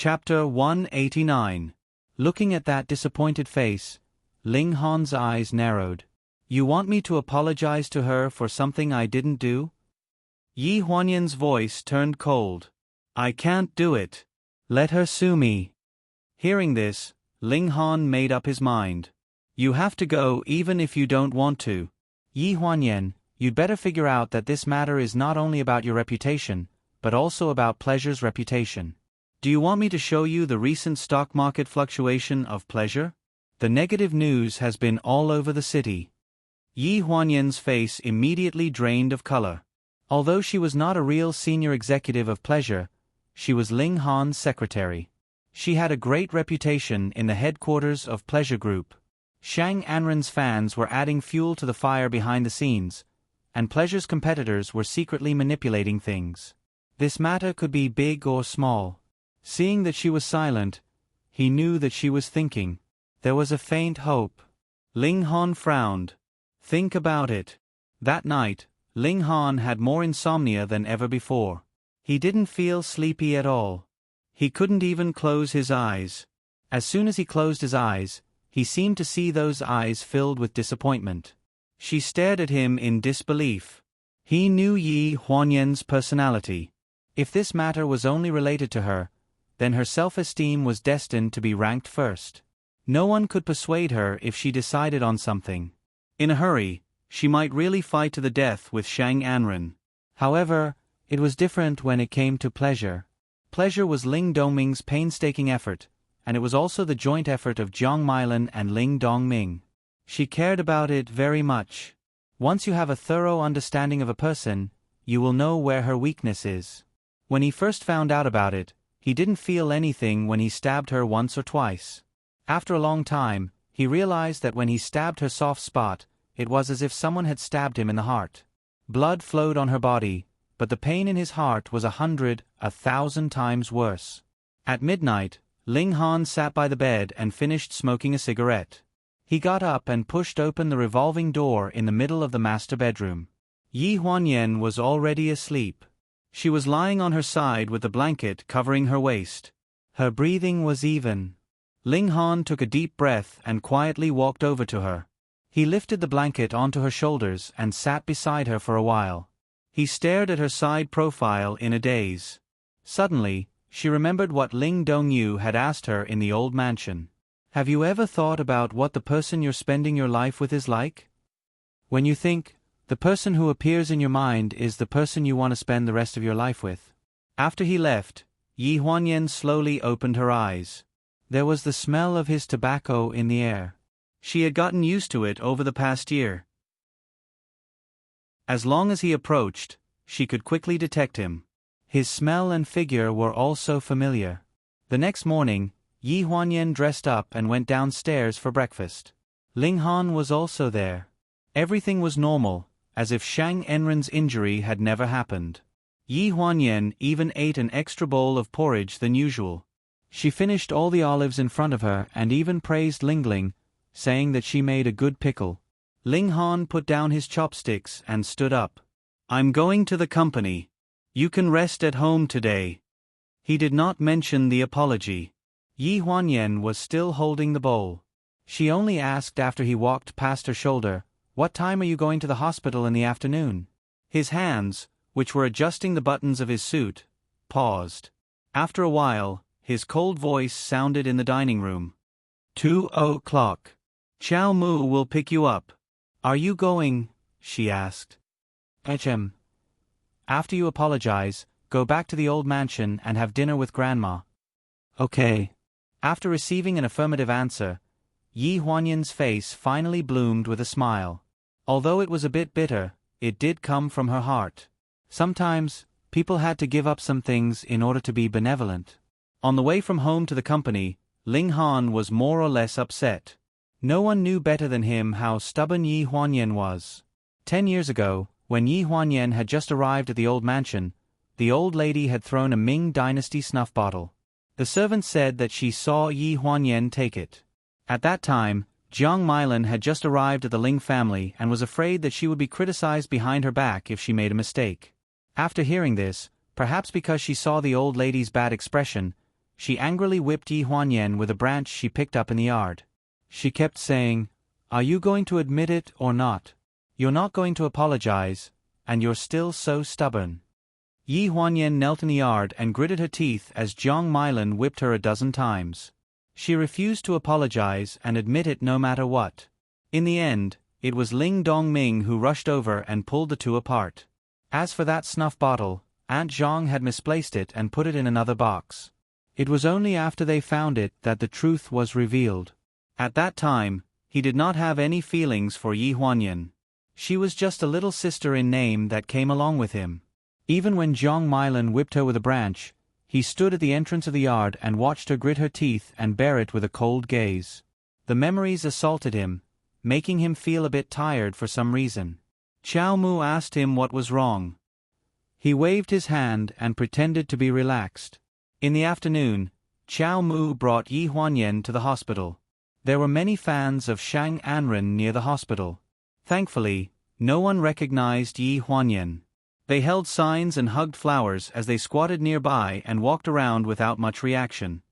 Chapter 189. Looking at that disappointed face, Ling Han's eyes narrowed. You want me to apologize to her for something I didn't do? Yi Huanyan's voice turned cold. I can't do it. Let her sue me. Hearing this, Ling Han made up his mind. You have to go even if you don't want to. Yi Huanyan, you'd better figure out that this matter is not only about your reputation, but also about pleasure's reputation. Do you want me to show you the recent stock market fluctuation of pleasure? The negative news has been all over the city. Yi Huanyan's face immediately drained of color. Although she was not a real senior executive of pleasure, she was Ling Han's secretary. She had a great reputation in the headquarters of Pleasure Group. Shang Anren's fans were adding fuel to the fire behind the scenes, and Pleasure's competitors were secretly manipulating things. This matter could be big or small. Seeing that she was silent, he knew that she was thinking. There was a faint hope. Ling Han frowned. Think about it. That night, Ling Han had more insomnia than ever before. He didn't feel sleepy at all. He couldn't even close his eyes. As soon as he closed his eyes, he seemed to see those eyes filled with disappointment. She stared at him in disbelief. He knew Yi Huanyan's personality. If this matter was only related to her, then her self-esteem was destined to be ranked first. No one could persuade her if she decided on something. In a hurry, she might really fight to the death with Shang Anren. However, it was different when it came to pleasure. Pleasure was Ling Dongming's painstaking effort, and it was also the joint effort of Jiang Milan and Ling Dongming. She cared about it very much. Once you have a thorough understanding of a person, you will know where her weakness is. When he first found out about it, he didn't feel anything when he stabbed her once or twice. After a long time, he realized that when he stabbed her soft spot, it was as if someone had stabbed him in the heart. Blood flowed on her body, but the pain in his heart was 100, 1,000 times worse. At midnight, Ling Han sat by the bed and finished smoking a cigarette. He got up and pushed open the revolving door in the middle of the master bedroom. Yi Huanyan was already asleep. She was lying on her side with the blanket covering her waist. Her breathing was even. Ling Han took a deep breath and quietly walked over to her. He lifted the blanket onto her shoulders and sat beside her for a while. He stared at her side profile in a daze. Suddenly, she remembered what Ling Dongyu had asked her in the old mansion. Have you ever thought about what the person you're spending your life with is like? When you think, the person who appears in your mind is the person you want to spend the rest of your life with. After he left, Yi Huanyan slowly opened her eyes. There was the smell of his tobacco in the air. She had gotten used to it over the past year. As long as he approached, she could quickly detect him. His smell and figure were also familiar. The next morning, Yi Huanyan dressed up and went downstairs for breakfast. Ling Han was also there. Everything was normal, as if Shang Enren's injury had never happened. Yi Huanyan even ate an extra bowl of porridge than usual. She finished all the olives in front of her and even praised Lingling, saying that she made a good pickle. Ling Han put down his chopsticks and stood up. I'm going to the company. You can rest at home today. He did not mention the apology. Yi Huanyan was still holding the bowl. She only asked after he walked past her shoulder, "What time are you going to the hospital in the afternoon?" His hands, which were adjusting the buttons of his suit, paused. After a while, his cold voice sounded in the dining room. 2:00. Chow Mu will pick you up. Are you going? She asked. After you apologize, go back to the old mansion and have dinner with Grandma. Okay. After receiving an affirmative answer, Yi Huanyan's face finally bloomed with a smile. Although it was a bit bitter, it did come from her heart. Sometimes, people had to give up some things in order to be benevolent. On the way from home to the company, Ling Han was more or less upset. No one knew better than him how stubborn Yi Huanyan was. 10 years ago, when Yi Huanyan had just arrived at the old mansion, the old lady had thrown a Ming Dynasty snuff bottle. The servant said that she saw Yi Huanyan take it. At that time, Jiang Milan had just arrived at the Ling family and was afraid that she would be criticized behind her back if she made a mistake. After hearing this, perhaps because she saw the old lady's bad expression, she angrily whipped Yi Huanyan with a branch she picked up in the yard. She kept saying, "Are you going to admit it or not? You're not going to apologize, and you're still so stubborn." Yi Huanyan knelt in the yard and gritted her teeth as Jiang Milan whipped her a dozen times. She refused to apologize and admit it no matter what. In the end, it was Ling Dongming who rushed over and pulled the two apart. As for that snuff bottle, Aunt Zhang had misplaced it and put it in another box. It was only after they found it that the truth was revealed. At that time, he did not have any feelings for Yi Huanyan. She was just a little sister in name that came along with him. Even when Jiang Milan whipped her with a branch, he stood at the entrance of the yard and watched her grit her teeth and bear it with a cold gaze. The memories assaulted him, making him feel a bit tired for some reason. Qiao Mu asked him what was wrong. He waved his hand and pretended to be relaxed. In the afternoon, Qiao Mu brought Yi Huanyan to the hospital. There were many fans of Shang Anren near the hospital. Thankfully, no one recognized Yi Huanyan. They held signs and hugged flowers as they squatted nearby and walked around without much reaction.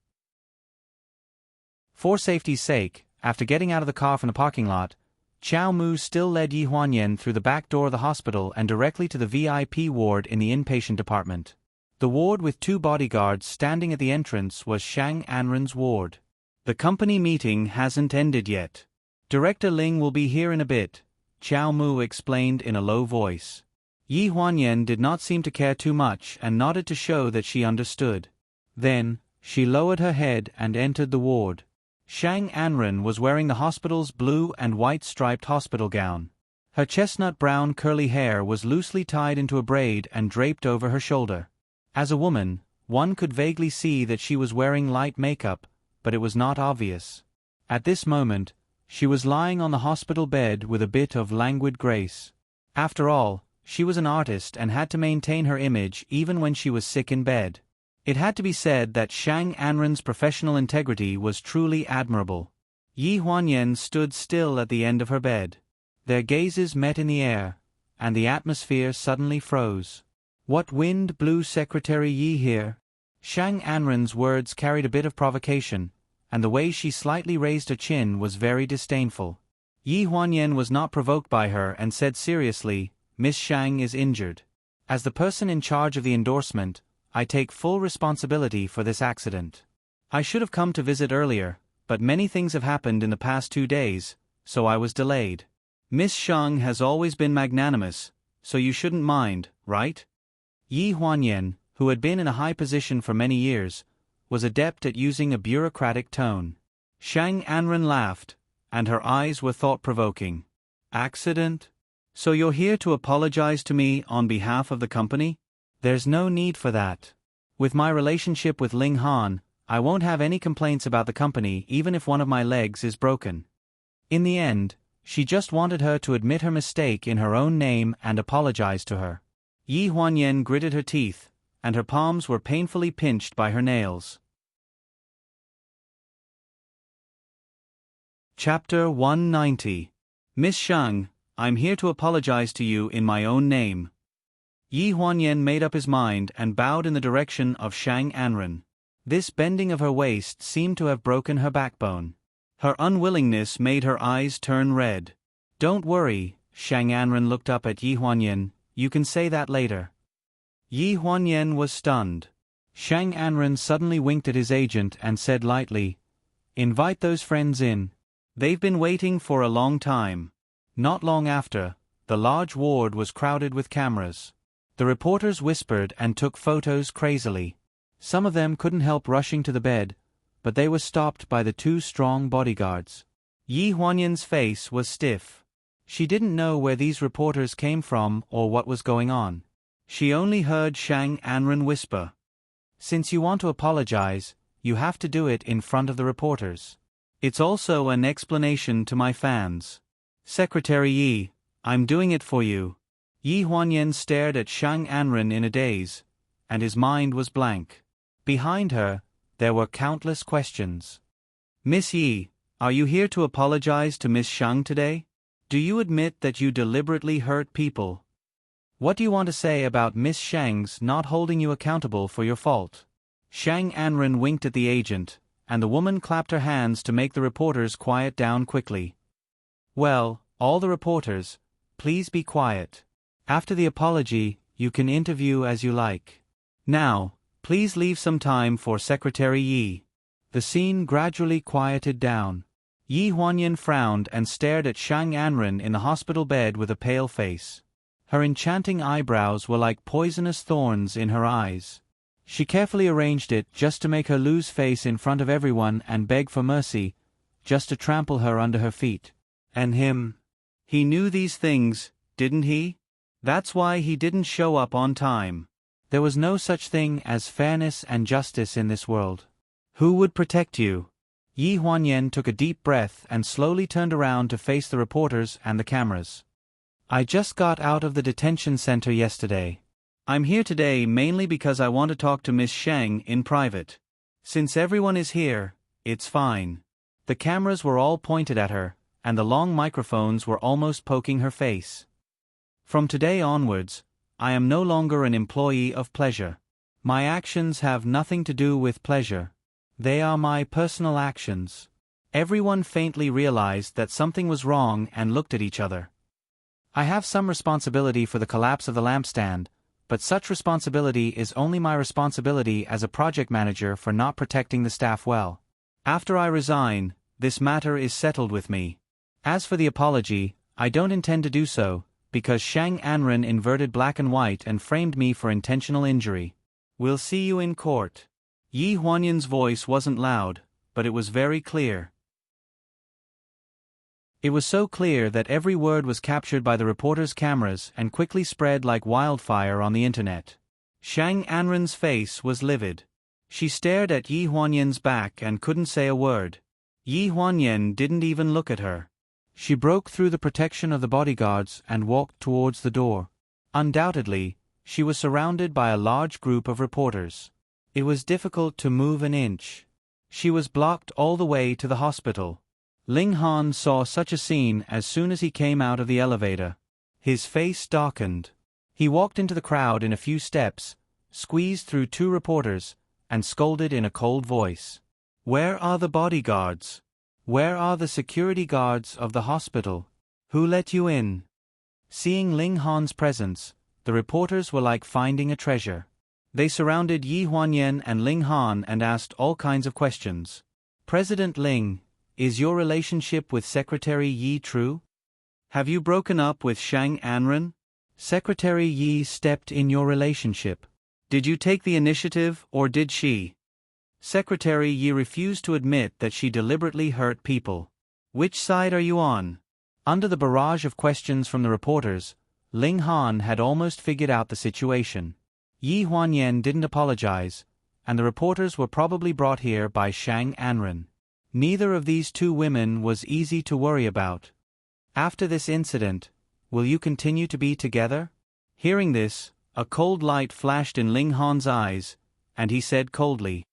For safety's sake, after getting out of the car from the parking lot, Qiao Mu still led Yi Huanyan through the back door of the hospital and directly to the VIP ward in the inpatient department. The ward with 2 bodyguards standing at the entrance was Shang Anren's ward. "The company meeting hasn't ended yet. Director Ling will be here in a bit," Qiao Mu explained in a low voice. Yi Huanyan did not seem to care too much and nodded to show that she understood. Then, she lowered her head and entered the ward. Shang Anren was wearing the hospital's blue and white striped hospital gown. Her chestnut-brown curly hair was loosely tied into a braid and draped over her shoulder. As a woman, one could vaguely see that she was wearing light makeup, but it was not obvious. At this moment, she was lying on the hospital bed with a bit of languid grace. After all, she was an artist and had to maintain her image even when she was sick in bed. It had to be said that Shang Anren's professional integrity was truly admirable. Yi Huanyan stood still at the end of her bed. Their gazes met in the air, and the atmosphere suddenly froze. "What wind blew Secretary Yi here?" Shang Anren's words carried a bit of provocation, and the way she slightly raised her chin was very disdainful. Yi Huanyan was not provoked by her and said seriously, "Miss Shang is injured. As the person in charge of the endorsement, I take full responsibility for this accident. I should have come to visit earlier, but many things have happened in the past 2 days, so I was delayed. Miss Shang has always been magnanimous, so you shouldn't mind, right?" Yi Huanyan, who had been in a high position for many years, was adept at using a bureaucratic tone. Shang Anren laughed, and her eyes were thought-provoking. "Accident? So you're here to apologize to me on behalf of the company? There's no need for that. With my relationship with Ling Han, I won't have any complaints about the company even if one of my legs is broken." In the end, she just wanted her to admit her mistake in her own name and apologize to her. Yi Huanyan gritted her teeth, and her palms were painfully pinched by her nails. Chapter 190. "Miss Shang, I'm here to apologize to you in my own name." Yi Huanyan made up his mind and bowed in the direction of Shang Anren. This bending of her waist seemed to have broken her backbone. Her unwillingness made her eyes turn red. "Don't worry," Shang Anren looked up at Yi Huanyan, "you can say that later." Yi Huanyan was stunned. Shang Anren suddenly winked at his agent and said lightly, "Invite those friends in. They've been waiting for a long time." Not long after, the large ward was crowded with cameras. The reporters whispered and took photos crazily. Some of them couldn't help rushing to the bed, but they were stopped by the 2 strong bodyguards. Yi Huanyan's face was stiff. She didn't know where these reporters came from or what was going on. She only heard Shang Anren whisper, "Since you want to apologize, you have to do it in front of the reporters. It's also an explanation to my fans. Secretary Yi, I'm doing it for you." Yi Huanyan stared at Shang Anren in a daze, and his mind was blank. Behind her, there were countless questions. "Miss Yi, are you here to apologize to Miss Shang today? Do you admit that you deliberately hurt people? What do you want to say about Miss Shang's not holding you accountable for your fault?" Shang Anren winked at the agent, and the woman clapped her hands to make the reporters quiet down quickly. Well, all the reporters, please be quiet. After the apology, you can interview as you like. Now, please leave some time for Secretary Yi. The scene gradually quieted down. Yi Huanyan frowned and stared at Shang Anren in the hospital bed with a pale face. Her enchanting eyebrows were like poisonous thorns in her eyes. She carefully arranged it just to make her lose face in front of everyone and beg for mercy, just to trample her under her feet. And him? He knew these things, didn't he? That's why he didn't show up on time. There was no such thing as fairness and justice in this world. Who would protect you? Yi Huanyan took a deep breath and slowly turned around to face the reporters and the cameras. I just got out of the detention center yesterday. I'm here today mainly because I want to talk to Miss Shang in private. Since everyone is here, it's fine. The cameras were all pointed at her, and the long microphones were almost poking her face. From today onwards, I am no longer an employee of pleasure. My actions have nothing to do with pleasure. They are my personal actions. Everyone faintly realized that something was wrong and looked at each other. I have some responsibility for the collapse of the lampstand, but such responsibility is only my responsibility as a project manager for not protecting the staff well. After I resign, this matter is settled with me. As for the apology, I don't intend to do so, because Shang Anren inverted black and white and framed me for intentional injury. We'll see you in court. Yi Huanyan's voice wasn't loud, but it was very clear. It was so clear that every word was captured by the reporters' cameras and quickly spread like wildfire on the internet. Shang Anren's face was livid. She stared at Yi Huanyan's back and couldn't say a word. Yi Huanyan didn't even look at her. She broke through the protection of the bodyguards and walked towards the door. Undoubtedly, she was surrounded by a large group of reporters. It was difficult to move an inch. She was blocked all the way to the hospital. Ling Han saw such a scene as soon as he came out of the elevator. His face darkened. He walked into the crowd in a few steps, squeezed through two reporters, and scolded in a cold voice. Where are the bodyguards? Where are the security guards of the hospital? Who let you in? Seeing Ling Han's presence, the reporters were like finding a treasure. They surrounded Yi Huanyan and Ling Han and asked all kinds of questions. President Ling, is your relationship with Secretary Yi true? Have you broken up with Shang Anren? Secretary Yi stepped in your relationship. Did you take the initiative or did she? Secretary Yi refused to admit that she deliberately hurt people. Which side are you on? Under the barrage of questions from the reporters, Ling Han had almost figured out the situation. Yi Huanyan didn't apologize, and the reporters were probably brought here by Shang Anren. Neither of these two women was easy to worry about. After this incident, will you continue to be together? Hearing this, a cold light flashed in Ling Han's eyes, and he said coldly,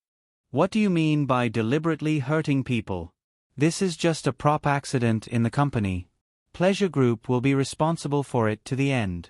What do you mean by deliberately hurting people? This is just a prop accident in the company. Pleasure Group will be responsible for it to the end.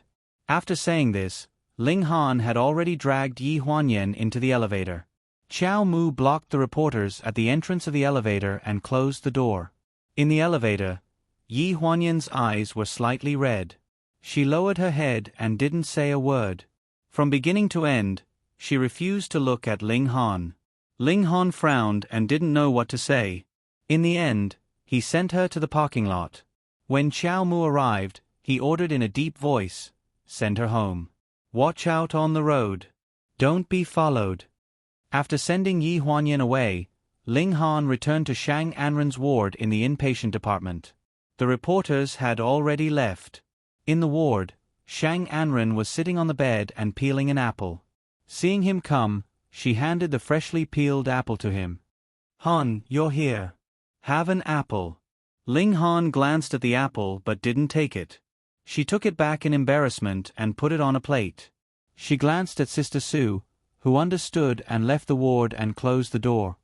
After saying this, Ling Han had already dragged Yi Huanyan into the elevator. Qiao Mu blocked the reporters at the entrance of the elevator and closed the door. In the elevator, Yi Huanyan's eyes were slightly red. She lowered her head and didn't say a word. From beginning to end, she refused to look at Ling Han. Ling Han frowned and didn't know what to say. In the end, he sent her to the parking lot. When Qiao Mu arrived, he ordered in a deep voice, Send her home. Watch out on the road. Don't be followed. After sending Yi Huanyan away, Ling Han returned to Shang Anren's ward in the inpatient department. The reporters had already left. In the ward, Shang Anren was sitting on the bed and peeling an apple. Seeing him come, she handed the freshly peeled apple to him. Han, you're here. Have an apple. Ling Han glanced at the apple but didn't take it. She took it back in embarrassment and put it on a plate. She glanced at Sister Sue, who understood and left the ward and closed the door.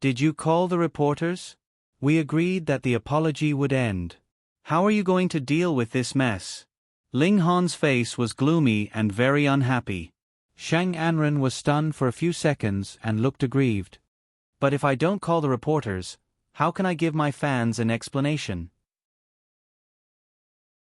Did you call the reporters? We agreed that the apology would end. How are you going to deal with this mess? Ling Han's face was gloomy and very unhappy. Shang Anren was stunned for a few seconds and looked aggrieved. But if I don't call the reporters, how can I give my fans an explanation?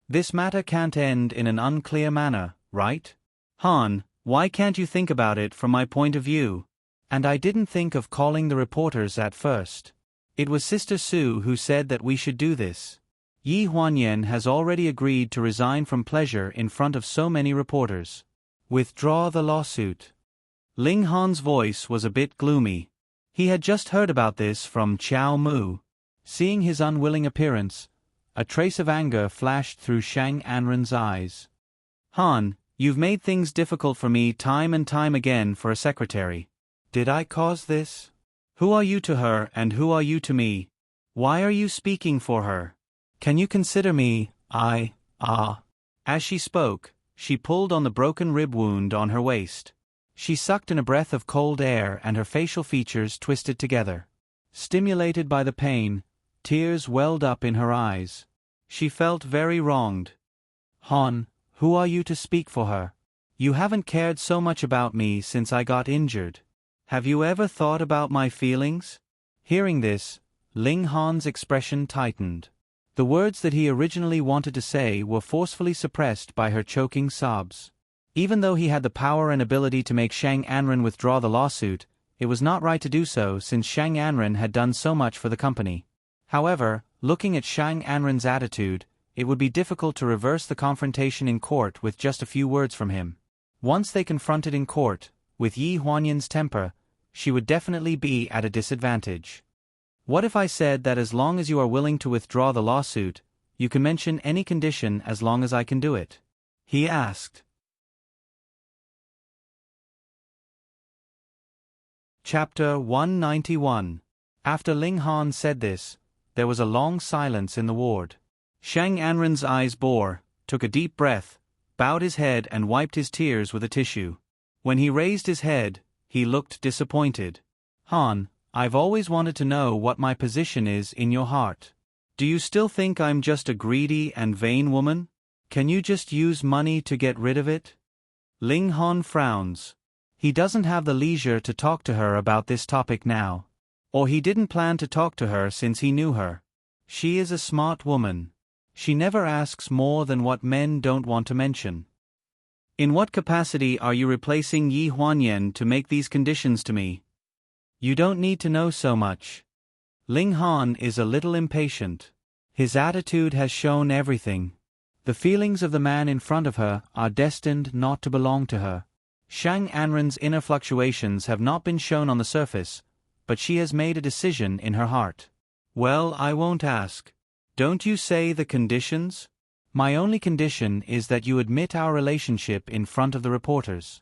This matter can't end in an unclear manner, right? Han, why can't you think about it from my point of view? And I didn't think of calling the reporters at first. It was Sister Su who said that we should do this. Yi Huanyan has already agreed to resign from pleasure in front of so many reporters. Withdraw the lawsuit. Ling Han's voice was a bit gloomy. He had just heard about this from Qiao Mu. Seeing his unwilling appearance, a trace of anger flashed through Shang Anren's eyes. Han, you've made things difficult for me time and time again for a secretary. Did I cause this? Who are you to her and who are you to me? Why are you speaking for her? Can you consider me, As she spoke, she pulled on the broken rib wound on her waist. She sucked in a breath of cold air and her facial features twisted together. Stimulated by the pain, tears welled up in her eyes. She felt very wronged. Han, who are you to speak for her? You haven't cared so much about me since I got injured. Have you ever thought about my feelings? Hearing this, Ling Han's expression tightened. The words that he originally wanted to say were forcefully suppressed by her choking sobs. Even though he had the power and ability to make Shang Anren withdraw the lawsuit, it was not right to do so since Shang Anren had done so much for the company. However, looking at Shang Anren's attitude, it would be difficult to reverse the confrontation in court with just a few words from him. Once they confronted in court, with Yi Huanyan's temper, she would definitely be at a disadvantage. What if I said that as long as you are willing to withdraw the lawsuit, you can mention any condition as long as I can do it? He asked. Chapter 191. After Ling Han said this, there was a long silence in the ward. Shang Anren's eyes bore, took a deep breath, bowed his head and wiped his tears with a tissue. When he raised his head, he looked disappointed. Han, I've always wanted to know what my position is in your heart. Do you still think I'm just a greedy and vain woman? Can you just use money to get rid of it? Ling Han frowns. He doesn't have the leisure to talk to her about this topic now. Or he didn't plan to talk to her since he knew her. She is a smart woman. She never asks more than what men don't want to mention. In what capacity are you replacing Yi Huanyan to make these conditions to me? You don't need to know so much. Ling Han is a little impatient. His attitude has shown everything. The feelings of the man in front of her are destined not to belong to her. Shang Anren's inner fluctuations have not been shown on the surface, but she has made a decision in her heart. Well, I won't ask. Don't you say the conditions? My only condition is that you admit our relationship in front of the reporters.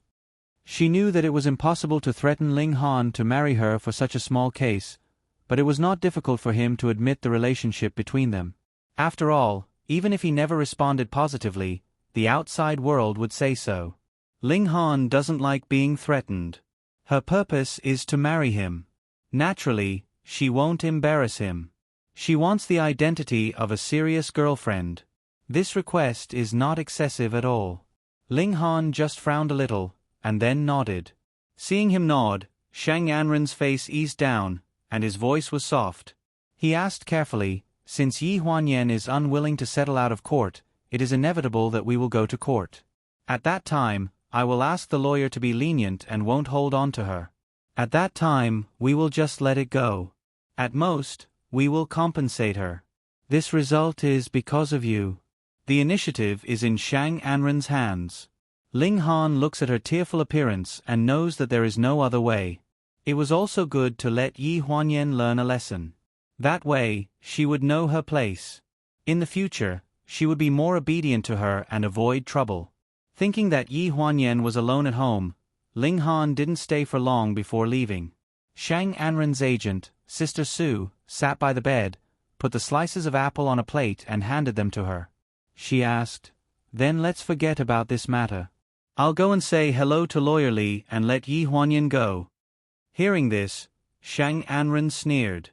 She knew that it was impossible to threaten Ling Han to marry her for such a small case, but it was not difficult for him to admit the relationship between them. After all, even if he never responded positively, the outside world would say so. Ling Han doesn't like being threatened. Her purpose is to marry him. Naturally, she won't embarrass him. She wants the identity of a serious girlfriend. This request is not excessive at all. Ling Han just frowned a little, and then nodded. Seeing him nod, Shang Anren's face eased down, and his voice was soft. He asked carefully, since Yi Huanyan is unwilling to settle out of court, it is inevitable that we will go to court. At that time, I will ask the lawyer to be lenient and won't hold on to her. At that time, we will just let it go. At most, we will compensate her. This result is because of you. The initiative is in Shang Anren's hands. Ling Han looks at her tearful appearance and knows that there is no other way. It was also good to let Yi Huanyan learn a lesson. That way, she would know her place. In the future, she would be more obedient to her and avoid trouble. Thinking that Yi Huanyan was alone at home, Ling Han didn't stay for long before leaving. Shang Anren's agent, Sister Su, sat by the bed, put the slices of apple on a plate and handed them to her. She asked, "Then let's forget about this matter. I'll go and say hello to Lawyer Li and let Yi Huanyan go." Hearing this, Shang Anren sneered.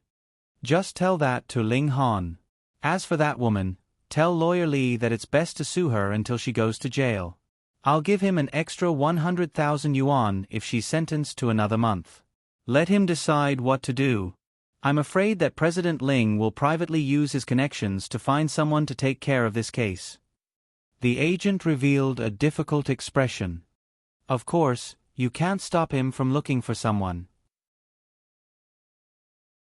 "Just tell that to Ling Han. As for that woman, tell Lawyer Li that it's best to sue her until she goes to jail." I'll give him an extra 100,000 yuan if she's sentenced to another month. Let him decide what to do. I'm afraid that President Ling will privately use his connections to find someone to take care of this case." The agent revealed a difficult expression. "Of course, you can't stop him from looking for someone.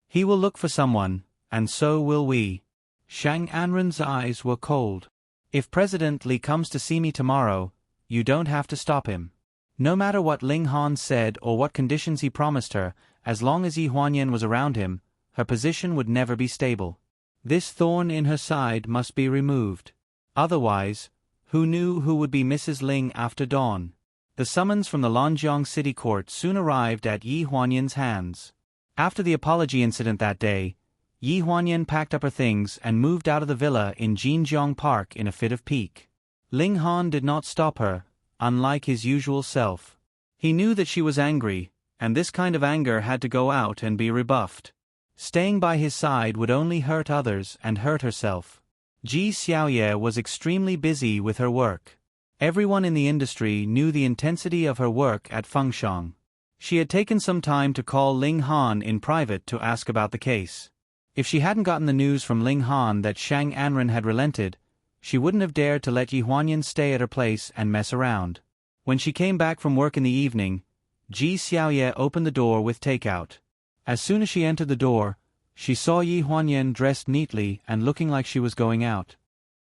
He will look for someone, and so will we." Shang Anren's eyes were cold. "If President Li comes to see me tomorrow, you don't have to stop him. No matter what Ling Han said or what conditions he promised her, as long as Yi Huanyan was around him, her position would never be stable. This thorn in her side must be removed. Otherwise, who knew who would be Mrs. Ling after dawn?" The summons from the Lanjiang City Court soon arrived at Yi Huanyan's hands. After the apology incident that day, Yi Huanyan packed up her things and moved out of the villa in Jinjiang Park in a fit of pique. Ling Han did not stop her, unlike his usual self. He knew that she was angry, and this kind of anger had to go out and be rebuffed. Staying by his side would only hurt others and hurt herself. Ji Xiaoye was extremely busy with her work. Everyone in the industry knew the intensity of her work at Fengshang. She had taken some time to call Ling Han in private to ask about the case. If she hadn't gotten the news from Ling Han that Shang Anren had relented, she wouldn't have dared to let Yi Huanyan stay at her place and mess around. When she came back from work in the evening, Ji Xiaoye opened the door with takeout. As soon as she entered the door, she saw Yi Huanyan dressed neatly and looking like she was going out.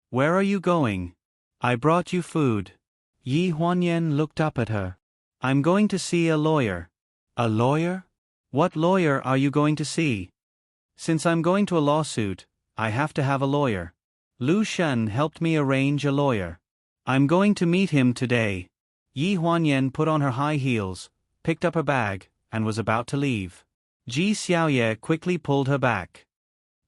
"Where are you going?" "I brought you food." Yi Huanyan looked up at her. "I'm going to see a lawyer." "A lawyer? What lawyer are you going to see?" "Since I'm going to a lawsuit, I have to have a lawyer. Lu Shen helped me arrange a lawyer. I'm going to meet him today." Yi Huanyan put on her high heels, picked up her bag, and was about to leave. Ji Xiaoye quickly pulled her back.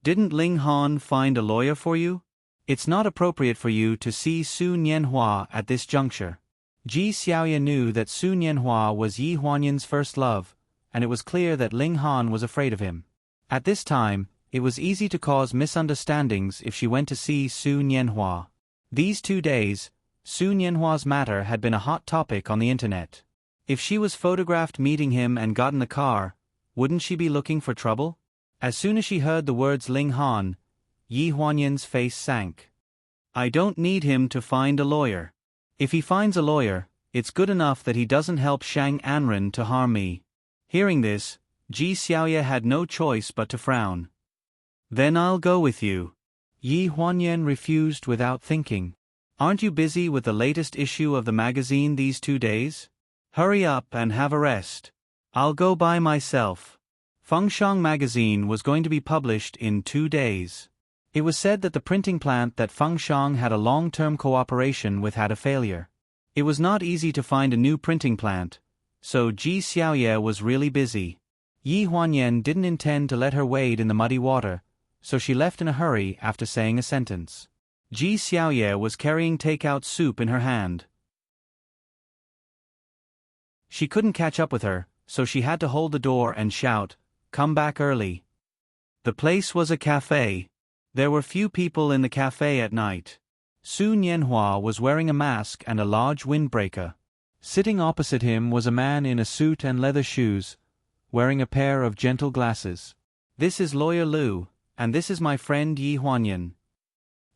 "Didn't Ling Han find a lawyer for you? It's not appropriate for you to see Su Nianhua at this juncture." Ji Xiaoye knew that Su Nianhua was Yi Huanyan's first love, and it was clear that Ling Han was afraid of him. At this time, it was easy to cause misunderstandings if she went to see Su Nianhua. These 2 days, Su Nianhua's matter had been a hot topic on the internet. If she was photographed meeting him and got in the car, wouldn't she be looking for trouble? As soon as she heard the words Ling Han, Yi Huanyan's face sank. "I don't need him to find a lawyer. If he finds a lawyer, it's good enough that he doesn't help Shang Anren to harm me." Hearing this, Ji Xiaoye had no choice but to frown. "Then I'll go with you." Yi Huanyan refused without thinking. "Aren't you busy with the latest issue of the magazine these 2 days? Hurry up and have a rest. I'll go by myself." Fengshang magazine was going to be published in 2 days. It was said that the printing plant that Fengshang had a long-term cooperation with had a failure. It was not easy to find a new printing plant, so Ji Xiaoye was really busy. Yi Huanyan didn't intend to let her wade in the muddy water, so she left in a hurry after saying a sentence. Ji Xiaoye was carrying takeout soup in her hand. She couldn't catch up with her, so she had to hold the door and shout, "Come back early." The place was a cafe. There were few people in the cafe at night. Su Nianhua was wearing a mask and a large windbreaker. Sitting opposite him was a man in a suit and leather shoes, wearing a pair of gentle glasses. "This is Lawyer Lu, and this is my friend Yi Huanyan."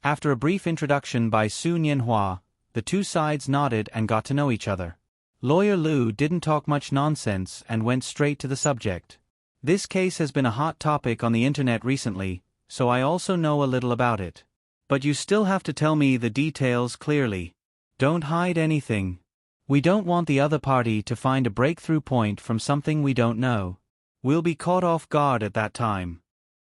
After a brief introduction by Su Nianhua, the two sides nodded and got to know each other. Lawyer Lu didn't talk much nonsense and went straight to the subject. "This case has been a hot topic on the internet recently, so I also know a little about it. But you still have to tell me the details clearly. Don't hide anything. We don't want the other party to find a breakthrough point from something we don't know. We'll be caught off guard at that time."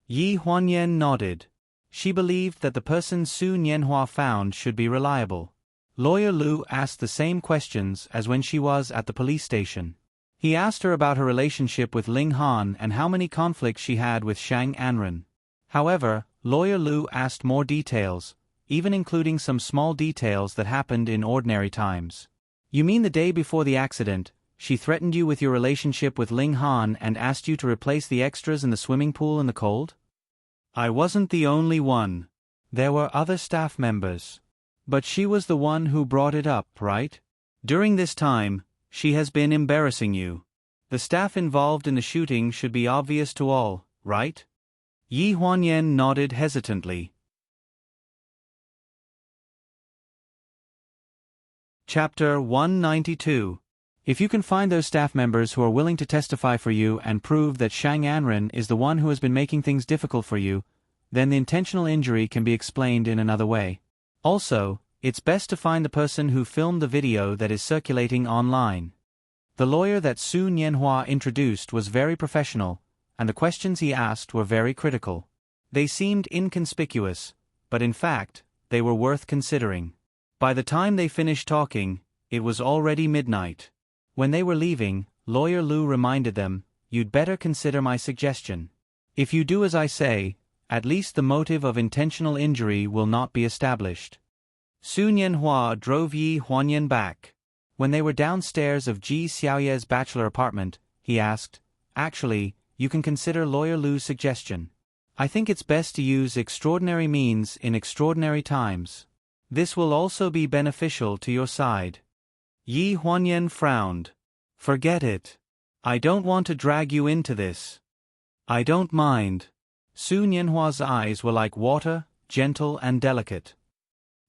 Yi Huanyan nodded. She believed that the person Su Nianhua found should be reliable. Lawyer Lu asked the same questions as when she was at the police station. He asked her about her relationship with Ling Han and how many conflicts she had with Shang Anren. However, Lawyer Lu asked more details, even including some small details that happened in ordinary times. "You mean the day before the accident, she threatened you with your relationship with Ling Han and asked you to replace the extras in the swimming pool in the cold?" "I wasn't the only one. There were other staff members. But she was the one who brought it up, right?" During this time, she has been embarrassing you. The staff involved in the shooting should be obvious to all, right? Yi Huanyan nodded hesitantly. Chapter 192. If you can find those staff members who are willing to testify for you and prove that Shang Anren is the one who has been making things difficult for you, then the intentional injury can be explained in another way. Also, it's best to find the person who filmed the video that is circulating online. The lawyer that Su Nianhua introduced was very professional, and the questions he asked were very critical. They seemed inconspicuous, but in fact, they were worth considering. By the time they finished talking, it was already midnight. When they were leaving, Lawyer Lu reminded them, "You'd better consider my suggestion. If you do as I say, at least the motive of intentional injury will not be established." Su Nianhua drove Yi Huanyan back. When they were downstairs of Ji Xiaoye's bachelor apartment, he asked, "Actually, you can consider Lawyer Lu's suggestion. I think it's best to use extraordinary means in extraordinary times. This will also be beneficial to your side." Yi Huanyan frowned. "Forget it. I don't want to drag you into this." "I don't mind." Su Nianhua's eyes were like water, gentle and delicate.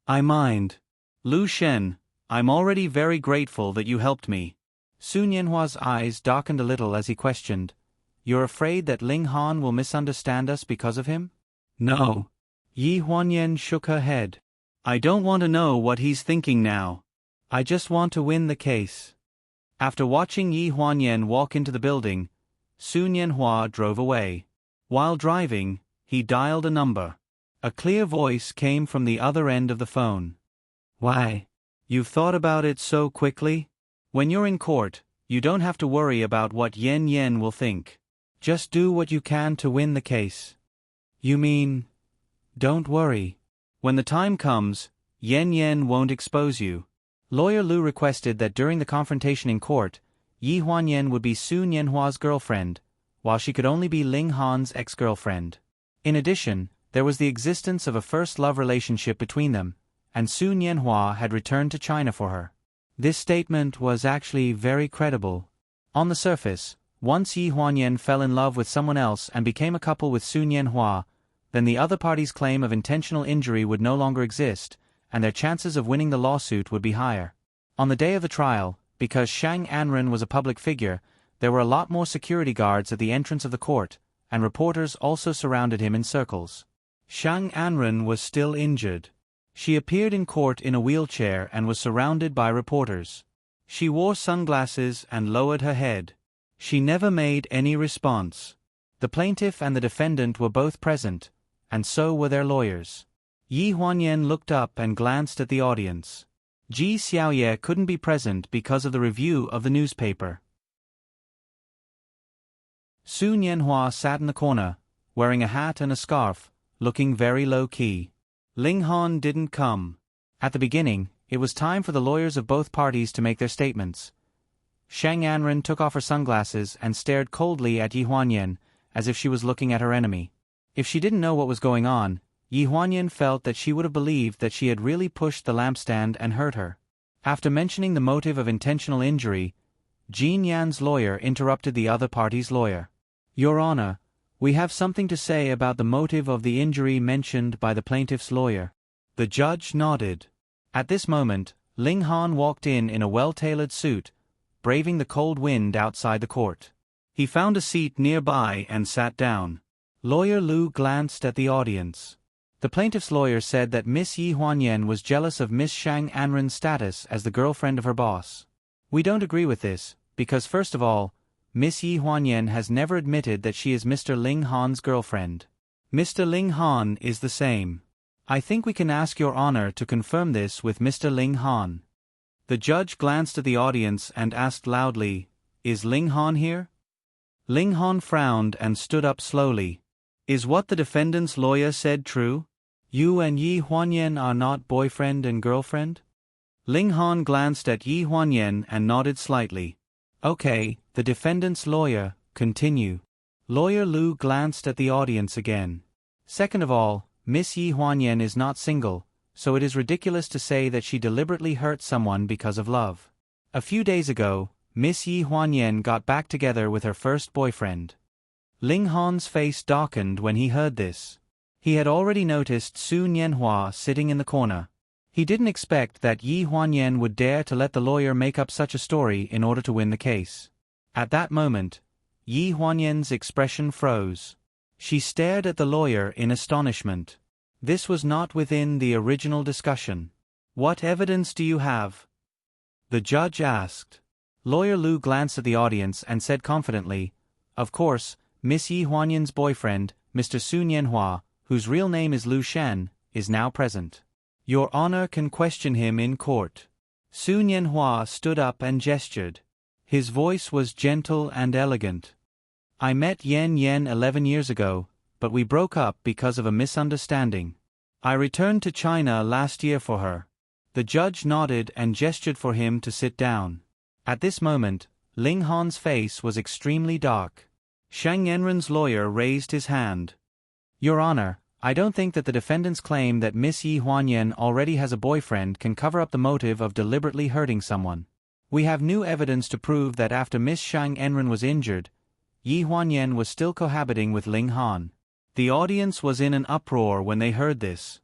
"I mind. Lu Shen, I'm already very grateful that you helped me." Su Nianhua's eyes darkened a little as he questioned, "You're afraid that Ling Han will misunderstand us because of him?" "No." Yi Huanyan shook her head. "I don't want to know what he's thinking now. I just want to win the case." After watching Yi Huanyan walk into the building, Su Nianhua drove away. While driving, he dialed a number. A clear voice came from the other end of the phone. "Why? You've thought about it so quickly? When you're in court, you don't have to worry about what Yen Yen will think. Just do what you can to win the case." "You mean, don't worry. When the time comes, Yen Yen won't expose you." Lawyer Lu requested that during the confrontation in court, Yi Huanyan would be Su Nianhua's girlfriend, while she could only be Ling Han's ex-girlfriend. In addition, there was the existence of a first love relationship between them, and Su Nianhua had returned to China for her. This statement was actually very credible. On the surface, once Yi Huanyan fell in love with someone else and became a couple with Su Nianhua, then the other party's claim of intentional injury would no longer exist, and their chances of winning the lawsuit would be higher. On the day of the trial, because Shang Anren was a public figure, there were a lot more security guards at the entrance of the court, and reporters also surrounded him in circles. Shang Anren was still injured. She appeared in court in a wheelchair and was surrounded by reporters. She wore sunglasses and lowered her head. She never made any response. The plaintiff and the defendant were both present, and so were their lawyers. Yi Huanyan looked up and glanced at the audience. Ji Xiaoye couldn't be present because of the review of the newspaper. Su Nianhua sat in the corner, wearing a hat and a scarf, looking very low-key. Ling Han didn't come. At the beginning, it was time for the lawyers of both parties to make their statements. Shang Anren took off her sunglasses and stared coldly at Yi Huanyan, as if she was looking at her enemy. If she didn't know what was going on, Yi Huanyan felt that she would have believed that she had really pushed the lampstand and hurt her. After mentioning the motive of intentional injury, Jin Yan's lawyer interrupted the other party's lawyer. "Your Honor, we have something to say about the motive of the injury mentioned by the plaintiff's lawyer." The judge nodded. At this moment, Ling Han walked in a well-tailored suit, braving the cold wind outside the court. He found a seat nearby and sat down. Lawyer Lu glanced at the audience. The plaintiff's lawyer said that Miss Yi Huanyan was jealous of Miss Shang Anren's status as the girlfriend of her boss. "We don't agree with this, because first of all, Miss Yi Huanyan has never admitted that she is Mr. Ling Han's girlfriend. Mr. Ling Han is the same. I think we can ask Your Honor to confirm this with Mr. Ling Han." The judge glanced at the audience and asked loudly, "Is Ling Han here?" Ling Han frowned and stood up slowly. "Is what the defendant's lawyer said true? You and Yi Huanyan are not boyfriend and girlfriend?" Ling Han glanced at Yi Huanyan and nodded slightly. "Okay, the defendant's lawyer, continue." Lawyer Lu glanced at the audience again. "Second of all, Miss Yi Huanyan is not single, so it is ridiculous to say that she deliberately hurt someone because of love. A few days ago, Miss Yi Huanyan got back together with her first boyfriend. Ling Han's face darkened when he heard this. He had already noticed Su Nianhua sitting in the corner. He didn't expect that Yi Huanyan would dare to let the lawyer make up such a story in order to win the case. At that moment, Yi Huanyan's expression froze. She stared at the lawyer in astonishment. This was not within the original discussion. "What evidence do you have?" the judge asked. Lawyer Lu glanced at the audience and said confidently, "Of course, Miss Yi Huanyan's boyfriend, Mr. Su Nianhua, whose real name is Lu Shen, is now present. Your Honor can question him in court." Su Nianhua stood up and gestured. His voice was gentle and elegant. "I met Yan Yan 11 years ago, but we broke up because of a misunderstanding. I returned to China last year for her." The judge nodded and gestured for him to sit down. At this moment, Ling Han's face was extremely dark. Shang Enren's lawyer raised his hand. "Your Honor, I don't think that the defendant's claim that Miss Yi Huanyan already has a boyfriend can cover up the motive of deliberately hurting someone. We have new evidence to prove that after Miss Shang Enren was injured, Yi Huanyan was still cohabiting with Ling Han." The audience was in an uproar when they heard this.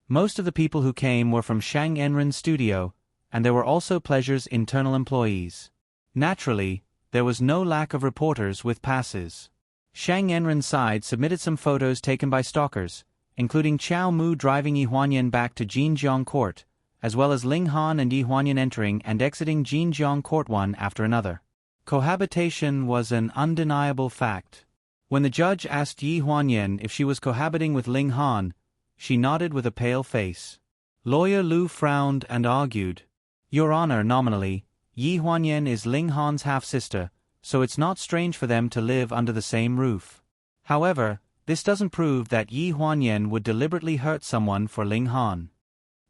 Most of the people who came were from Shang Enren's studio, and there were also Pleasure's internal employees. Naturally, there was no lack of reporters with passes. Shang Enren's side submitted some photos taken by stalkers, including Chao Mu driving Yi Huanyan back to Jinjiang Court, as well as Ling Han and Yi Huanyan entering and exiting Jinjiang Court one after another. Cohabitation was an undeniable fact. When the judge asked Yi Huanyan if she was cohabiting with Ling Han, she nodded with a pale face. Lawyer Lu frowned and argued, "Your Honor, nominally, Yi Huanyan is Ling Han's half-sister, so it's not strange for them to live under the same roof. However, this doesn't prove that Yi Huanyan would deliberately hurt someone for Ling Han."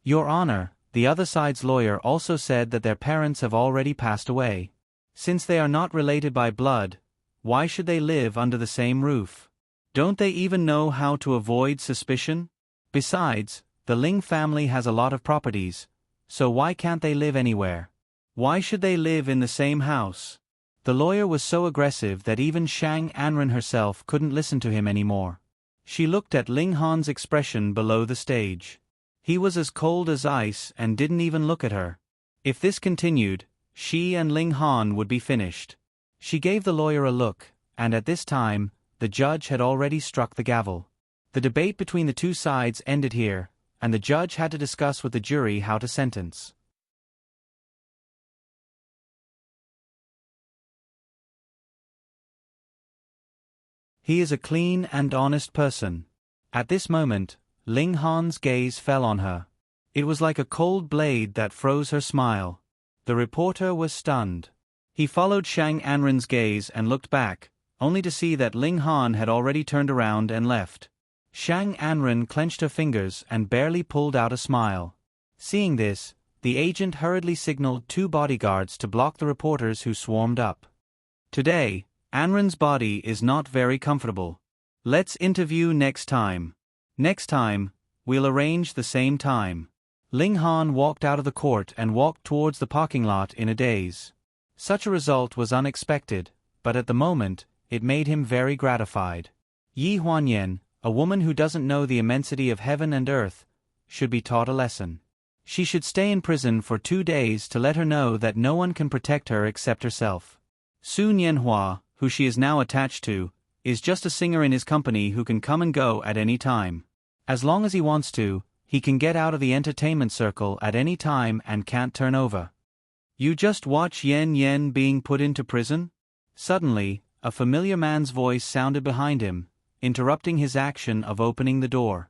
"Your Honor," the other side's lawyer also said that their parents have already passed away. Since they are not related by blood, why should they live under the same roof? Don't they even know how to avoid suspicion? Besides, the Ling family has a lot of properties, so why can't they live anywhere? Why should they live in the same house? The lawyer was so aggressive that even Shang Anren herself couldn't listen to him anymore. She looked at Ling Han's expression below the stage. He was as cold as ice and didn't even look at her. If this continued, she and Ling Han would be finished. She gave the lawyer a look, and at this time, the judge had already struck the gavel. The debate between the two sides ended here, and the judge had to discuss with the jury how to sentence. He is a clean and honest person. At this moment, Ling Han's gaze fell on her. It was like a cold blade that froze her smile. The reporter was stunned. He followed Shang Anren's gaze and looked back, only to see that Ling Han had already turned around and left. Shang Anren clenched her fingers and barely pulled out a smile. Seeing this, the agent hurriedly signaled 2 bodyguards to block the reporters who swarmed up. "Today, Anren's body is not very comfortable. Let's interview next time. Next time, we'll arrange the same time." Ling Han walked out of the court and walked towards the parking lot in a daze. Such a result was unexpected, but at the moment, it made him very gratified. Yi Huanyan, a woman who doesn't know the immensity of heaven and earth, should be taught a lesson. She should stay in prison for 2 days to let her know that no one can protect her except herself. Su Nianhua, who she is now attached to, is just a singer in his company who can come and go at any time. As long as he wants to, he can get out of the entertainment circle at any time and can't turn over. You just watch Yan Yan being put into prison? Suddenly, a familiar man's voice sounded behind him, interrupting his action of opening the door.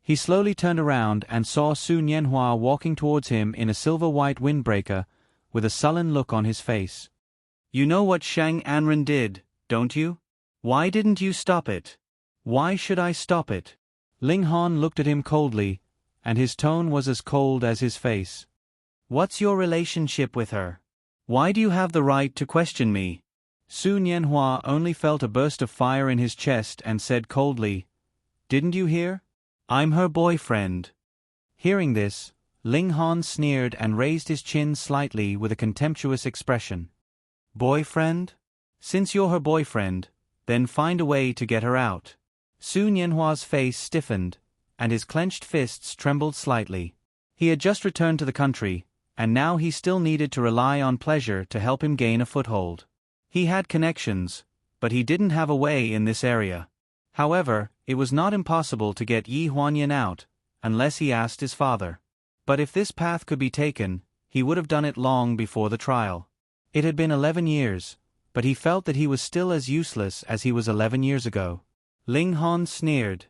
He slowly turned around and saw Su Nianhua walking towards him in a silver-white windbreaker, with a sullen look on his face. "You know what Shang Anren did, don't you? Why didn't you stop it?" "Why should I stop it?" Ling Han looked at him coldly, and his tone was as cold as his face. "What's your relationship with her? Why do you have the right to question me?" Su Nianhua only felt a burst of fire in his chest and said coldly, "Didn't you hear? I'm her boyfriend." Hearing this, Ling Han sneered and raised his chin slightly with a contemptuous expression. Boyfriend? Since you're her boyfriend, then find a way to get her out. Su Nianhua's face stiffened, and his clenched fists trembled slightly. He had just returned to the country, and now he still needed to rely on pleasure to help him gain a foothold. He had connections, but he didn't have a way in this area. However, it was not impossible to get Yi Huanyan out, unless he asked his father. But if this path could be taken, he would have done it long before the trial. It had been 11 years, but he felt that he was still as useless as he was 11 years ago. Ling Han sneered.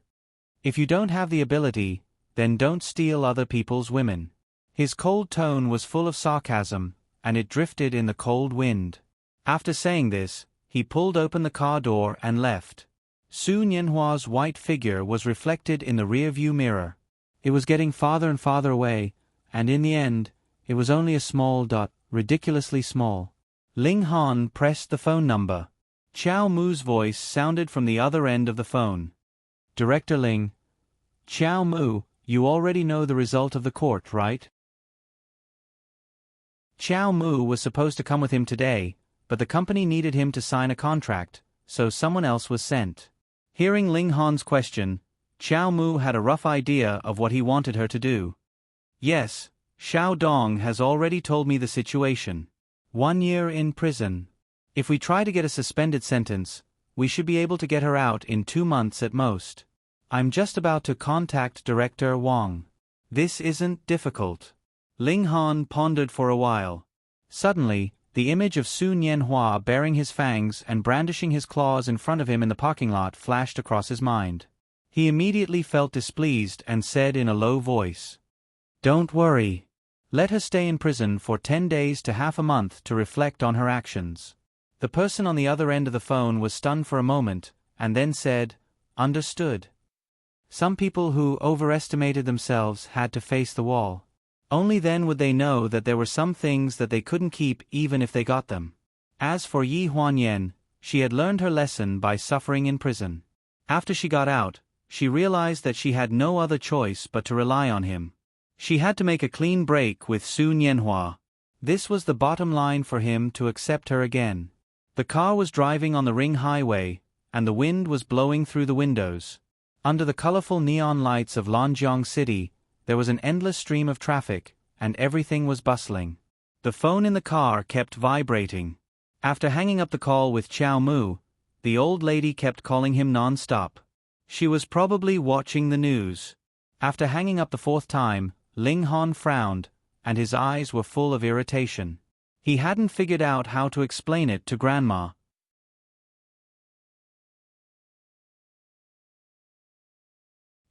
If you don't have the ability, then don't steal other people's women. His cold tone was full of sarcasm, and it drifted in the cold wind. After saying this, he pulled open the car door and left. Su Nianhua's white figure was reflected in the rear-view mirror. It was getting farther and farther away, and in the end, it was only a small dot, ridiculously small. Ling Han pressed the phone number. Qiao Mu's voice sounded from the other end of the phone. Director Ling. Qiao Mu, you already know the result of the court, right? Qiao Mu was supposed to come with him today, but the company needed him to sign a contract, so someone else was sent. Hearing Ling Han's question, Qiao Mu had a rough idea of what he wanted her to do. Yes, Xiao Dong has already told me the situation. 1 year in prison. If we try to get a suspended sentence, we should be able to get her out in 2 months at most. I'm just about to contact Director Wang. This isn't difficult. Ling Han pondered for a while. Suddenly, the image of Su Nianhua baring his fangs and brandishing his claws in front of him in the parking lot flashed across his mind. He immediately felt displeased and said in a low voice, "Don't worry. Let her stay in prison for 10 days to half a month to reflect on her actions." The person on the other end of the phone was stunned for a moment, and then said, "Understood." Some people who overestimated themselves had to face the wall. Only then would they know that there were some things that they couldn't keep even if they got them. As for Yi Huanyan, she had learned her lesson by suffering in prison. After she got out, she realized that she had no other choice but to rely on him. She had to make a clean break with Su Nianhua. This was the bottom line for him to accept her again. The car was driving on the ring highway, and the wind was blowing through the windows. Under the colorful neon lights of Lanjiang City, there was an endless stream of traffic, and everything was bustling. The phone in the car kept vibrating. After hanging up the call with Qiao Mu, the old lady kept calling him non-stop. She was probably watching the news. After hanging up the 4th time, Ling Han frowned, and his eyes were full of irritation. He hadn't figured out how to explain it to Grandma.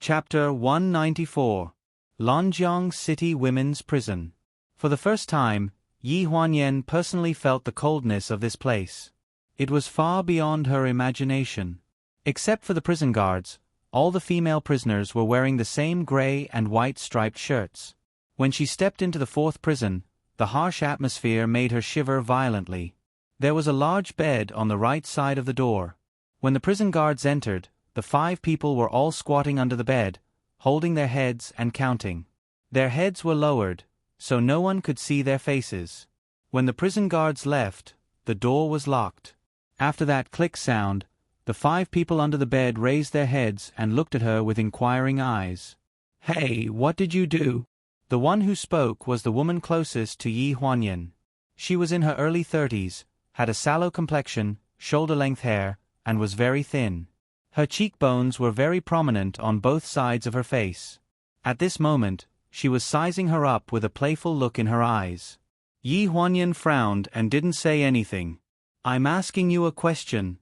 Chapter 194. Lanjiang City Women's Prison. For the first time, Yi Huanyan personally felt the coldness of this place. It was far beyond her imagination. Except for the prison guards, all the female prisoners were wearing the same gray and white striped shirts. When she stepped into the 4th prison, the harsh atmosphere made her shiver violently. There was a large bed on the right side of the door. When the prison guards entered, the 5 people were all squatting under the bed, holding their heads and counting. Their heads were lowered, so no one could see their faces. When the prison guards left, the door was locked. After that click sound, the 5 people under the bed raised their heads and looked at her with inquiring eyes. "Hey, what did you do?" The one who spoke was the woman closest to Yi Huanyan. She was in her early 30s, had a sallow complexion, shoulder-length hair, and was very thin. Her cheekbones were very prominent on both sides of her face. At this moment, she was sizing her up with a playful look in her eyes. Yi Huanyan frowned and didn't say anything. "I'm asking you a question."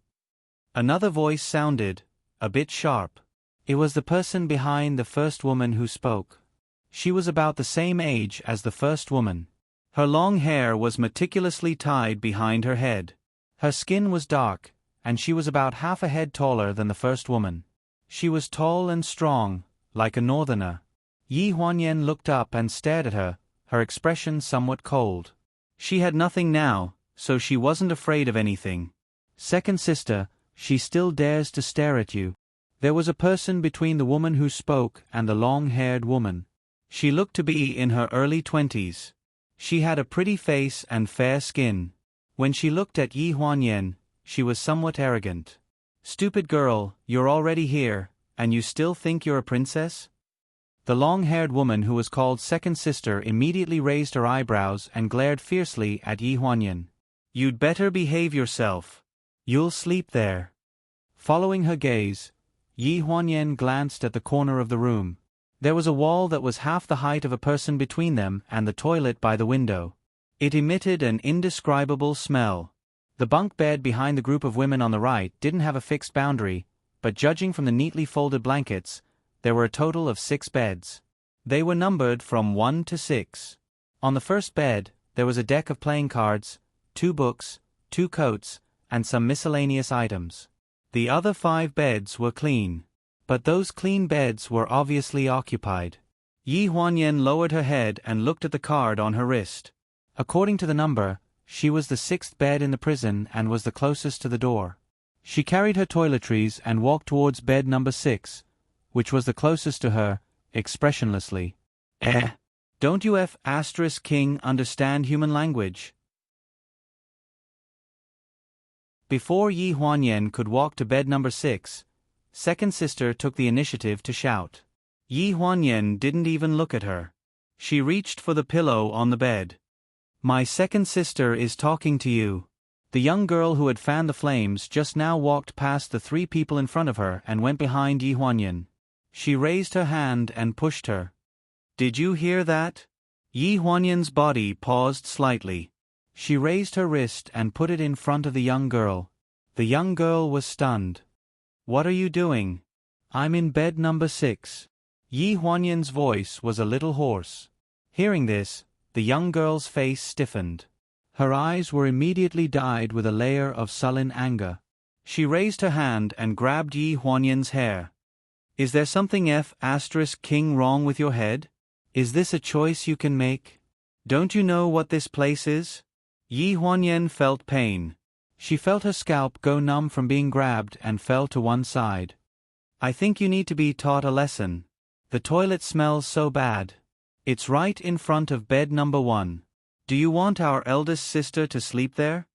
Another voice sounded, a bit sharp. It was the person behind the first woman who spoke. She was about the same age as the first woman. Her long hair was meticulously tied behind her head. Her skin was dark, and she was about half a head taller than the first woman. She was tall and strong, like a northerner. Yi Huanyan looked up and stared at her, her expression somewhat cold. She had nothing now, so she wasn't afraid of anything. "Second sister, she still dares to stare at you." There was a person between the woman who spoke and the long-haired woman. She looked to be in her early 20s. She had a pretty face and fair skin. When she looked at Yi Huanyan, she was somewhat arrogant. "Stupid girl, you're already here, and you still think you're a princess?" The long-haired woman who was called second sister immediately raised her eyebrows and glared fiercely at Yi Huanyan. "You'd better behave yourself. You'll sleep there." Following her gaze, Yi Huanyan glanced at the corner of the room. There was a wall that was half the height of a person between them and the toilet by the window. It emitted an indescribable smell. The bunk bed behind the group of women on the right didn't have a fixed boundary, but judging from the neatly folded blankets, there were a total of 6 beds. They were numbered from 1 to 6. On the first bed, there was a deck of playing cards, 2 books, 2 coats, and some miscellaneous items. The other 5 beds were clean. But those clean beds were obviously occupied. Yi Huanyan lowered her head and looked at the card on her wrist. According to the number, she was the 6th bed in the prison and was the closest to the door. She carried her toiletries and walked towards bed number 6, which was the closest to her, expressionlessly. Don't you King understand human language?" Before Yi Huanyan could walk to bed number 6, second sister took the initiative to shout. Yi Huanyan didn't even look at her. She reached for the pillow on the bed. "My second sister is talking to you." The young girl who had fanned the flames just now walked past the 3 people in front of her and went behind Yi Huanyan. She raised her hand and pushed her. "Did you hear that?" Yi Huanyan's body paused slightly. She raised her wrist and put it in front of the young girl. The young girl was stunned. "What are you doing?" "I'm in bed number 6. Yi Huanyan's voice was a little hoarse. Hearing this, the young girl's face stiffened. Her eyes were immediately dyed with a layer of sullen anger. She raised her hand and grabbed Yi Huanyan's hair. "Is there something King wrong with your head? Is this a choice you can make? Don't you know what this place is?" Yi Huanyan felt pain. She felt her scalp go numb from being grabbed and fell to one side. "I think you need to be taught a lesson. The toilet smells so bad. It's right in front of bed number 1. Do you want our eldest sister to sleep there?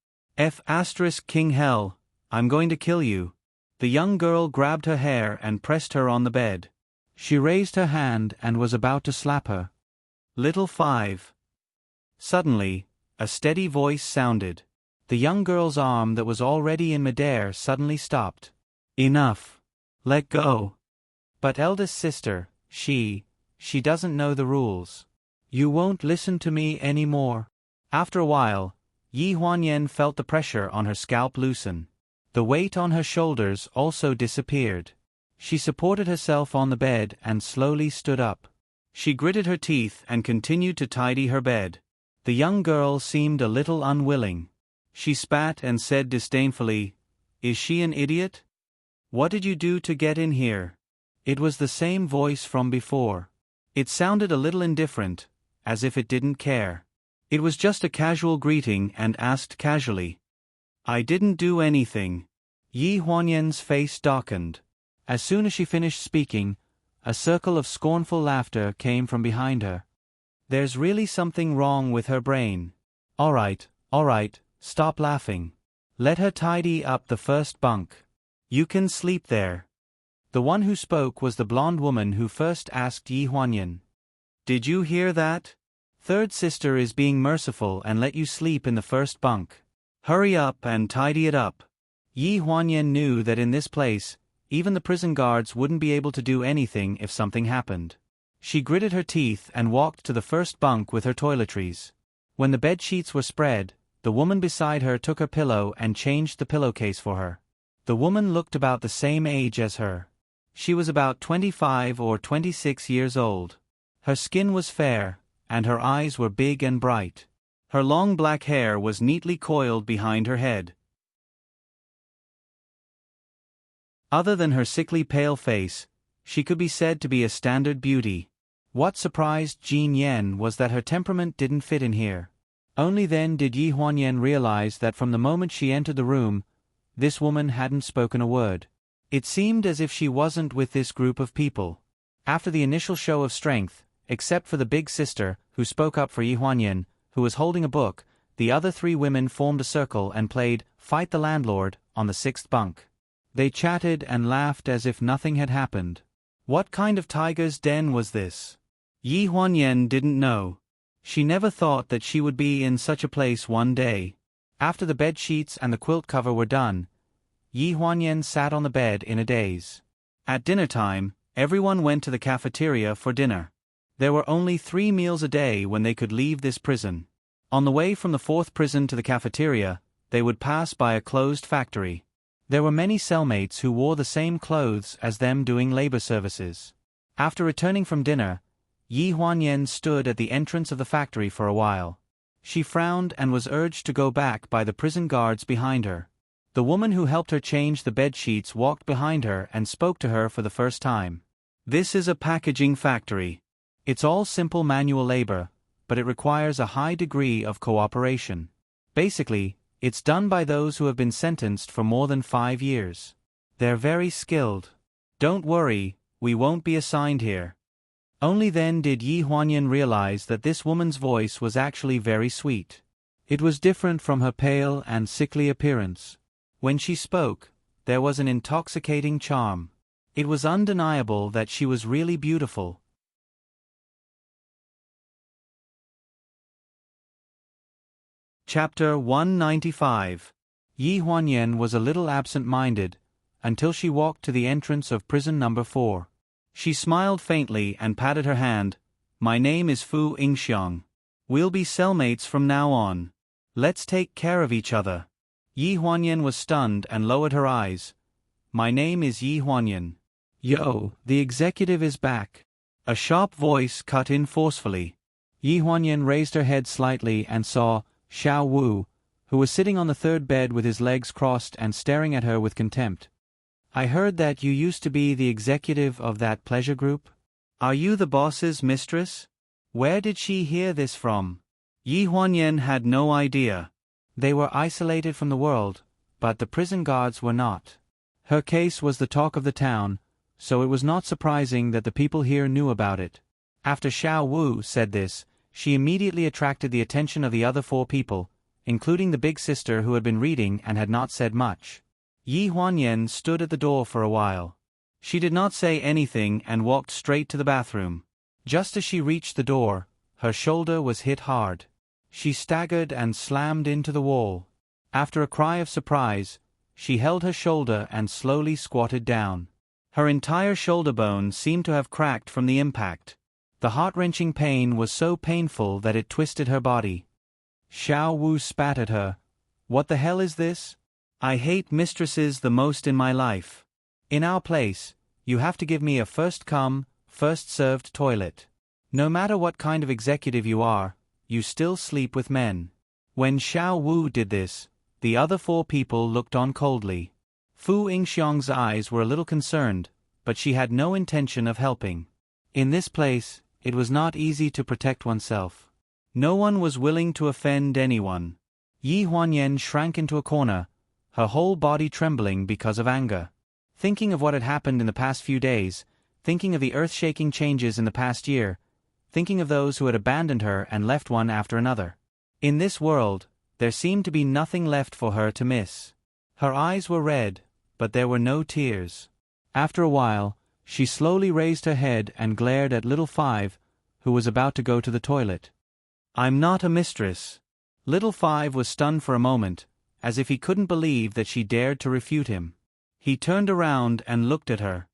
King hell, I'm going to kill you." The young girl grabbed her hair and pressed her on the bed. She raised her hand and was about to slap her. "Little 5. Suddenly, a steady voice sounded. The young girl's arm that was already in midair suddenly stopped. "Enough. Let go." "But eldest sister, she doesn't know the rules. You won't listen to me anymore." After a while, Yi Huanyan felt the pressure on her scalp loosen. The weight on her shoulders also disappeared. She supported herself on the bed and slowly stood up. She gritted her teeth and continued to tidy her bed. The young girl seemed a little unwilling. She spat and said disdainfully, "Is she an idiot? What did you do to get in here?" It was the same voice from before. It sounded a little indifferent, as if it didn't care. It was just a casual greeting and asked casually. "I didn't do anything." Yi Huanyan's face darkened. As soon as she finished speaking, a circle of scornful laughter came from behind her. There's really something wrong with her brain. All right, stop laughing. Let her tidy up the first bunk. You can sleep there." The one who spoke was the blonde woman who first asked Yi Huanyan. "Did you hear that? Third sister is being merciful and let you sleep in the first bunk. Hurry up and tidy it up." Yi Huanyan knew that in this place, even the prison guards wouldn't be able to do anything if something happened. She gritted her teeth and walked to the first bunk with her toiletries. When the bed sheets were spread, the woman beside her took her pillow and changed the pillowcase for her. The woman looked about the same age as her. She was about 25 or 26 years old. Her skin was fair, and her eyes were big and bright. Her long black hair was neatly coiled behind her head. Other than her sickly pale face, she could be said to be a standard beauty. What surprised Jean Yen was that her temperament didn't fit in here. Only then did Yi Huanyan realize that from the moment she entered the room, this woman hadn't spoken a word. It seemed as if she wasn't with this group of people. After the initial show of strength, Except for the big sister, who spoke up for Yi Huanyan, who was holding a book, the other three women formed a circle and played Fight the Landlord on the sixth bunk. They chatted and laughed as if nothing had happened. What kind of tiger's den was this? Yi Huanyan didn't know. She never thought that she would be in such a place one day. After the bed sheets and the quilt cover were done, Yi Huanyan sat on the bed in a daze. At dinner time, everyone went to the cafeteria for dinner. There were only 3 meals a day when they could leave this prison. On the way from the 4th prison to the cafeteria, they would pass by a closed factory. There were many cellmates who wore the same clothes as them doing labor services. After returning from dinner, Yi Huanyan stood at the entrance of the factory for a while. She frowned and was urged to go back by the prison guards behind her. The woman who helped her change the bed sheets walked behind her and spoke to her for the first time. This is a packaging factory. It's all simple manual labor, but it requires a high degree of cooperation. Basically, it's done by those who have been sentenced for more than 5 years. They're very skilled. Don't worry, we won't be assigned here. Only then did Yi Huanyan realize that this woman's voice was actually very sweet. It was different from her pale and sickly appearance. When she spoke, there was an intoxicating charm. It was undeniable that she was really beautiful. Chapter 195. Yi Huanyan was a little absent-minded, until she walked to the entrance of prison number 4. She smiled faintly and patted her hand. My name is Fu Yingxiang. We'll be cellmates from now on. Let's take care of each other. Yi Huanyan was stunned and lowered her eyes. My name is Yi Huanyan. Yo, the executive is back. A sharp voice cut in forcefully. Yi Huanyan raised her head slightly and saw Xiao Wu, who was sitting on the 3rd bed with his legs crossed and staring at her with contempt. I heard that you used to be the executive of that pleasure group. Are you the boss's mistress? Where did she hear this from? Yi Huanyan had no idea. They were isolated from the world, but the prison guards were not. Her case was the talk of the town, so it was not surprising that the people here knew about it. After Xiao Wu said this, she immediately attracted the attention of the other 4 people, including the big sister who had been reading and had not said much. Yi Huanyan stood at the door for a while. She did not say anything and walked straight to the bathroom. Just as she reached the door, her shoulder was hit hard. She staggered and slammed into the wall. After a cry of surprise, she held her shoulder and slowly squatted down. Her entire shoulder bone seemed to have cracked from the impact. The heart-wrenching pain was so painful that it twisted her body. Xiao Wu spat at her. What the hell is this? I hate mistresses the most in my life. In our place, you have to give me a first-come, first-served toilet. No matter what kind of executive you are, you still sleep with men. When Xiao Wu did this, the other 4 people looked on coldly. Fu Yingxiang's eyes were a little concerned, but she had no intention of helping. In this place, it was not easy to protect oneself. No one was willing to offend anyone. Yi Huanyan shrank into a corner, her whole body trembling because of anger. Thinking of what had happened in the past few days, thinking of the earth-shaking changes in the past year, thinking of those who had abandoned her and left one after another. In this world, there seemed to be nothing left for her to miss. Her eyes were red, but there were no tears. After a while, she slowly raised her head and glared at Little Five, who was about to go to the toilet. I'm not a mistress. Little Five was stunned for a moment, as if he couldn't believe that she dared to refute him. He turned around and looked at her.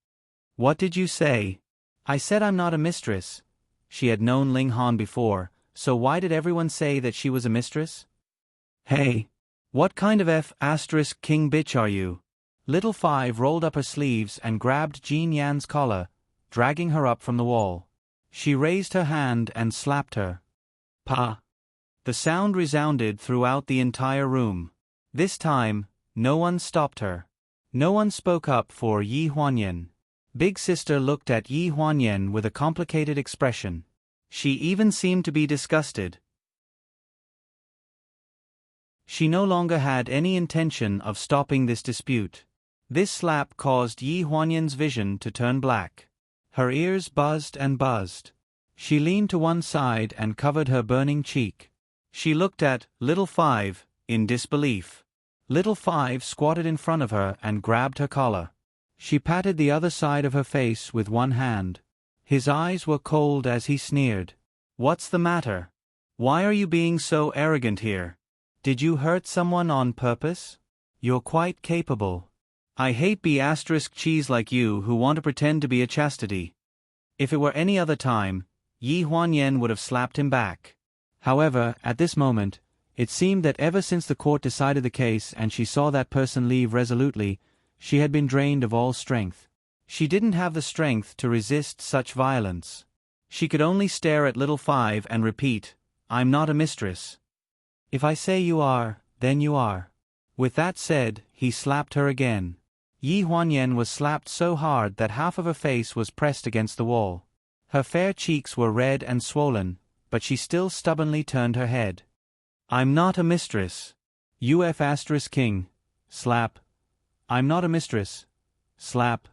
What did you say? I said I'm not a mistress. She had known Ling Han before, so why did everyone say that she was a mistress? Hey! What kind of *king bitch are you? Little Five rolled up her sleeves and grabbed Jean Yan's collar, dragging her up from the wall. She raised her hand and slapped her. Pa! The sound resounded throughout the entire room. This time, no one stopped her. No one spoke up for Yi Huanyan. Big Sister looked at Yi Huanyan with a complicated expression. She even seemed to be disgusted. She no longer had any intention of stopping this dispute. This slap caused Yi Huanyan's vision to turn black. Her ears buzzed and buzzed. She leaned to one side and covered her burning cheek. She looked at Little Five in disbelief. Little Five squatted in front of her and grabbed her collar. She patted the other side of her face with one hand. His eyes were cold as he sneered. "What's the matter? Why are you being so arrogant here? Did you hurt someone on purpose? You're quite capable. I hate B*cheese like you who want to pretend to be a chastity." If it were any other time, Yi Huanyan would have slapped him back. However, at this moment, it seemed that ever since the court decided the case and she saw that person leave resolutely, she had been drained of all strength. She didn't have the strength to resist such violence. She could only stare at Little Five and repeat, "I'm not a mistress. If I say you are, then you are." With that said, he slapped her again. Yi Huanyan was slapped so hard that half of her face was pressed against the wall. Her fair cheeks were red and swollen, but she still stubbornly turned her head. "I'm not a mistress. King. Slap. I'm not a mistress. Slap.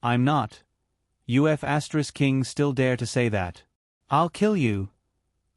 I'm not. King still dare to say that. I'll kill you."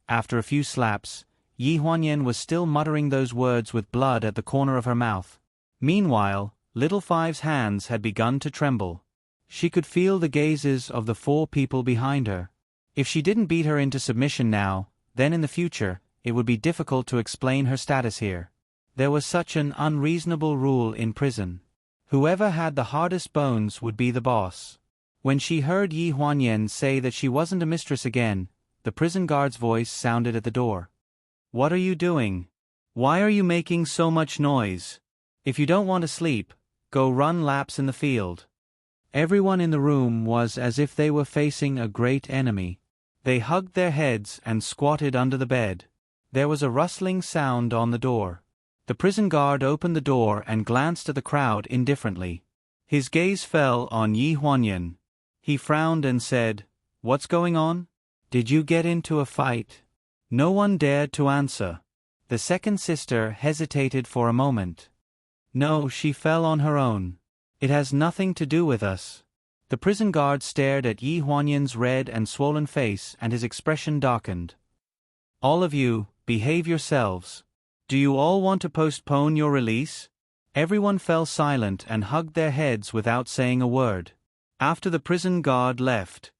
After a few slaps, Yi Huanyan was still muttering those words with blood at the corner of her mouth. Meanwhile, Little Five's hands had begun to tremble. She could feel the gazes of the 4 people behind her. If she didn't beat her into submission now, then in the future, it would be difficult to explain her status here. There was such an unreasonable rule in prison. Whoever had the hardest bones would be the boss. When she heard Yi Huanyan say that she wasn't a mistress again, the prison guard's voice sounded at the door. "What are you doing? Why are you making so much noise? If you don't want to sleep, go run laps in the field." Everyone in the room was as if they were facing a great enemy. They hugged their heads and squatted under the bed. There was a rustling sound on the door. The prison guard opened the door and glanced at the crowd indifferently. His gaze fell on Yi Huanyan. He frowned and said, "What's going on? Did you get into a fight?" No one dared to answer. The second sister hesitated for a moment. "No, she fell on her own. It has nothing to do with us." The prison guard stared at Yi Huanyan's red and swollen face and his expression darkened. "All of you, behave yourselves. Do you all want to postpone your release?" Everyone fell silent and hugged their heads without saying a word. After the prison guard left,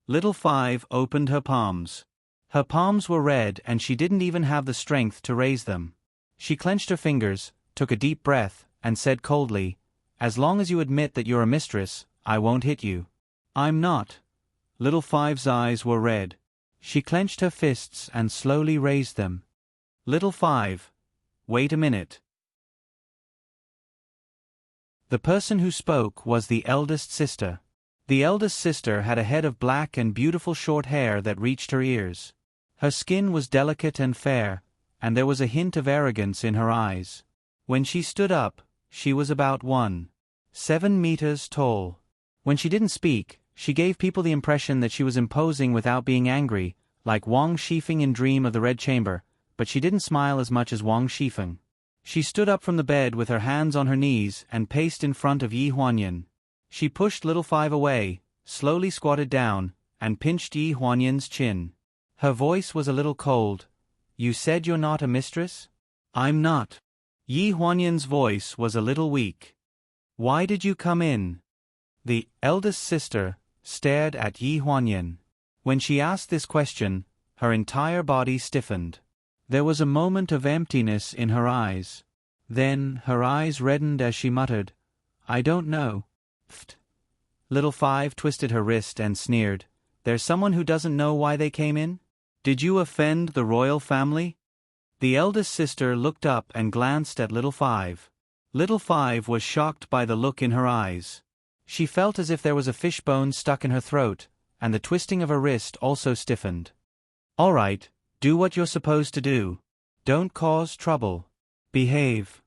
Little Five opened her palms. Her palms were red and she didn't even have the strength to raise them. She clenched her fingers, took a deep breath, and said coldly, "As long as you admit that you're a mistress, I won't hit you." "I'm not." Little Five's eyes were red. She clenched her fists and slowly raised them. "Little Five, wait a minute." The person who spoke was the eldest sister. The eldest sister had a head of black and beautiful short hair that reached her ears. Her skin was delicate and fair, and there was a hint of arrogance in her eyes. When she stood up, she was about 1.7 meters tall. When she didn't speak, she gave people the impression that she was imposing without being angry, like Wang Shifeng in Dream of the Red Chamber, but she didn't smile as much as Wang Shifeng. She stood up from the bed with her hands on her knees and paced in front of Yi Huanyan. She pushed Little Five away, slowly squatted down, and pinched Yi Huanyan's chin. Her voice was a little cold. "You said you're not a mistress?" "I'm not." Yi Huanyan's voice was a little weak. "Why did you come in?" The eldest sister stared at Yi Huanyan. When she asked this question, her entire body stiffened. There was a moment of emptiness in her eyes. Then her eyes reddened as she muttered, "I don't know." Pfft. Little Five twisted her wrist and sneered, "There's someone who doesn't know why they came in? Did you offend the royal family?" The eldest sister looked up and glanced at Little Five. Little Five was shocked by the look in her eyes. She felt as if there was a fishbone stuck in her throat, and the twisting of her wrist also stiffened. "All right, do what you're supposed to do. Don't cause trouble. Behave."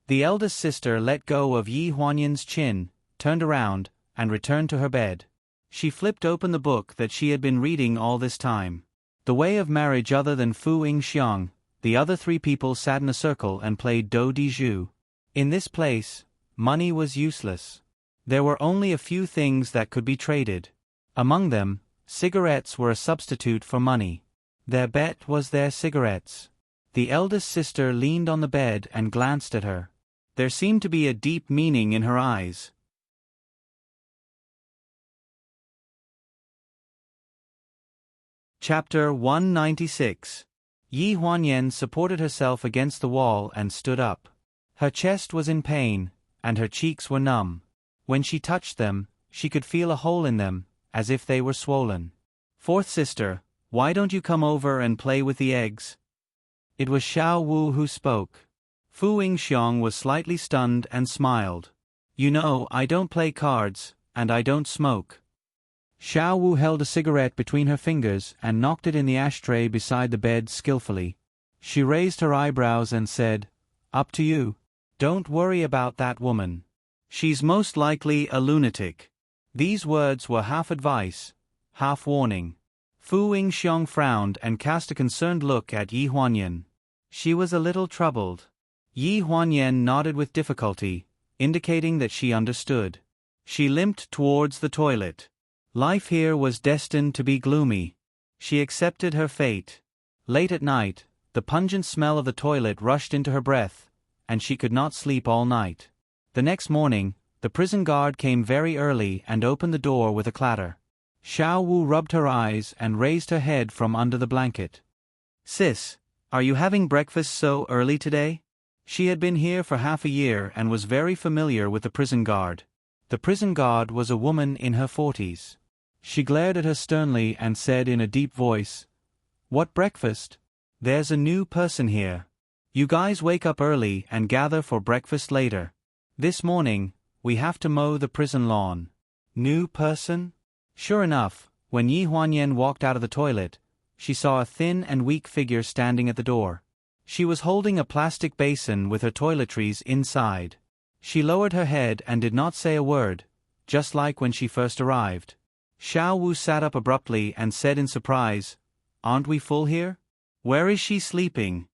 The eldest sister let go of Yi Huanyan's chin, turned around, and returned to her bed. She flipped open the book that she had been reading all this time. The Way of Marriage. Other than Fu Yingxiang, the other 3 people sat in a circle and played do di zhu. In this place, money was useless. There were only a few things that could be traded. Among them, Cigarettes were a substitute for money. Their bet was their cigarettes. The eldest sister leaned on the bed and glanced at her. There seemed to be a deep meaning in her eyes. Chapter 196. Yi Huanyan supported herself against the wall and stood up. Her chest was in pain, and her cheeks were numb. When she touched them, she could feel a hole in them, as if they were swollen. Fourth sister, why don't you come over and play with the eggs? It was Xiao Wu who spoke. Fu Yingxiong was slightly stunned and smiled. You know, I don't play cards, and I don't smoke. Xiao Wu held a cigarette between her fingers and knocked it in the ashtray beside the bed skillfully. She raised her eyebrows and said, Up to you. Don't worry about that woman. She's most likely a lunatic. These words were half advice, half warning. Fu Yingxiong frowned and cast a concerned look at Yi Huanyan. She was a little troubled. Yi Huanyan nodded with difficulty, indicating that she understood. She limped towards the toilet. Life here was destined to be gloomy. She accepted her fate. Late at night, the pungent smell of the toilet rushed into her breath, and she could not sleep all night. The next morning, the prison guard came very early and opened the door with a clatter. Xiao Wu rubbed her eyes and raised her head from under the blanket. Sis, are you having breakfast so early today? She had been here for half a year and was very familiar with the prison guard. The prison guard was a woman in her 40s. She glared at her sternly and said in a deep voice, What breakfast? There's a new person here. You guys wake up early and gather for breakfast later. This morning, we have to mow the prison lawn. New person? Sure enough, when Yi Huanyan walked out of the toilet, she saw a thin and weak figure standing at the door. She was holding a plastic basin with her toiletries inside. She lowered her head and did not say a word, just like when she first arrived. Xiao Wu sat up abruptly and said in surprise, Aren't we full here? Where is she sleeping?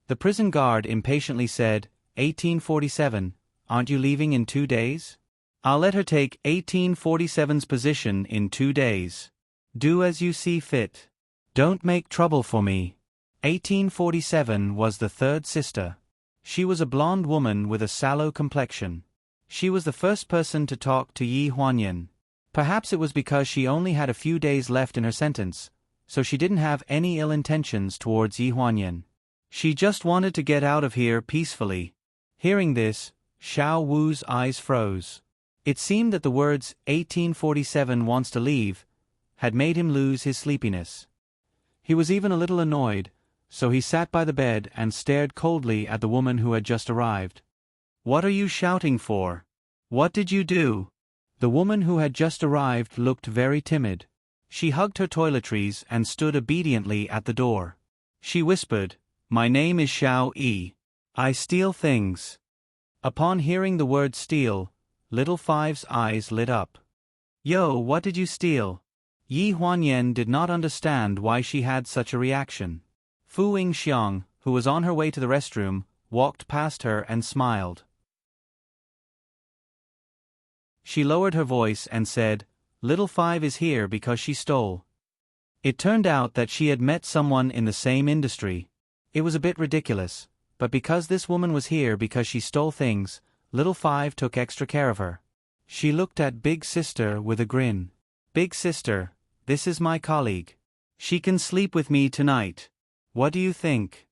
The prison guard impatiently said, 1847, aren't you leaving in 2 days? I'll let her take 1847's position in 2 days. Do as you see fit. Don't make trouble for me. 1847 was the third sister. She was a blonde woman with a sallow complexion. She was the first person to talk to Yi Huanyan. Perhaps it was because she only had a few days left in her sentence, so she didn't have any ill intentions towards Yi Huanyan. She just wanted to get out of here peacefully. Hearing this, Xiao Wu's eyes froze. It seemed that the words 1847 wants to leave had made him lose his sleepiness. He was even a little annoyed, so he sat by the bed and stared coldly at the woman who had just arrived. What are you shouting for? What did you do? The woman who had just arrived looked very timid. She hugged her toiletries and stood obediently at the door. She whispered, My name is Xiao Yi. I steal things. Upon hearing the word steal, Little Five's eyes lit up. Yo, what did you steal? Yi Huanyan did not understand why she had such a reaction. Fu Yingxiong, who was on her way to the restroom, walked past her and smiled. She lowered her voice and said, Little Five is here because she stole. It turned out that she had met someone in the same industry. It was a bit ridiculous, but because this woman was here because she stole things, Little Five took extra care of her. She looked at Big Sister with a grin. Big Sister, this is my colleague. She can sleep with me tonight. What do you think?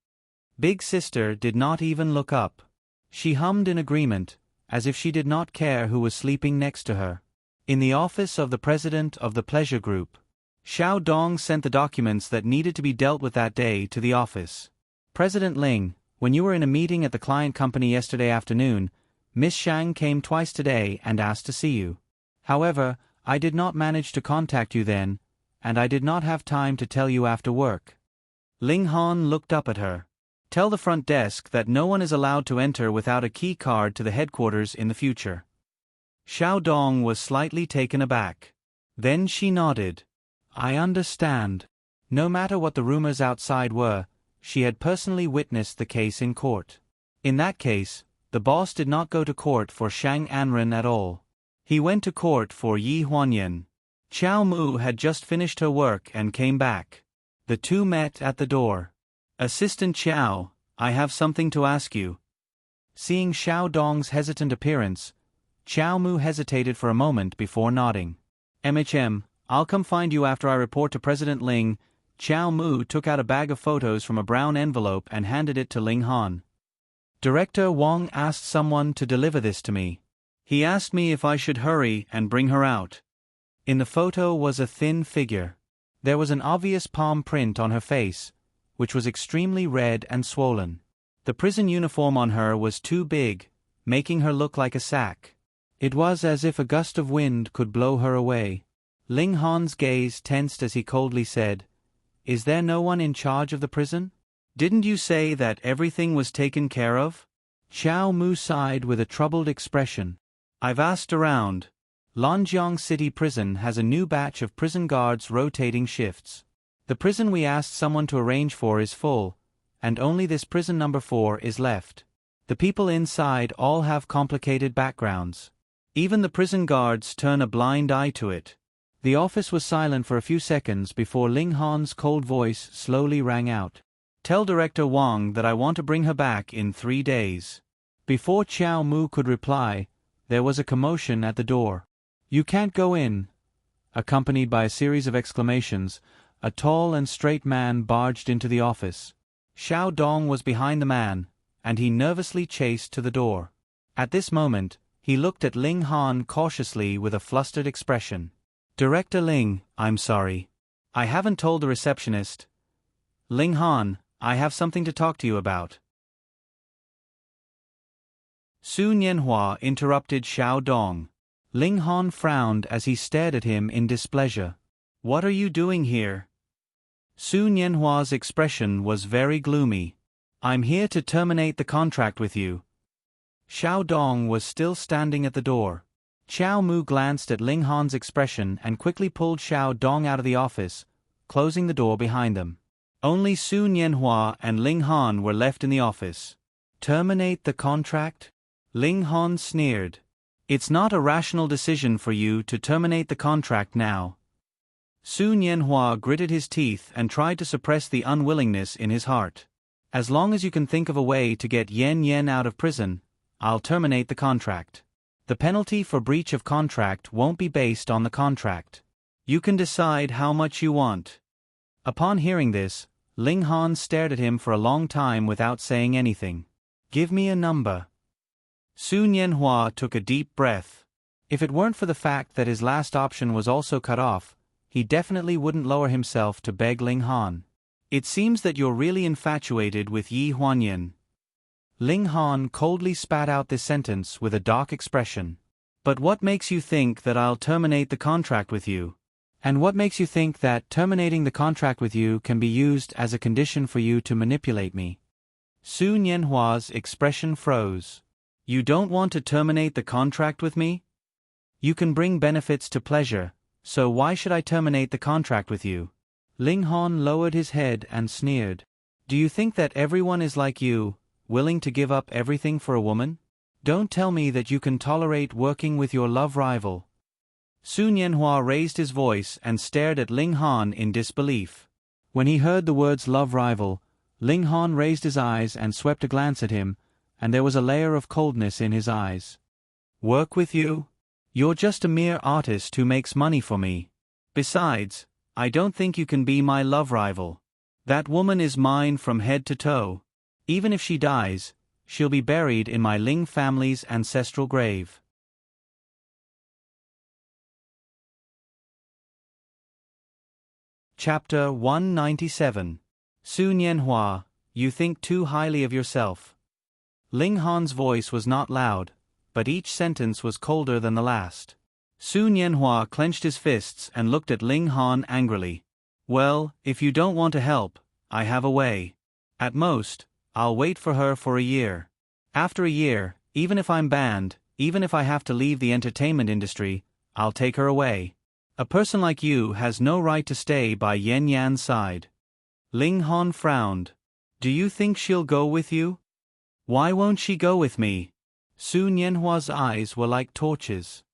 Big Sister did not even look up. She hummed in agreement, as if she did not care who was sleeping next to her. In the office of the president of the pleasure group, Xiao Dong sent the documents that needed to be dealt with that day to the office. President Ling, when you were in a meeting at the client company yesterday afternoon, Miss Shang came twice today and asked to see you. However, I did not manage to contact you then, and I did not have time to tell you after work. Ling Han looked up at her. Tell the front desk that no one is allowed to enter without a key card to the headquarters in the future. Xiao Dong was slightly taken aback. Then she nodded. I understand. No matter what the rumors outside were, she had personally witnessed the case in court. In that case, the boss did not go to court for Shang Anren at all. He went to court for Yi Huanyan. Chow Mu had just finished her work and came back. The two met at the door. "Assistant Chow, I have something to ask you." Seeing Xiao Dong's hesitant appearance, Chow Mu hesitated for a moment before nodding. I'll come find you after I report to President Ling." Chow Mu took out a bag of photos from a brown envelope and handed it to Ling Han. "Director Wang asked someone to deliver this to me. He asked me if I should hurry and bring her out." In the photo was a thin figure. There was an obvious palm print on her face, which was extremely red and swollen. The prison uniform on her was too big, making her look like a sack. It was as if a gust of wind could blow her away. Ling Han's gaze tensed as he coldly said, "Is there no one in charge of the prison? Didn't you say that everything was taken care of?" Chow Mu sighed with a troubled expression. "I've asked around. Lanjiang City Prison has a new batch of prison guards rotating shifts. The prison we asked someone to arrange for is full, and only this prison number 4 is left. The people inside all have complicated backgrounds. Even the prison guards turn a blind eye to it." The office was silent for a few seconds before Ling Han's cold voice slowly rang out. "Tell Director Wang that I want to bring her back in 3 days." Before Chow Mu could reply, there was a commotion at the door. "You can't go in." Accompanied by a series of exclamations, a tall and straight man barged into the office. Xiao Dong was behind the man, and he nervously chased to the door. At this moment, he looked at Ling Han cautiously with a flustered expression. "Director Ling, I'm sorry. I haven't told the receptionist. Ling Han, I have something to talk to you about." Su Nianhua interrupted Xiao Dong. Ling Han frowned as he stared at him in displeasure. "What are you doing here?" Su Nianhua's expression was very gloomy. "I'm here to terminate the contract with you." Xiao Dong was still standing at the door. Chow Mu glanced at Ling Han's expression and quickly pulled Xiao Dong out of the office, closing the door behind them. Only Su Nianhua and Ling Han were left in the office. "Terminate the contract?" Ling Han sneered. "It's not a rational decision for you to terminate the contract now." Su Nianhua gritted his teeth and tried to suppress the unwillingness in his heart. "As long as you can think of a way to get Yen Yen out of prison, I'll terminate the contract. The penalty for breach of contract won't be based on the contract. You can decide how much you want." Upon hearing this, Ling Han stared at him for a long time without saying anything. "Give me a number." Su Nianhua took a deep breath. If it weren't for the fact that his last option was also cut off, he definitely wouldn't lower himself to beg Ling Han. "It seems that you're really infatuated with Yi Huanyan." Ling Han coldly spat out this sentence with a dark expression. "But what makes you think that I'll terminate the contract with you? And what makes you think that terminating the contract with you can be used as a condition for you to manipulate me?" Su Nianhua's expression froze. "You don't want to terminate the contract with me? You can bring benefits to pleasure, so why should I terminate the contract with you?" Ling Han lowered his head and sneered. "Do you think that everyone is like you, willing to give up everything for a woman? Don't tell me that you can tolerate working with your love rival." Su Nianhua raised his voice and stared at Ling Han in disbelief. When he heard the words love rival, Ling Han raised his eyes and swept a glance at him, and there was a layer of coldness in his eyes. "Work with you? You're just a mere artist who makes money for me. Besides, I don't think you can be my love rival. That woman is mine from head to toe. Even if she dies, she'll be buried in my Ling family's ancestral grave." Chapter 197. Su Nianhua, you think too highly of yourself. Ling Han's voice was not loud, but each sentence was colder than the last. Su Nianhua clenched his fists and looked at Ling Han angrily. "Well, if you don't want to help, I have a way. At most, I'll wait for her for a year. After a year, even if I'm banned, even if I have to leave the entertainment industry, I'll take her away. A person like you has no right to stay by Yen Yan's side." Ling Han frowned. "Do you think she'll go with you?" "Why won't she go with me?" Su Nianhua's eyes were like torches.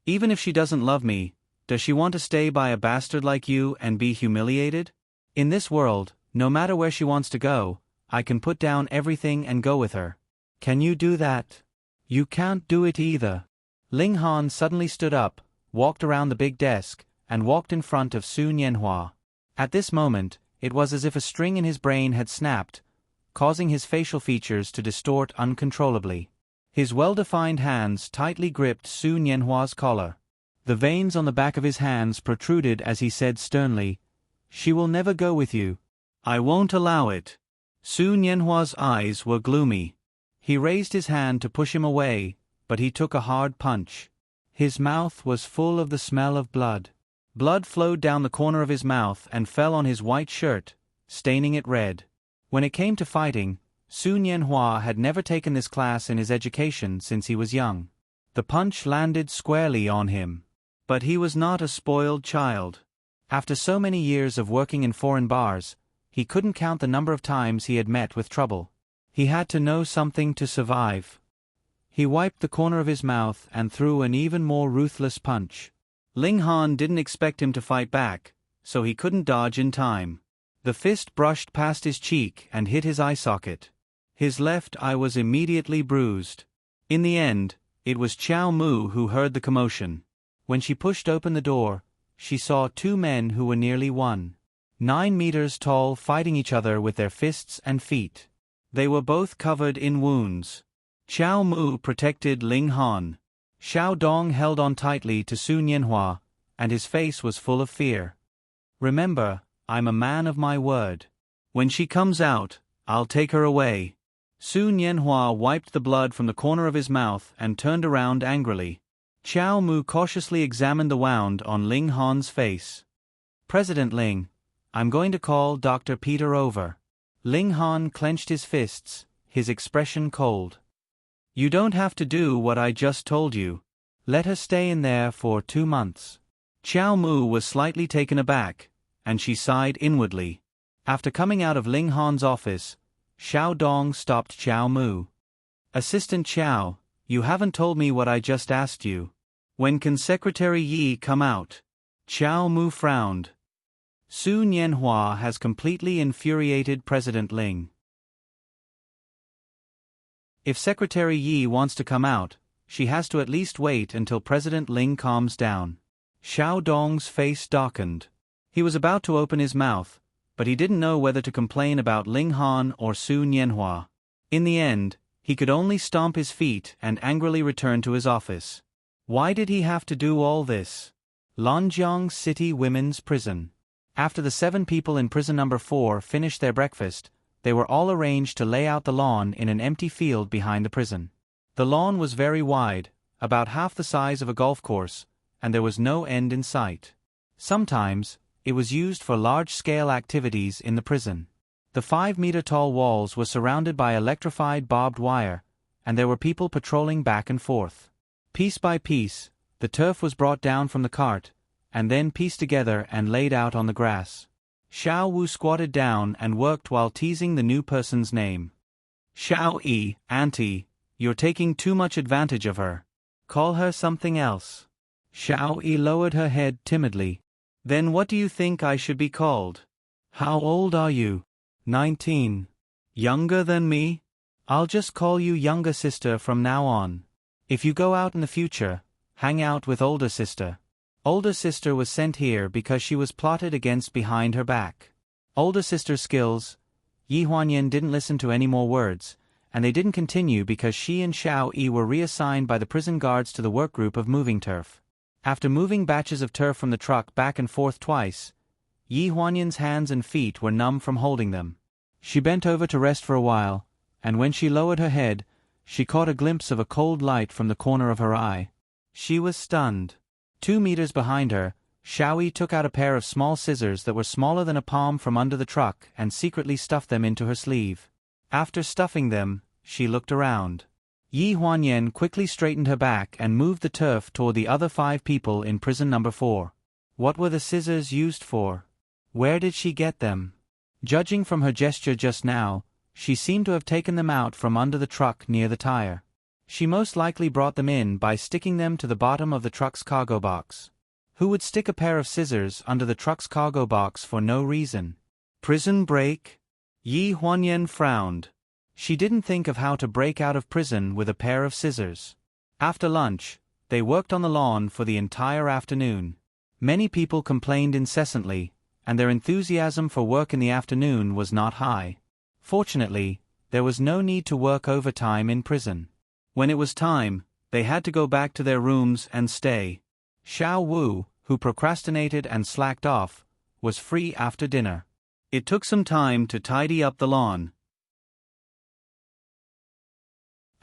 "Even if she doesn't love me, Does she want to stay by a bastard like you and be humiliated? In this world, no matter where she wants to go, I can put down everything and go with her. Can you do that? You can't do it either. Ling Han suddenly stood up, walked around the big desk, and walked in front of Su Nianhua. At this moment, it was as if a string in his brain had snapped, causing his facial features to distort uncontrollably. His well-defined hands tightly gripped Su Nianhua's collar. The veins on the back of his hands protruded as he said sternly, "She will never go with you. I won't allow it." Su Nianhua's eyes were gloomy. He raised his hand to push him away, but he took a hard punch. His mouth was full of the smell of blood. Blood flowed down the corner of his mouth and fell on his white shirt, staining it red. When it came to fighting, Su Nianhua had never taken this class in his education since he was young. The punch landed squarely on him. But he was not a spoiled child. After so many years of working in foreign bars, he couldn't count the number of times he had met with trouble. He had to know something to survive. He wiped the corner of his mouth and threw an even more ruthless punch. Ling Han didn't expect him to fight back, so he couldn't dodge in time. The fist brushed past his cheek and hit his eye socket. His left eye was immediately bruised. In the end, it was Qiao Mu who heard the commotion. When she pushed open the door, she saw two men who were nearly 1.9 meters tall fighting each other with their fists and feet. They were both covered in wounds. Qiao Mu protected Ling Han. Xiao Dong held on tightly to Su Nianhua, and his face was full of fear. "Remember, I'm a man of my word. When she comes out, I'll take her away." Su Nianhua wiped the blood from the corner of his mouth and turned around angrily. Qiao Mu cautiously examined the wound on Ling Han's face. "President Ling, I'm going to call Dr. Peter over." Ling Han clenched his fists, his expression cold. "You don't have to do what I just told you. Let her stay in there for 2 months." Qiao Mu was slightly taken aback, and she sighed inwardly. After coming out of Ling Han's office, Xiao Dong stopped Qiao Mu. "Assistant Qiao, you haven't told me what I just asked you. When can Secretary Yi come out?" Qiao Mu frowned. Su Nianhua has completely infuriated President Ling. If Secretary Yi wants to come out, she has to at least wait until President Ling calms down. Xiao Dong's face darkened. He was about to open his mouth, but he didn't know whether to complain about Ling Han or Su Nianhua. In the end, he could only stomp his feet and angrily return to his office. Why did he have to do all this? Lanjiang City Women's Prison. After the 7 people in prison number 4 finished their breakfast, they were all arranged to lay out the lawn in an empty field behind the prison. The lawn was very wide, about half the size of a golf course, and there was no end in sight. Sometimes, it was used for large-scale activities in the prison. The 5-meter-tall walls were surrounded by electrified barbed wire, and there were people patrolling back and forth. Piece by piece, the turf was brought down from the cart, and then pieced together and laid out on the grass. Xiao Wu squatted down and worked while teasing the new person's name. "Xiao Yi, Auntie, you're taking too much advantage of her. Call her something else." Xiao Yi lowered her head timidly. "Then what do you think I should be called?" "How old are you?" 19. "Younger than me? I'll just call you younger sister from now on. If you go out in the future, hang out with older sister." Older sister was sent here because she was plotted against behind her back. Older sister's skills. Yi Huanyan didn't listen to any more words, and they didn't continue because she and Xiao Yi were reassigned by the prison guards to the work group of moving turf. After moving batches of turf from the truck back and forth twice, Yi Huanyan's hands and feet were numb from holding them. She bent over to rest for a while, and when she lowered her head, she caught a glimpse of a cold light from the corner of her eye. She was stunned. 2 meters behind her, Xiao Yi took out a pair of small scissors that were smaller than a palm from under the truck and secretly stuffed them into her sleeve. After stuffing them, she looked around. Yi Huanyan quickly straightened her back and moved the turf toward the other 5 people in prison number 4. What were the scissors used for? Where did she get them? Judging from her gesture just now, she seemed to have taken them out from under the truck near the tire. She most likely brought them in by sticking them to the bottom of the truck's cargo box. Who would stick a pair of scissors under the truck's cargo box for no reason? Prison break? Yi Huanyan frowned. She didn't think of how to break out of prison with a pair of scissors. After lunch, they worked on the lawn for the entire afternoon. Many people complained incessantly, and their enthusiasm for work in the afternoon was not high. Fortunately, there was no need to work overtime in prison. When it was time, they had to go back to their rooms and stay. Xiao Wu, who procrastinated and slacked off, was free after dinner. It took some time to tidy up the lawn.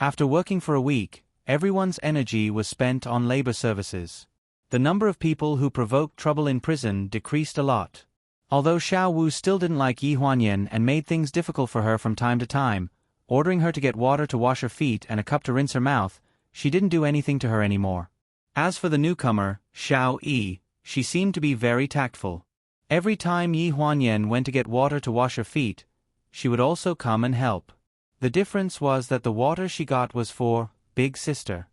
After working for a week, everyone's energy was spent on labor services. The number of people who provoked trouble in prison decreased a lot. Although Xiao Wu still didn't like Yi Huanyan and made things difficult for her from time to time, ordering her to get water to wash her feet and a cup to rinse her mouth, she didn't do anything to her anymore. As for the newcomer, Xiao Yi, she seemed to be very tactful. Every time Yi Huanyan went to get water to wash her feet, she would also come and help. The difference was that the water she got was for Big Sister.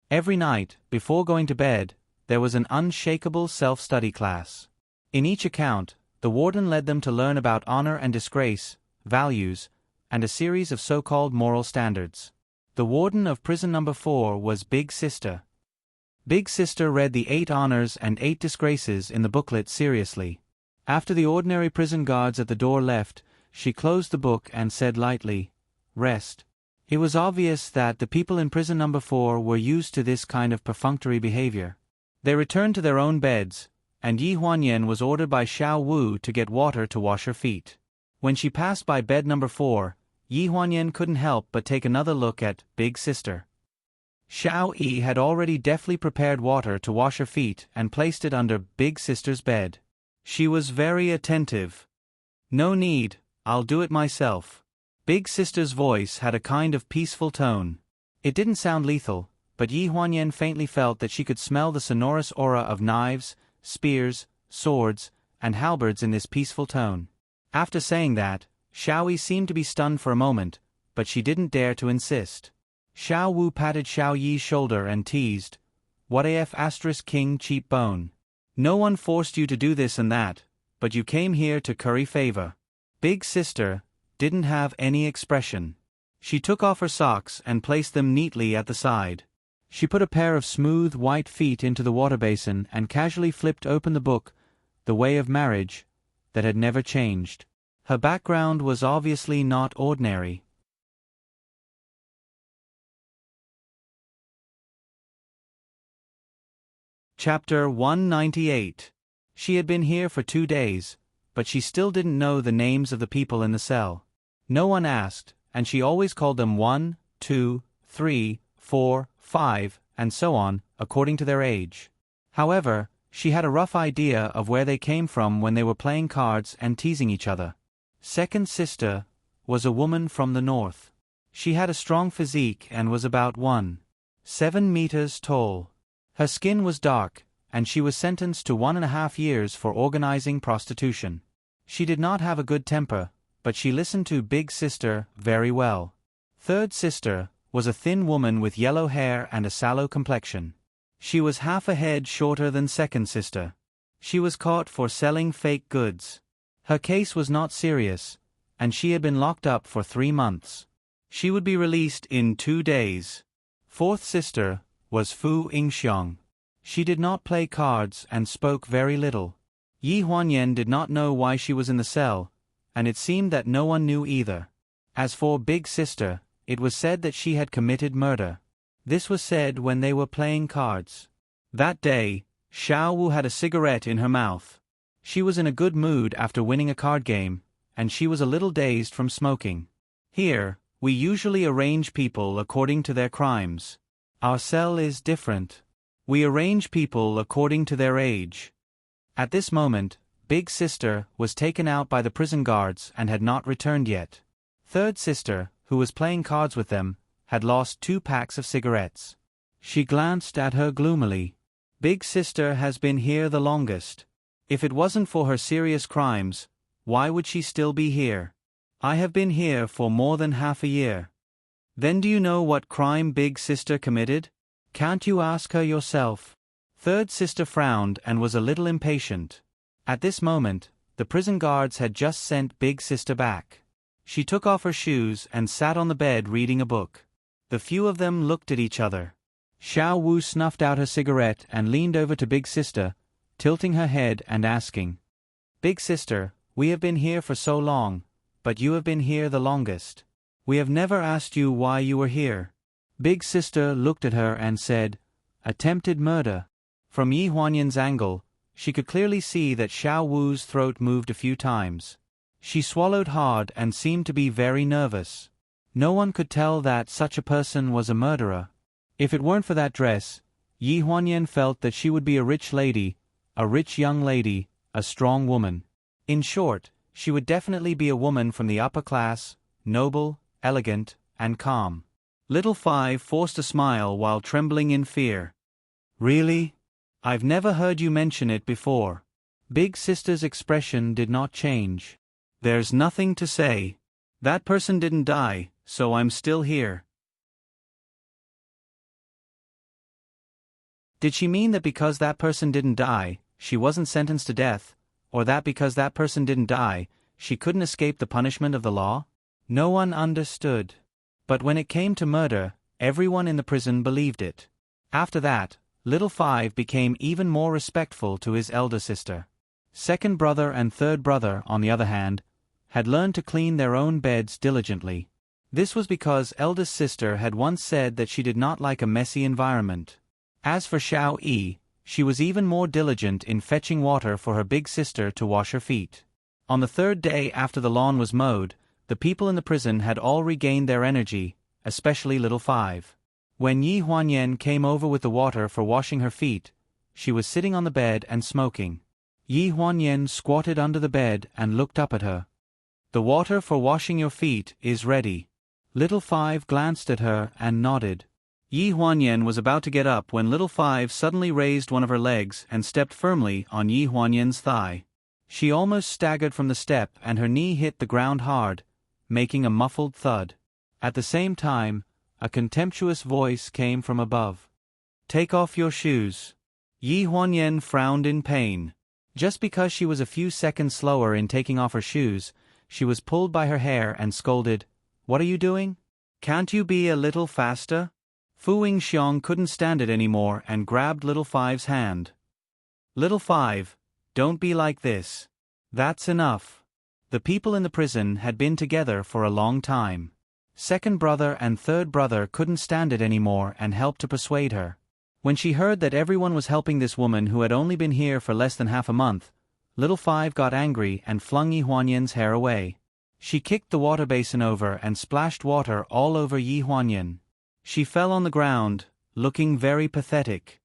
Every night, before going to bed, there was an unshakable self-study class. In each account, the warden led them to learn about honor and disgrace, values, and a series of so-called moral standards. The warden of prison number 4 was Big Sister. Big Sister read the 8 honors and 8 disgraces in the booklet seriously. After the ordinary prison guards at the door left, she closed the book and said lightly, "Rest." It was obvious that the people in prison number 4 were used to this kind of perfunctory behavior. They returned to their own beds, and Yi Huanyan was ordered by Xiao Wu to get water to wash her feet. When she passed by bed number 4, Yi Huanyan couldn't help but take another look at Big Sister. Xiao Yi had already deftly prepared water to wash her feet and placed it under Big Sister's bed. She was very attentive. "No need, I'll do it myself." Big Sister's voice had a kind of peaceful tone. It didn't sound lethal, but Yi Huanyan faintly felt that she could smell the sonorous aura of knives, spears, swords, and halberds in this peaceful tone. After saying that, Xiao Yi seemed to be stunned for a moment, but she didn't dare to insist. Xiao Wu patted Xiao Yi's shoulder and teased, "What af *king cheap bone? No one forced you to do this and that, but you came here to curry favor." Big Sister didn't have any expression. She took off her socks and placed them neatly at the side. She put a pair of smooth white feet into the water basin and casually flipped open the book, The Way of Marriage, that had never changed. Her background was obviously not ordinary. Chapter 198. She had been here for 2 days, but she still didn't know the names of the people in the cell. No one asked, and she always called them 1, 2, 3, 4, 5, and so on, according to their age. However, she had a rough idea of where they came from when they were playing cards and teasing each other. Second Sister was a woman from the north. She had a strong physique and was about 1.7 meters tall. Her skin was dark, and she was sentenced to 1.5 years for organizing prostitution. She did not have a good temper, but she listened to Big Sister very well. Third Sister was a thin woman with yellow hair and a sallow complexion. She was half a head shorter than Second Sister. She was caught for selling fake goods. Her case was not serious, and she had been locked up for 3 months. She would be released in 2 days. Fourth Sister was Fu Yingxiong. She did not play cards and spoke very little. Yi Huanyan did not know why she was in the cell, and it seemed that no one knew either. As for Big Sister, it was said that she had committed murder. This was said when they were playing cards. That day, Xiao Wu had a cigarette in her mouth. She was in a good mood after winning a card game, and she was a little dazed from smoking. "Here, we usually arrange people according to their crimes. Our cell is different. We arrange people according to their age." At this moment, Big Sister was taken out by the prison guards and had not returned yet. Third Sister, who was playing cards with them, had lost 2 packs of cigarettes. She glanced at her gloomily. "Big Sister has been here the longest. If it wasn't for her serious crimes, why would she still be here? I have been here for more than half a year." "Then do you know what crime Big Sister committed? Can't you ask her yourself?" Third sister frowned and was a little impatient. At this moment, the prison guards had just sent big sister back. She took off her shoes and sat on the bed reading a book. The few of them looked at each other. Xiao Wu snuffed out her cigarette and leaned over to big sister, tilting her head and asking, "Big sister, we have been here for so long, but you have been here the longest. We have never asked you why you were here." Big sister looked at her and said, "Attempted murder." From Yi Huanyan's angle, she could clearly see that Xiao Wu's throat moved a few times. She swallowed hard and seemed to be very nervous. No one could tell that such a person was a murderer. If it weren't for that dress, Yi Huanyan felt that she would be a rich lady, a rich young lady, a strong woman. In short, she would definitely be a woman from the upper class, noble, elegant, and calm. Little Five forced a smile while trembling in fear. "Really? I've never heard you mention it before." Big sister's expression did not change. "There's nothing to say. That person didn't die, so I'm still here." Did she mean that because that person didn't die, she wasn't sentenced to death, or that because that person didn't die, she couldn't escape the punishment of the law? No one understood. But when it came to murder, everyone in the prison believed it. After that, Little Five became even more respectful to his elder sister. Second brother and third brother, on the other hand, had learned to clean their own beds diligently. This was because eldest sister had once said that she did not like a messy environment. As for Xiao Yi, she was even more diligent in fetching water for her big sister to wash her feet. On the third day after the lawn was mowed, the people in the prison had all regained their energy, especially Little Five. When Yi Huanyan came over with the water for washing her feet, she was sitting on the bed and smoking. Yi Huanyan squatted under the bed and looked up at her. "The water for washing your feet is ready." Little Five glanced at her and nodded. Yi Huanyan was about to get up when Little Five suddenly raised one of her legs and stepped firmly on Yi Huanyan's thigh. She almost staggered from the step and her knee hit the ground hard, making a muffled thud. At the same time, a contemptuous voice came from above. "Take off your shoes." Yi Huanyan frowned in pain. Just because she was a few seconds slower in taking off her shoes, she was pulled by her hair and scolded, "What are you doing? Can't you be a little faster?" Fu Wingxiong couldn't stand it anymore and grabbed Little Five's hand. "Little Five, don't be like this. That's enough." The people in the prison had been together for a long time. Second brother and third brother couldn't stand it anymore and helped to persuade her. When she heard that everyone was helping this woman who had only been here for less than half a month, Little Five got angry and flung Yi Huanyan's hair away. She kicked the water basin over and splashed water all over Yi Huanyan. She fell on the ground, looking very pathetic.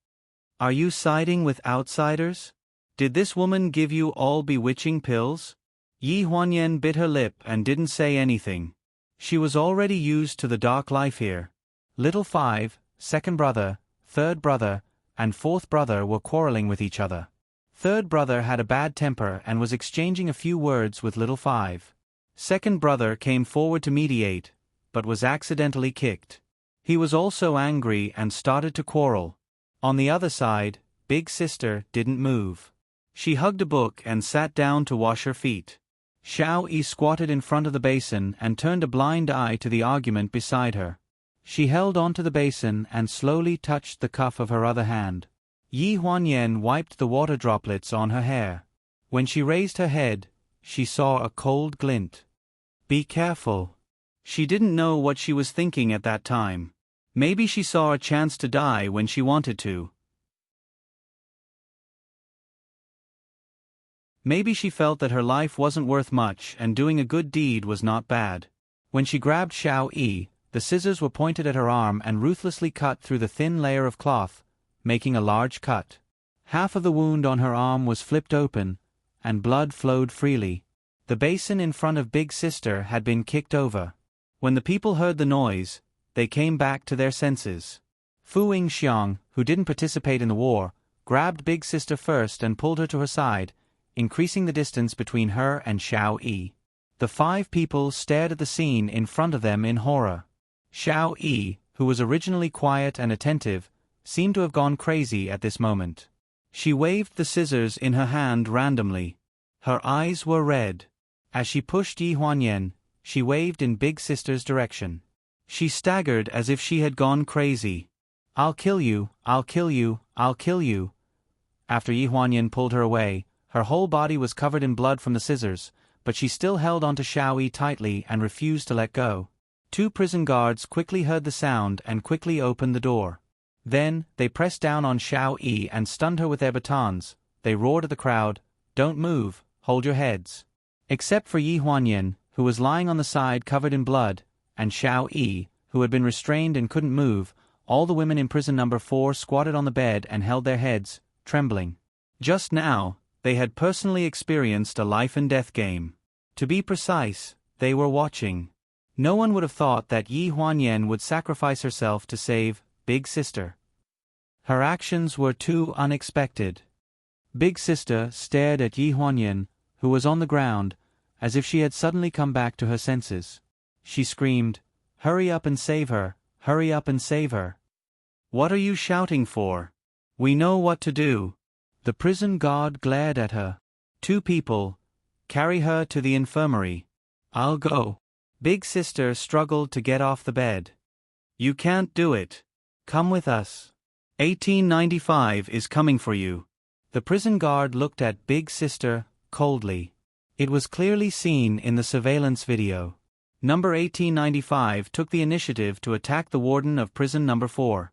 "Are you siding with outsiders? Did this woman give you all bewitching pills?" Yi Huanyan bit her lip and didn't say anything. She was already used to the dark life here. Little Five, second brother, third brother, and fourth brother were quarreling with each other. Third brother had a bad temper and was exchanging a few words with Little Five. Second brother came forward to mediate, but was accidentally kicked. He was also angry and started to quarrel. On the other side, big sister didn't move. She hugged a book and sat down to wash her feet. Xiao Yi squatted in front of the basin and turned a blind eye to the argument beside her. She held onto the basin and slowly touched the cuff of her other hand. Yi Huanyan wiped the water droplets on her hair. When she raised her head, she saw a cold glint. "Be careful." She didn't know what she was thinking at that time. Maybe she saw a chance to die when she wanted to. Maybe she felt that her life wasn't worth much and doing a good deed was not bad. When she grabbed Xiao Yi, the scissors were pointed at her arm and ruthlessly cut through the thin layer of cloth, making a large cut. Half of the wound on her arm was flipped open, and blood flowed freely. The basin in front of Big Sister had been kicked over. When the people heard the noise, they came back to their senses. Fu Wingxiong, who didn't participate in the war, grabbed Big Sister first and pulled her to her side, increasing the distance between her and Xiao Yi. The five people stared at the scene in front of them in horror. Xiao Yi, who was originally quiet and attentive, seemed to have gone crazy at this moment. She waved the scissors in her hand randomly. Her eyes were red. As she pushed Yi Huanyan, she waved in Big Sister's direction. She staggered as if she had gone crazy. "I'll kill you, I'll kill you, I'll kill you." After Yi Huanyan pulled her away, her whole body was covered in blood from the scissors, but she still held onto Xiao Yi tightly and refused to let go. 2 prison guards quickly heard the sound and quickly opened the door. Then, they pressed down on Xiao Yi and stunned her with their batons. They roared at the crowd, "Don't move, hold your heads." Except for Yi Huanyan, who was lying on the side covered in blood, and Xiao Yi, who had been restrained and couldn't move, all the women in prison number 4 squatted on the bed and held their heads, trembling. Just now, they had personally experienced a life-and-death game. To be precise, they were watching. No one would have thought that Yi Huanyan would sacrifice herself to save Big Sister. Her actions were too unexpected. Big Sister stared at Yi Huanyan, who was on the ground, as if she had suddenly come back to her senses. She screamed, "Hurry up and save her, hurry up and save her." "What are you shouting for? We know what to do." The prison guard glared at her. "2 people. Carry her to the infirmary." "I'll go." Big Sister struggled to get off the bed. "You can't do it. Come with us. 1895 is coming for you." The prison guard looked at Big Sister coldly. It was clearly seen in the surveillance video. Number 1895 took the initiative to attack the warden of prison number 4.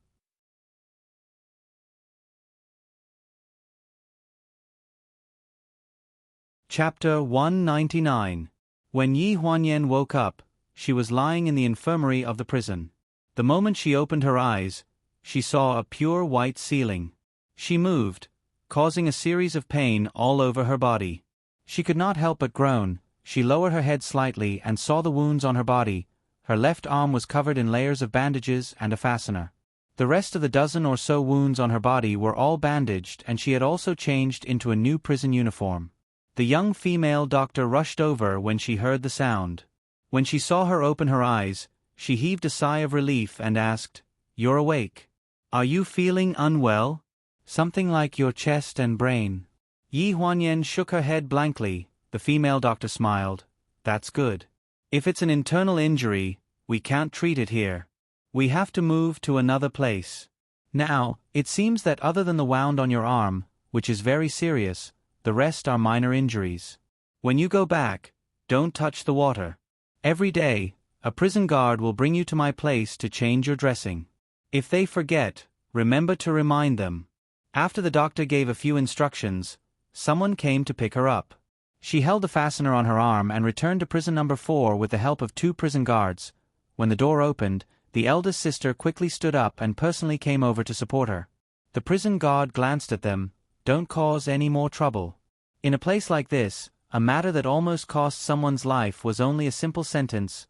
Chapter 199. When Yi Huanyan woke up, she was lying in the infirmary of the prison. The moment she opened her eyes, she saw a pure white ceiling. She moved, causing a series of pain all over her body. She could not help but groan. She lowered her head slightly and saw the wounds on her body. Her left arm was covered in layers of bandages and a fastener. The rest of the dozen or so wounds on her body were all bandaged, and she had also changed into a new prison uniform. The young female doctor rushed over when she heard the sound. When she saw her open her eyes, she heaved a sigh of relief and asked, "You're awake. Are you feeling unwell? Something like your chest and brain." Yi Huanyan shook her head blankly. The female doctor smiled. "That's good. If it's an internal injury, we can't treat it here. We have to move to another place. Now, it seems that other than the wound on your arm, which is very serious, the rest are minor injuries. When you go back, don't touch the water. Every day, a prison guard will bring you to my place to change your dressing. If they forget, remember to remind them." After the doctor gave a few instructions, someone came to pick her up. She held the fastener on her arm and returned to prison number 4 with the help of 2 prison guards. When the door opened, the eldest sister quickly stood up and personally came over to support her. The prison guard glanced at them. "Don't cause any more trouble." In a place like this, a matter that almost cost someone's life was only a simple sentence,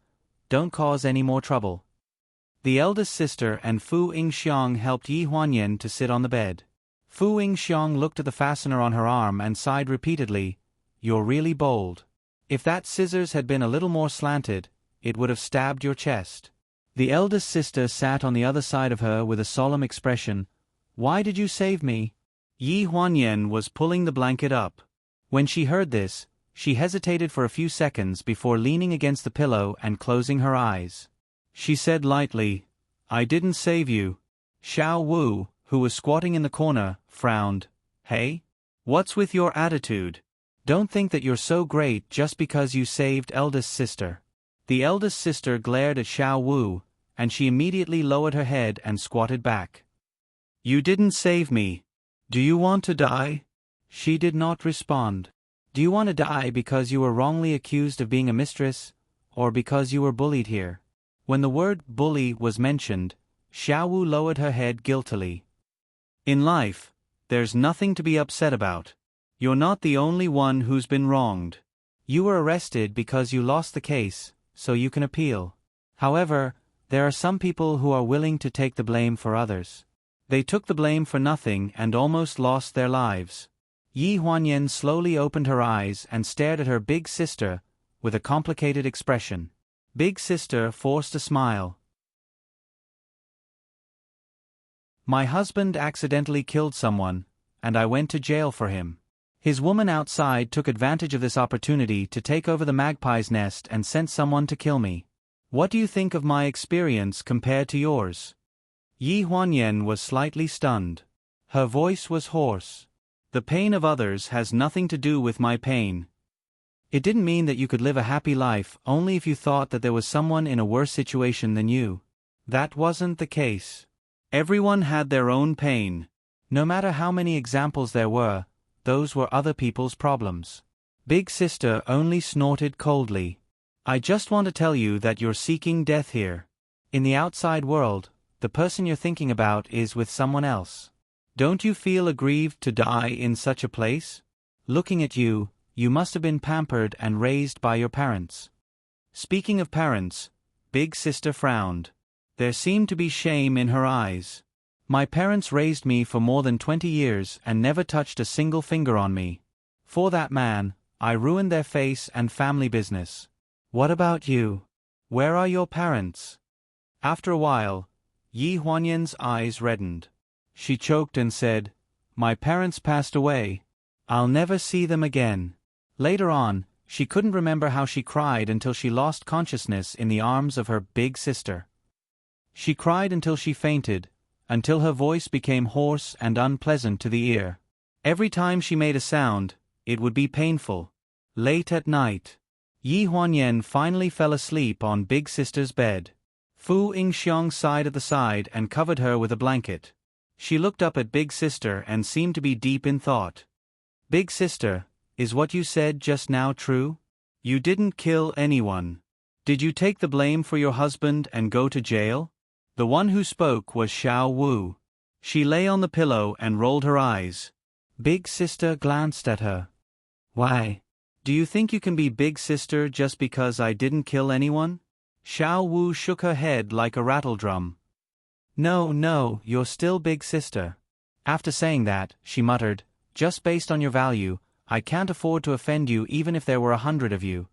"Don't cause any more trouble." The eldest sister and Fu Yingxiang helped Yi Huanyan to sit on the bed. Fu Yingxiang looked at the fastener on her arm and sighed repeatedly, "You're really bold. If that scissors had been a little more slanted, it would have stabbed your chest." The eldest sister sat on the other side of her with a solemn expression. "Why did you save me?" Yi Huanyan was pulling the blanket up. When she heard this, she hesitated for a few seconds before leaning against the pillow and closing her eyes. She said lightly, "I didn't save you." Xiao Wu, who was squatting in the corner, frowned. "Hey? What's with your attitude? Don't think that you're so great just because you saved eldest sister." The eldest sister glared at Xiao Wu, and she immediately lowered her head and squatted back. "You didn't save me. Do you want to die?" She did not respond. "Do you want to die because you were wrongly accused of being a mistress, or because you were bullied here?" When the word bully was mentioned, Xiao Wu lowered her head guiltily. "In life, there's nothing to be upset about. You're not the only one who's been wronged. You were arrested because you lost the case, so you can appeal. However, there are some people who are willing to take the blame for others. They took the blame for nothing and almost lost their lives." Yi Huanyan slowly opened her eyes and stared at her big sister with a complicated expression. Big Sister forced a smile. My husband accidentally killed someone, and I went to jail for him. His woman outside took advantage of this opportunity to take over the magpie's nest and sent someone to kill me. What do you think of my experience compared to yours? Yi Huanyan was slightly stunned. Her voice was hoarse. The pain of others has nothing to do with my pain. It didn't mean that you could live a happy life only if you thought that there was someone in a worse situation than you. That wasn't the case. Everyone had their own pain. No matter how many examples there were, those were other people's problems. Big Sister only snorted coldly. I just want to tell you that you're seeking death here. In the outside world, the person you're thinking about is with someone else. Don't you feel aggrieved to die in such a place? Looking at you, you must have been pampered and raised by your parents. Speaking of parents, Big Sister frowned. There seemed to be shame in her eyes. My parents raised me for more than 20 years and never touched a single finger on me. For that man, I ruined their face and family business. What about you? Where are your parents? After a while, Yi Huanyan's eyes reddened. She choked and said, My parents passed away. I'll never see them again. Later on, she couldn't remember how she cried until she lost consciousness in the arms of her big sister. She cried until she fainted, until her voice became hoarse and unpleasant to the ear. Every time she made a sound, it would be painful. Late at night, Yi Huanyan finally fell asleep on Big Sister's bed. Fu Yingxiang sighed at the side and covered her with a blanket. She looked up at Big Sister and seemed to be deep in thought. Big Sister, is what you said just now true? You didn't kill anyone. Did you take the blame for your husband and go to jail? The one who spoke was Xiao Wu. She lay on the pillow and rolled her eyes. Big Sister glanced at her. Why? Do you think you can be Big Sister just because I didn't kill anyone? Xiao Wu shook her head like a rattledrum. No, you're still Big Sister. After saying that, she muttered, just based on your value, I can't afford to offend you even if there were 100 of you.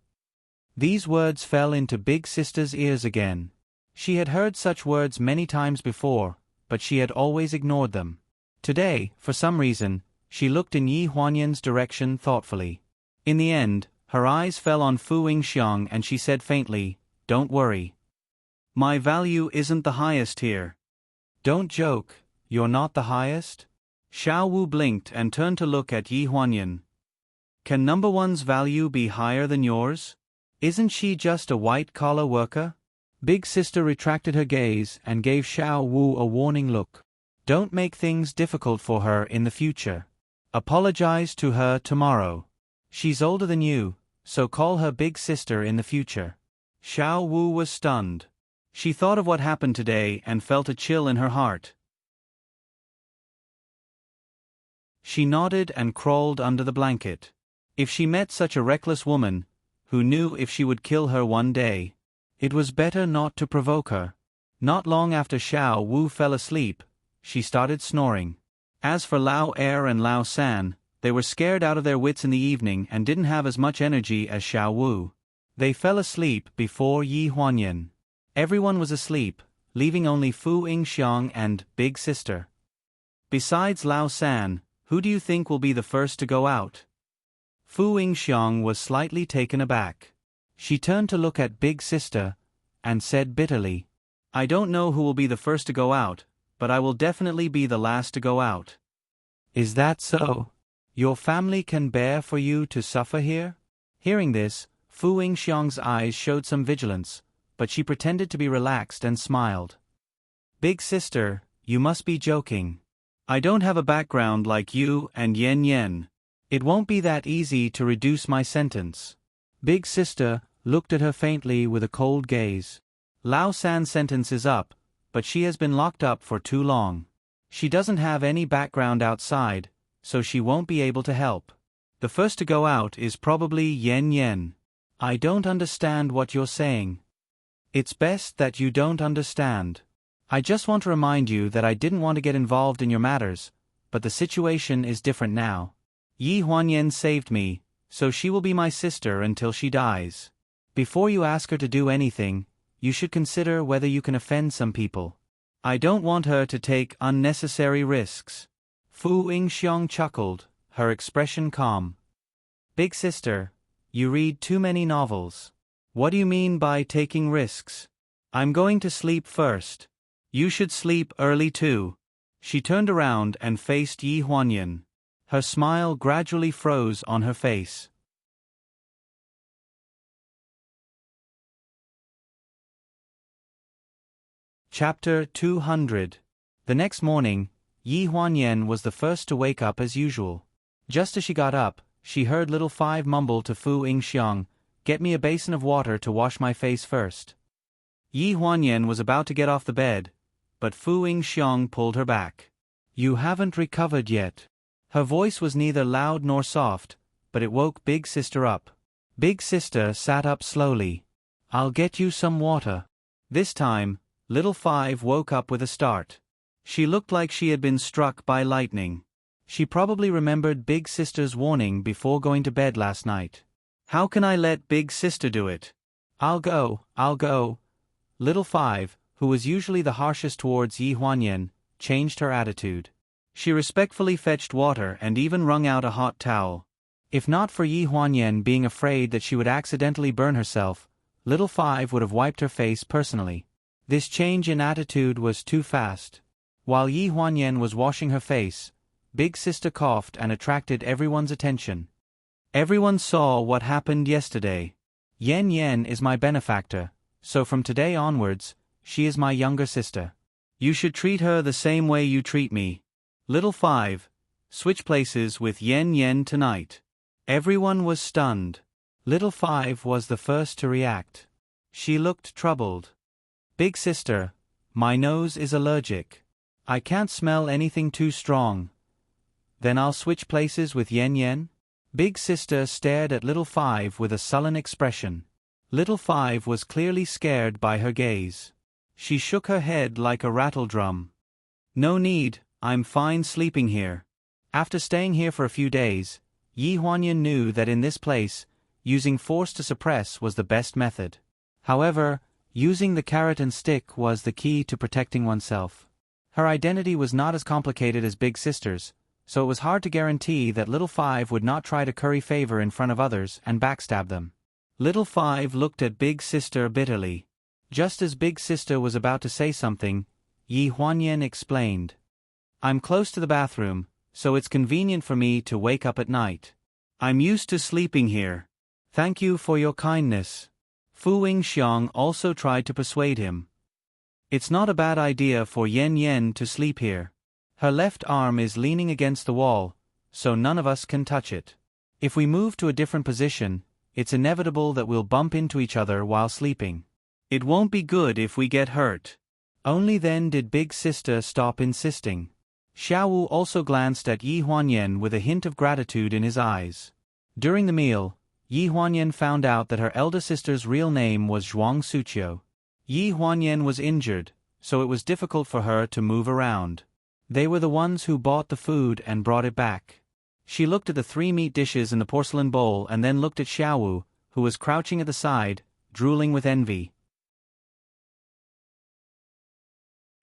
These words fell into Big Sister's ears again. She had heard such words many times before, but she had always ignored them. Today, for some reason, she looked in Yi Huanyan's direction thoughtfully. In the end, her eyes fell on Fu Yingxiang and she said faintly, Don't worry. My value isn't the highest here. Don't joke, you're not the highest? Xiao Wu blinked and turned to look at Yi Huanyan. Can number one's value be higher than yours? Isn't she just a white-collar worker? Big Sister retracted her gaze and gave Xiao Wu a warning look. Don't make things difficult for her in the future. Apologize to her tomorrow. She's older than you, so call her Big Sister in the future. Xiao Wu was stunned. She thought of what happened today and felt a chill in her heart. She nodded and crawled under the blanket. If she met such a reckless woman, who knew if she would kill her one day, it was better not to provoke her. Not long after Xiao Wu fell asleep, she started snoring. As for Lao Er and Lao San, they were scared out of their wits in the evening and didn't have as much energy as Xiao Wu. They fell asleep before Yi Huanyan. Everyone was asleep, leaving only Fu Yingxiang and Big Sister. Besides Lao San, who do you think will be the first to go out? Fu Yingxiang was slightly taken aback. She turned to look at Big Sister, and said bitterly, I don't know who will be the first to go out, but I will definitely be the last to go out. Is that so? Your family can bear for you to suffer here? Hearing this, Fu Yingxiang's eyes showed some vigilance, but she pretended to be relaxed and smiled. Big Sister, you must be joking. I don't have a background like you and Yen Yen. It won't be that easy to reduce my sentence. Big Sister looked at her faintly with a cold gaze. Lao San's sentence is up, but she has been locked up for too long. She doesn't have any background outside, so she won't be able to help. The first to go out is probably Yen Yen. I don't understand what you're saying. It's best that you don't understand. I just want to remind you that I didn't want to get involved in your matters, but the situation is different now. Yi Huanyan saved me, so she will be my sister until she dies. Before you ask her to do anything, you should consider whether you can offend some people. I don't want her to take unnecessary risks. Fu Yingxiong chuckled, her expression calm. Big sister, you read too many novels. What do you mean by taking risks? I'm going to sleep first. You should sleep early too. She turned around and faced Yi Huanyan. Her smile gradually froze on her face. Chapter 200. The next morning, Yi Huanyan was the first to wake up as usual. Just as she got up, she heard little Five mumble to Fu Yingxiong, "Get me a basin of water to wash my face first." Yi Huanyan was about to get off the bed, but Fu Yingxiong pulled her back. "You haven't recovered yet." Her voice was neither loud nor soft, but it woke Big Sister up. Big Sister sat up slowly. "I'll get you some water." This time, little Five woke up with a start. She looked like she had been struck by lightning. She probably remembered Big Sister's warning before going to bed last night. "How can I let Big Sister do it?" I'll go. Little Five, who was usually the harshest towards Yi Huanyan, changed her attitude. She respectfully fetched water and even wrung out a hot towel. If not for Yi Huanyan being afraid that she would accidentally burn herself, little Five would have wiped her face personally. This change in attitude was too fast. While Yi Huanyan was washing her face, Big Sister coughed and attracted everyone's attention. "Everyone saw what happened yesterday. Yen Yen is my benefactor, so from today onwards, she is my younger sister. You should treat her the same way you treat me. Little Five, switch places with Yen Yen tonight." Everyone was stunned. Little Five was the first to react. She looked troubled. "Big Sister, my nose is allergic. I can't smell anything too strong." "Then I'll switch places with Yen Yen?" Big Sister stared at Little Five with a sullen expression. Little Five was clearly scared by her gaze. She shook her head like a rattledrum. "No need, I'm fine sleeping here." After staying here for a few days, Yi Huanyan knew that in this place, using force to suppress was the best method. However, using the carrot and stick was the key to protecting oneself. Her identity was not as complicated as Big Sister's, so it was hard to guarantee that Little Five would not try to curry favor in front of others and backstab them. Little Five looked at Big Sister bitterly. Just as Big Sister was about to say something, Yi Huanyan explained. "I'm close to the bathroom, so it's convenient for me to wake up at night. I'm used to sleeping here. Thank you for your kindness." Fu Yingxiong also tried to persuade him. "It's not a bad idea for Yen Yen to sleep here. Her left arm is leaning against the wall, so none of us can touch it. If we move to a different position, it's inevitable that we'll bump into each other while sleeping. It won't be good if we get hurt." Only then did Big Sister stop insisting. Xiaowu also glanced at Yi Huanyan with a hint of gratitude in his eyes. During the meal, Yi Huanyan found out that her elder sister's real name was Zhuang Suqiu. Yi Huanyan was injured, so it was difficult for her to move around. They were the ones who bought the food and brought it back. She looked at the 3 meat dishes in the porcelain bowl and then looked at Xiaowu, who was crouching at the side, drooling with envy.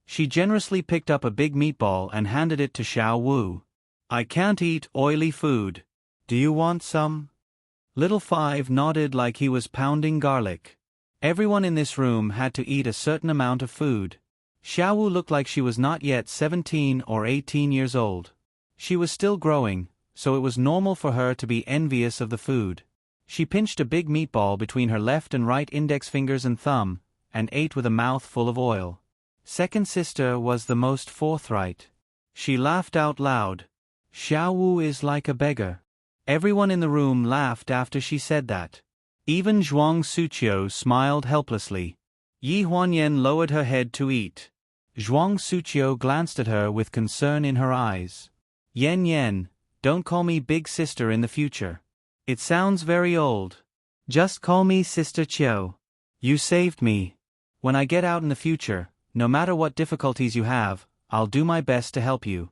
She generously picked up a big meatball and handed it to Xiaowu. "I can't eat oily food. Do you want some?" Little Five nodded like he was pounding garlic. Everyone in this room had to eat a certain amount of food. Xiaowu looked like she was not yet 17 or 18 years old. She was still growing, so it was normal for her to be envious of the food. She pinched a big meatball between her left and right index fingers and thumb, and ate with a mouth full of oil. Second sister was the most forthright. She laughed out loud. "Xiaowu is like a beggar." Everyone in the room laughed after she said that. Even Zhuang Suqiu smiled helplessly. Yi Huanyan lowered her head to eat. Zhuang Suqiu glanced at her with concern in her eyes. "Yen Yen, don't call me big sister in the future. It sounds very old. Just call me Sister Qiu. You saved me. When I get out in the future, no matter what difficulties you have, I'll do my best to help you."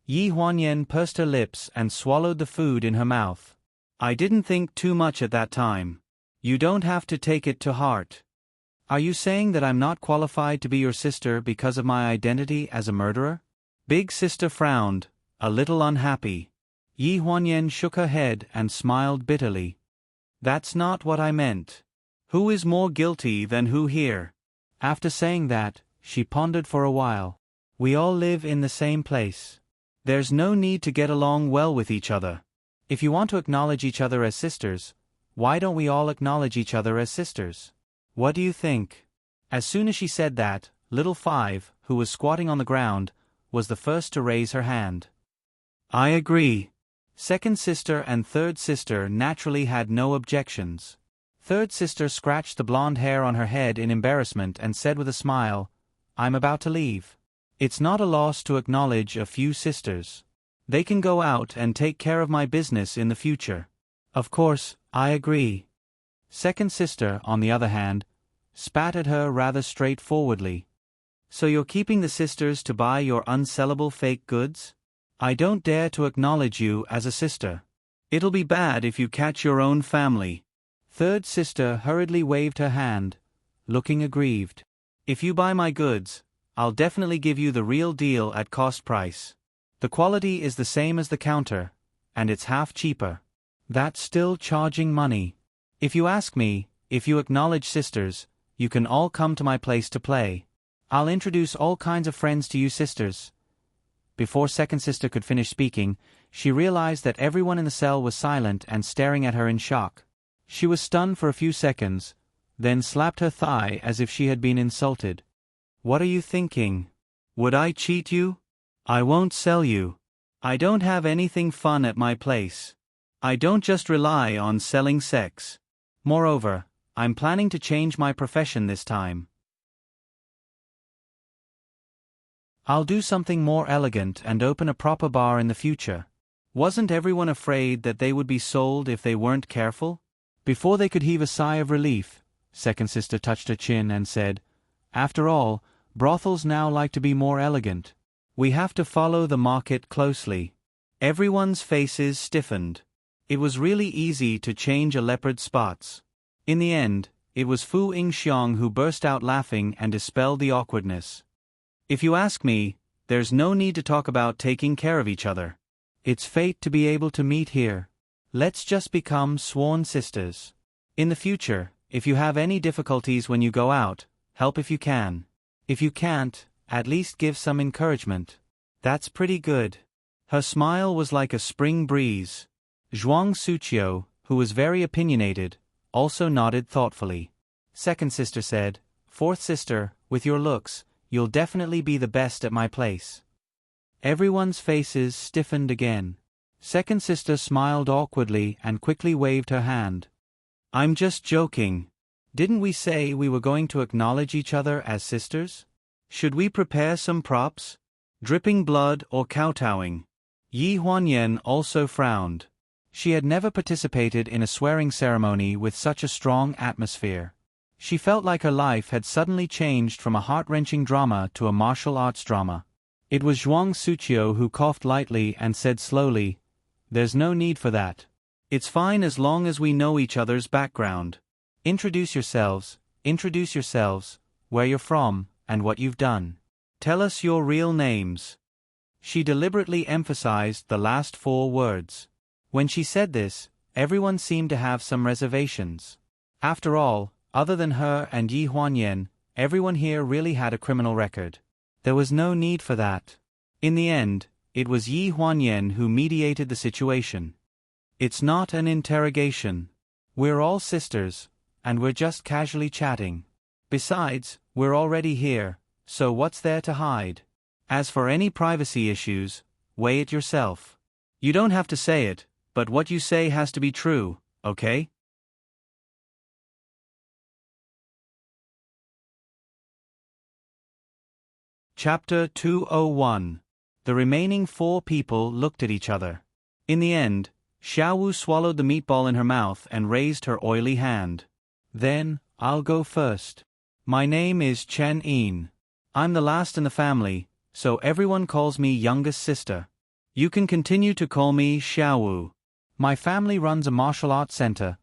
Yi Huanyan pursed her lips and swallowed the food in her mouth. "I didn't think too much at that time. You don't have to take it to heart. Are you saying that I'm not qualified to be your sister because of my identity as a murderer? Big sister frowned, a little unhappy. Yi Huanyan shook her head and smiled bitterly. That's not what I meant. Who is more guilty than who here? After saying that, she pondered for a while. We all live in the same place. There's no need to get along well with each other. If you want to acknowledge each other as sisters, why don't we all acknowledge each other as sisters? What do you think? As soon as she said that, little Five, who was squatting on the ground, was the first to raise her hand. I agree. Second sister and third sister naturally had no objections. Third sister scratched the blonde hair on her head in embarrassment and said with a smile, I'm about to leave. It's not a loss to acknowledge a few sisters. They can go out and take care of my business in the future. Of course, I agree. Second sister, on the other hand, spat at her rather straightforwardly. So you're keeping the sisters to buy your unsellable fake goods? I don't dare to acknowledge you as a sister. It'll be bad if you catch your own family. Third sister hurriedly waved her hand, looking aggrieved. If you buy my goods, I'll definitely give you the real deal at cost price. The quality is the same as the counter, and it's half cheaper. That's still charging money. If you ask me, if you acknowledge sisters, you can all come to my place to play. I'll introduce all kinds of friends to you sisters. Before second sister could finish speaking, she realized that everyone in the cell was silent and staring at her in shock. She was stunned for a few seconds, then slapped her thigh as if she had been insulted. What are you thinking? Would I cheat you? I won't sell you. I don't have anything fun at my place. I don't just rely on selling sex. Moreover, I'm planning to change my profession this time. I'll do something more elegant and open a proper bar in the future. Wasn't everyone afraid that they would be sold if they weren't careful? Before they could heave a sigh of relief, second sister touched her chin and said, After all, brothels now like to be more elegant. We have to follow the market closely. Everyone's faces stiffened. It was really easy to change a leopard's spots. In the end, it was Fu Yingxiong who burst out laughing and dispelled the awkwardness. If you ask me, there's no need to talk about taking care of each other. It's fate to be able to meet here. Let's just become sworn sisters. In the future, if you have any difficulties when you go out, help if you can. If you can't, at least give some encouragement. That's pretty good. Her smile was like a spring breeze. Zhuang Suqiu, who was very opinionated, also nodded thoughtfully. Second sister said, Fourth sister, with your looks, you'll definitely be the best at my place. Everyone's faces stiffened again. Second sister smiled awkwardly and quickly waved her hand. I'm just joking. Didn't we say we were going to acknowledge each other as sisters? Should we prepare some props? Dripping blood or kowtowing? Yi Huanyan also frowned. She had never participated in a swearing ceremony with such a strong atmosphere. She felt like her life had suddenly changed from a heart-wrenching drama to a martial arts drama. It was Zhuang Suqiu who coughed lightly and said slowly, There's no need for that. It's fine as long as we know each other's background. Introduce yourselves, where you're from, and what you've done. Tell us your real names. She deliberately emphasized the last 4 words. When she said this, everyone seemed to have some reservations. After all, other than her and Yi Huanyan, everyone here really had a criminal record. There was no need for that. In the end, it was Yi Huanyan who mediated the situation. It's not an interrogation. We're all sisters, and we're just casually chatting. Besides, we're already here, so what's there to hide? As for any privacy issues, weigh it yourself. You don't have to say it, but what you say has to be true, okay? Chapter 201. The remaining 4 people looked at each other. In the end, Xiaowu swallowed the meatball in her mouth and raised her oily hand. Then, I'll go first. My name is Chen Yin. I'm the last in the family, so everyone calls me youngest sister. You can continue to call me Xiaowu. My family runs a martial arts center.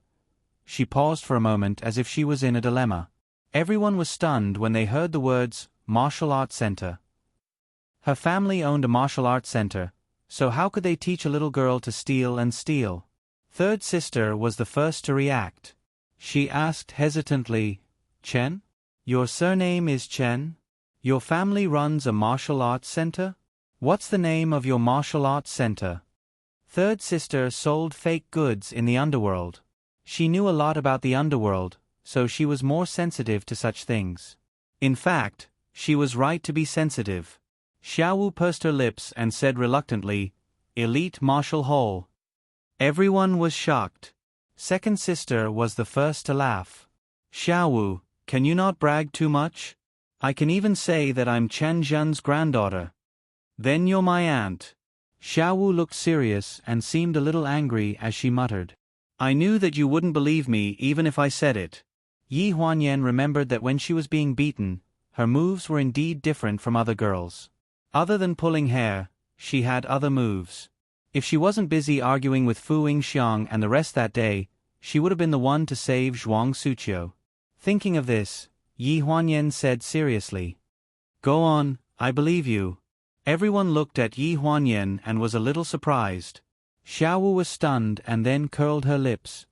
She paused for a moment as if she was in a dilemma. Everyone was stunned when they heard the words, martial arts center. Her family owned a martial arts center, so how could they teach a little girl to steal and steal? Third sister was the first to react. She asked hesitantly, Chen? Your surname is Chen? Your family runs a martial arts center? What's the name of your martial arts center? Third sister sold fake goods in the underworld. She knew a lot about the underworld, so she was more sensitive to such things. In fact, she was right to be sensitive. Xiaowu pursed her lips and said reluctantly, Elite Martial Hall. Everyone was shocked. Second sister was the first to laugh. Xiaowu, can you not brag too much? I can even say that I'm Chen Zhen's granddaughter. Then you're my aunt. Xiaowu looked serious and seemed a little angry as she muttered. I knew that you wouldn't believe me even if I said it. Yi Huanyan remembered that when she was being beaten, her moves were indeed different from other girls. Other than pulling hair, she had other moves. If she wasn't busy arguing with Fu Yingxiang and the rest that day, she would have been the one to save Zhuang Suqiu. Thinking of this, Yi Huanyan said seriously. Go on, I believe you. Everyone looked at Yi Huanyan and was a little surprised. Xiaowu was stunned and then curled her lips.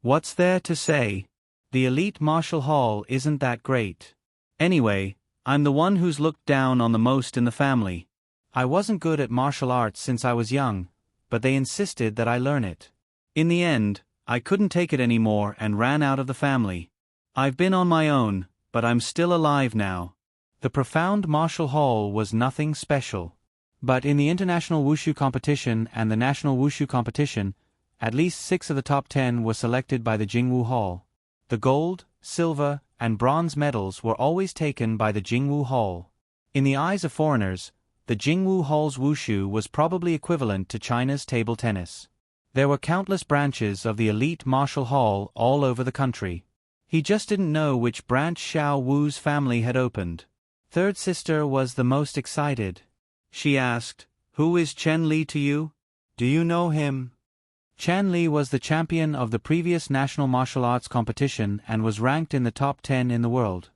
What's there to say? The elite martial hall isn't that great. Anyway, I'm the one who's looked down on the most in the family. I wasn't good at martial arts since I was young, but they insisted that I learn it. In the end, I couldn't take it anymore and ran out of the family. I've been on my own, but I'm still alive now. The profound martial hall was nothing special. But in the international wushu competition and the national wushu competition, at least 6 of the top 10 were selected by the Jingwu Hall. The gold, silver, and bronze medals were always taken by the Jingwu Hall. In the eyes of foreigners, the Jingwu Hall's wushu was probably equivalent to China's table tennis. There were countless branches of the elite martial hall all over the country. He just didn't know which branch Xiao Wu's family had opened. Third sister was the most excited. She asked, Who is Chen Li to you? Do you know him? Chen Li was the champion of the previous national martial arts competition and was ranked in the top 10 in the world.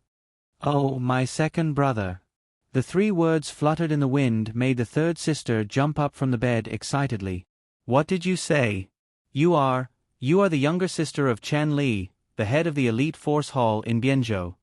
Oh, my second brother. The 3 words fluttered in the wind made the third sister jump up from the bed excitedly. What did you say? You are the younger sister of Chen Li, the head of the elite force hall in Bianzhou.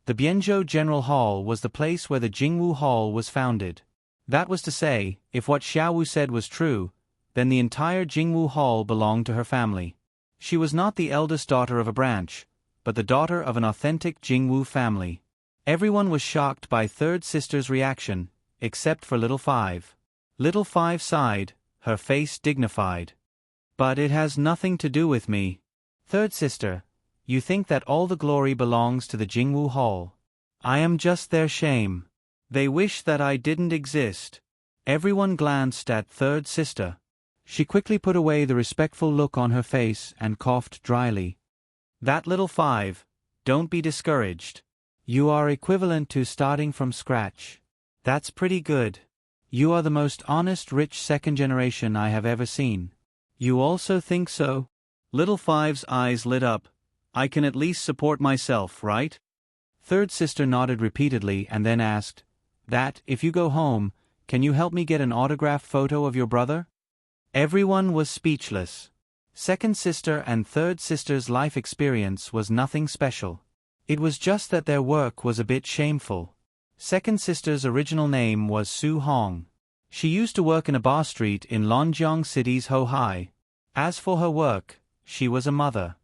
The Bianzhou General Hall was the place where the Jingwu Hall was founded. That was to say, if what Xiaowu said was true, then the entire Jingwu Hall belonged to her family. She was not the eldest daughter of a branch, but the daughter of an authentic Jingwu family. Everyone was shocked by third sister's reaction, except for Little Five. Little Five sighed, her face dignified. But it has nothing to do with me. Third sister, you think that all the glory belongs to the Jingwu Hall. I am just their shame. They wish that I didn't exist. Everyone glanced at third sister. She quickly put away the respectful look on her face and coughed dryly. That Little Five, don't be discouraged. You are equivalent to starting from scratch. That's pretty good. You are the most honest, rich second generation I have ever seen. You also think so? Little Five's eyes lit up. I can at least support myself, right? Third sister nodded repeatedly and then asked, That, if you go home, can you help me get an autographed photo of your brother? Everyone was speechless. Second sister and third sister's life experience was nothing special. It was just that their work was a bit shameful. Second sister's original name was Su Hong. She used to work in a bar street in Lonjiang City's Hohai. As for her work, she was a mother.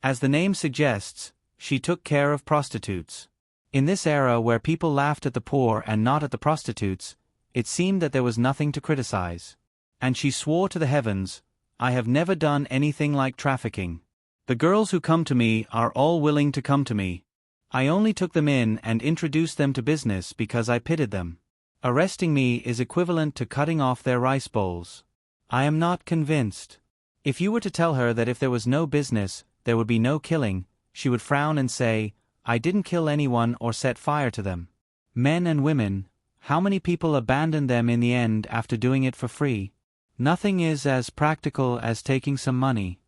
As the name suggests, she took care of prostitutes. In this era where people laughed at the poor and not at the prostitutes, it seemed that there was nothing to criticize. And she swore to the heavens, I have never done anything like trafficking. The girls who come to me are all willing to come to me. I only took them in and introduced them to business because I pitied them. Arresting me is equivalent to cutting off their rice bowls. I am not convinced. If you were to tell her that if there was no business, there would be no killing, she would frown and say, I didn't kill anyone or set fire to them. Men and women, how many people abandon them in the end after doing it for free? Nothing is as practical as taking some money.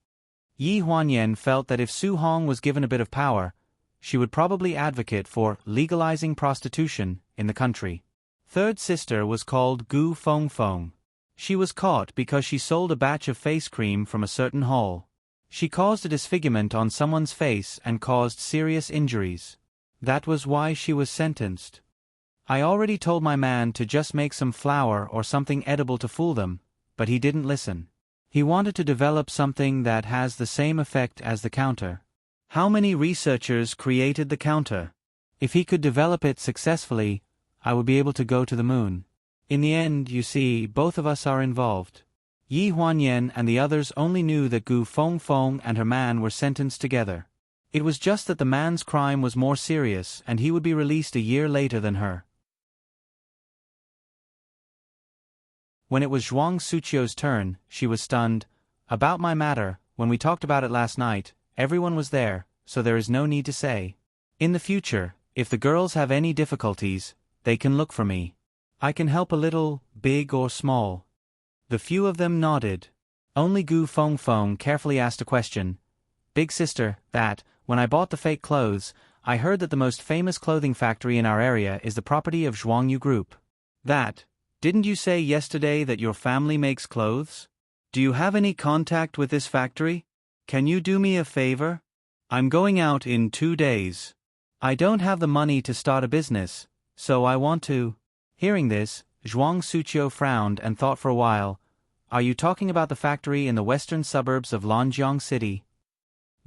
Yi Huanyan felt that if Su Hong was given a bit of power, she would probably advocate for legalizing prostitution in the country. Third sister was called Gu Fengfeng. She was caught because she sold a batch of face cream from a certain hall. She caused a disfigurement on someone's face and caused serious injuries. That was why she was sentenced. I already told my man to just make some flour or something edible to fool them, but he didn't listen. He wanted to develop something that has the same effect as the counter. How many researchers created the counter? If he could develop it successfully, I would be able to go to the moon. In the end, you see, both of us are involved. Yi Huanyan and the others only knew that Gu Fengfeng and her man were sentenced together. It was just that the man's crime was more serious and he would be released a year later than her. When it was Zhuang Suqiu's turn, she was stunned. About my matter, when we talked about it last night, everyone was there, so there is no need to say. In the future, if the girls have any difficulties, they can look for me. I can help a little, big or small. The few of them nodded. Only Gu Fengfeng carefully asked a question. Big sister, when I bought the fake clothes, I heard that the most famous clothing factory in our area is the property of Zhuangyu Group. Didn't you say yesterday that your family makes clothes? Do you have any contact with this factory? Can you do me a favor? I'm going out in 2 days. I don't have the money to start a business, so I want to. Hearing this, Zhuang Suqiu frowned and thought for a while. Are you talking about the factory in the western suburbs of Lanjiang City?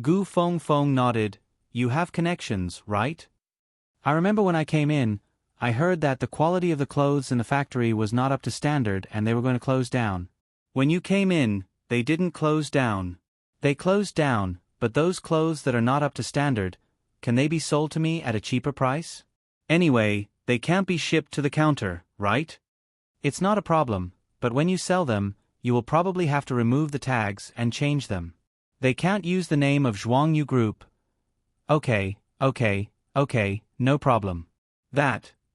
Gu Fengfeng nodded. You have connections, right? I remember when I came in, I heard that the quality of the clothes in the factory was not up to standard and they were going to close down. When you came in, they didn't close down. They closed down, but those clothes that are not up to standard, can they be sold to me at a cheaper price? Anyway, they can't be shipped to the counter, right? It's not a problem, but when you sell them, you will probably have to remove the tags and change them. They can't use the name of Zhuangyu Group. Okay, no problem.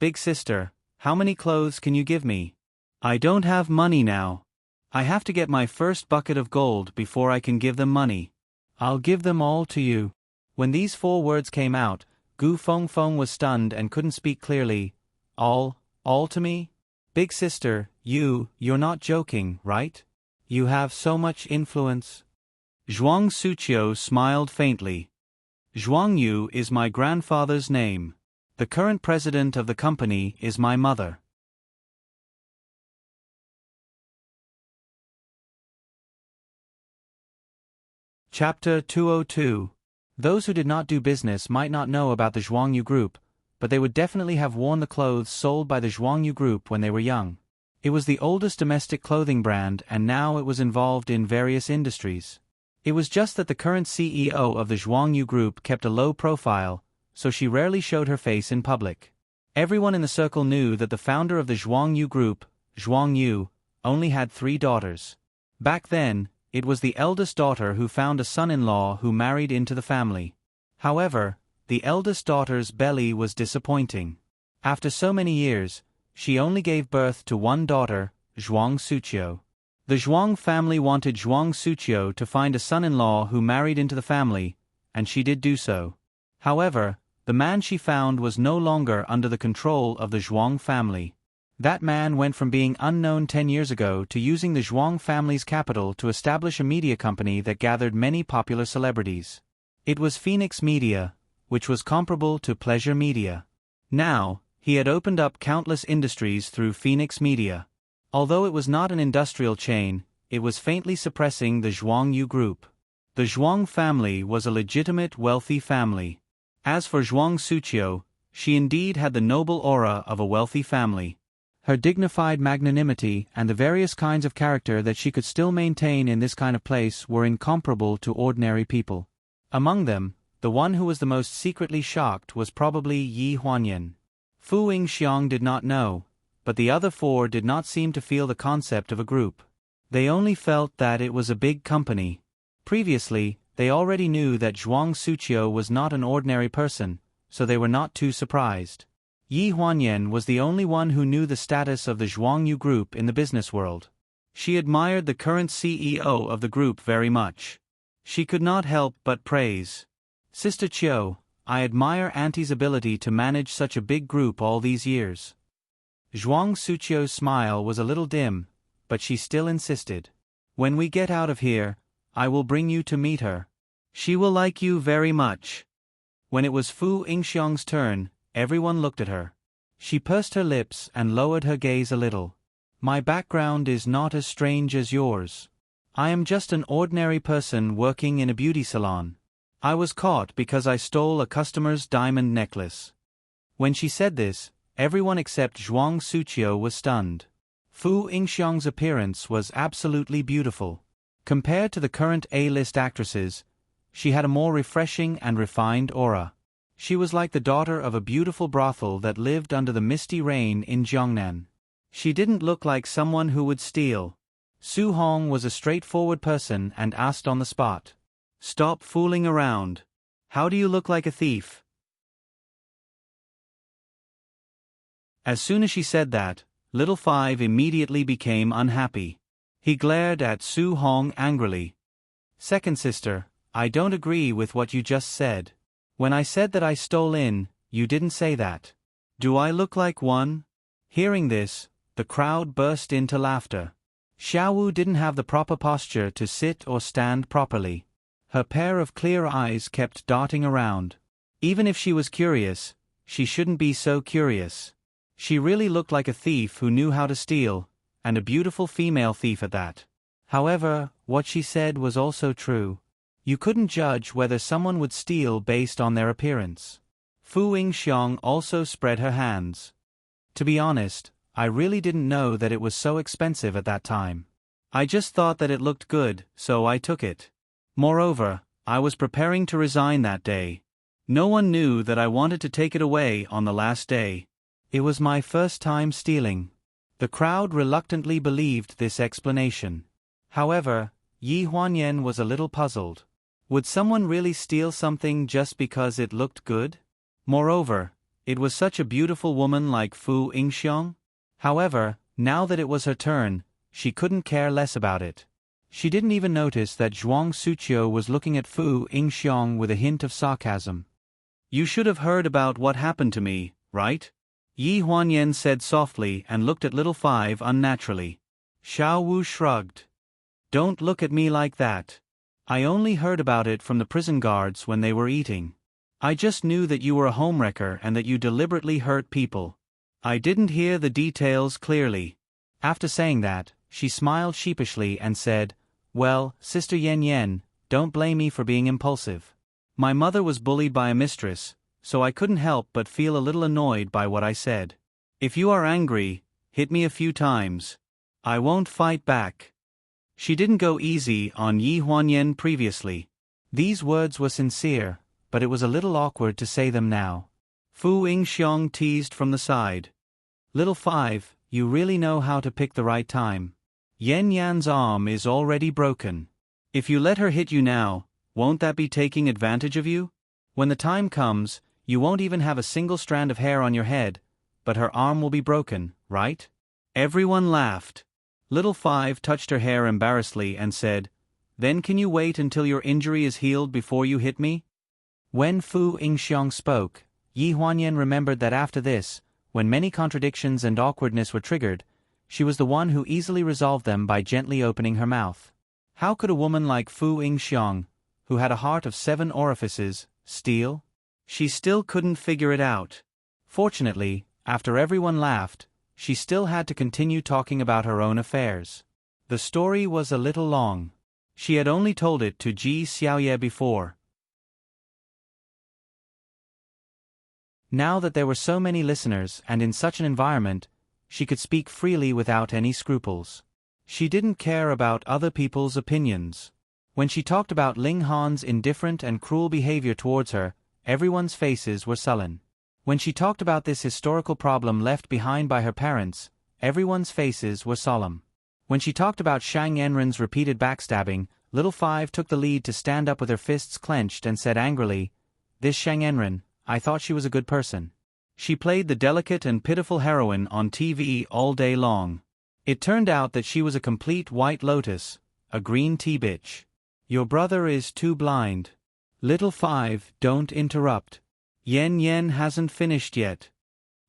Big sister, how many clothes can you give me? I don't have money now. I have to get my first bucket of gold before I can give them money. I'll give them all to you. When these 4 words came out, Gu Fengfeng was stunned and couldn't speak clearly. All to me? Big sister, you're not joking, right? You have so much influence. Zhuang Suqiu smiled faintly. Zhuangyu is my grandfather's name. The current president of the company is my mother. Chapter 202. Those who did not do business might not know about the Zhuangyu Group, but they would definitely have worn the clothes sold by the Zhuangyu Group when they were young. It was the oldest domestic clothing brand and now it was involved in various industries. It was just that the current CEO of the Zhuangyu Group kept a low profile, so she rarely showed her face in public. Everyone in the circle knew that the founder of the Zhuangyu Group, Zhuangyu, only had 3 daughters. Back then, it was the eldest daughter who found a son-in-law who married into the family. However, the eldest daughter's belly was disappointing. After so many years, she only gave birth to 1 daughter, Zhuang Suqiu. The Zhuang family wanted Zhuang Suqiu to find a son-in-law who married into the family, and she did do so. However, the man she found was no longer under the control of the Zhuang family. That man went from being unknown 10 years ago to using the Zhuang family's capital to establish a media company that gathered many popular celebrities. It was Phoenix Media, which was comparable to Pleasure Media. Now, he had opened up countless industries through Phoenix Media. Although it was not an industrial chain, it was faintly suppressing the Zhuangyu Group. The Zhuang family was a legitimate wealthy family. As for Zhuang Suqiu, she indeed had the noble aura of a wealthy family. Her dignified magnanimity and the various kinds of character that she could still maintain in this kind of place were incomparable to ordinary people. Among them, the one who was the most secretly shocked was probably Yi Huanyan. Fu Yingxiang did not know, but the other 4 did not seem to feel the concept of a group. They only felt that it was a big company. Previously, they already knew that Zhuang Suqiu was not an ordinary person, so they were not too surprised. Yi Huanyan was the only one who knew the status of the Zhuangyu Group in the business world. She admired the current CEO of the group very much. She could not help but praise. Sister Chiu, I admire Auntie's ability to manage such a big group all these years. Zhuang Suqiu's smile was a little dim, but she still insisted. When we get out of here, I will bring you to meet her. She will like you very much. When it was Fu Yingxiang's turn, everyone looked at her. She pursed her lips and lowered her gaze a little. My background is not as strange as yours. I am just an ordinary person working in a beauty salon. I was caught because I stole a customer's diamond necklace. When she said this, everyone except Zhuang Suqiu was stunned. Fu Yingxiang's appearance was absolutely beautiful. Compared to the current A-list actresses, she had a more refreshing and refined aura. She was like the daughter of a beautiful brothel that lived under the misty rain in Jiangnan. She didn't look like someone who would steal. Su Hong was a straightforward person and asked on the spot. Stop fooling around. How do you look like a thief? As soon as she said that, Little Five immediately became unhappy. He glared at Su Hong angrily. Second sister, I don't agree with what you just said. When I said that I stole in, you didn't say that. Do I look like one? Hearing this, the crowd burst into laughter. Xiaowu didn't have the proper posture to sit or stand properly. Her pair of clear eyes kept darting around. Even if she was curious, she shouldn't be so curious. She really looked like a thief who knew how to steal, and a beautiful female thief at that. However, what she said was also true. You couldn't judge whether someone would steal based on their appearance. Fu Yingxiang also spread her hands. To be honest, I really didn't know that it was so expensive at that time. I just thought that it looked good, so I took it. Moreover, I was preparing to resign that day. No one knew that I wanted to take it away on the last day. It was my first time stealing. The crowd reluctantly believed this explanation. However, Yi Huanyan was a little puzzled. Would someone really steal something just because it looked good? Moreover, it was such a beautiful woman like Fu Yingxiang. However, now that it was her turn, she couldn't care less about it. She didn't even notice that Zhuang Suqiu was looking at Fu Yingxiang with a hint of sarcasm. You should have heard about what happened to me, right? Yi Huanyan said softly and looked at Little Five unnaturally. Xiao Wu shrugged. Don't look at me like that. I only heard about it from the prison guards when they were eating. I just knew that you were a homewrecker and that you deliberately hurt people. I didn't hear the details clearly. After saying that, she smiled sheepishly and said, Well, Sister Yan Yan, don't blame me for being impulsive. My mother was bullied by a mistress, so I couldn't help but feel a little annoyed by what I said. If you are angry, hit me a few times. I won't fight back. She didn't go easy on Yi Huanyan previously. These words were sincere, but it was a little awkward to say them now. Fu Yingxiang teased from the side. Little Five, you really know how to pick the right time. Yan Yan's arm is already broken. If you let her hit you now, won't that be taking advantage of you? When the time comes, you won't even have a single strand of hair on your head, but her arm will be broken, right? Everyone laughed. Little Five touched her hair embarrassedly and said, Then can you wait until your injury is healed before you hit me? When Fu Yingxiang spoke, Yi Huanyan remembered that after this, when many contradictions and awkwardness were triggered, she was the one who easily resolved them by gently opening her mouth. How could a woman like Fu Yingxiang, who had a heart of 7 orifices, steal? She still couldn't figure it out. Fortunately, after everyone laughed, she still had to continue talking about her own affairs. The story was a little long. She had only told it to Ji Xiaoye before. Now that there were so many listeners and in such an environment, she could speak freely without any scruples. She didn't care about other people's opinions. When she talked about Ling Han's indifferent and cruel behavior towards her, everyone's faces were sullen. When she talked about this historical problem left behind by her parents, everyone's faces were solemn. When she talked about Shang Enren's repeated backstabbing, Little Five took the lead to stand up with her fists clenched and said angrily, This Shang Enren, I thought she was a good person. She played the delicate and pitiful heroine on TV all day long. It turned out that she was a complete white lotus, a green tea bitch. Your brother is too blind. Little Five, don't interrupt. Yen Yen hasn't finished yet.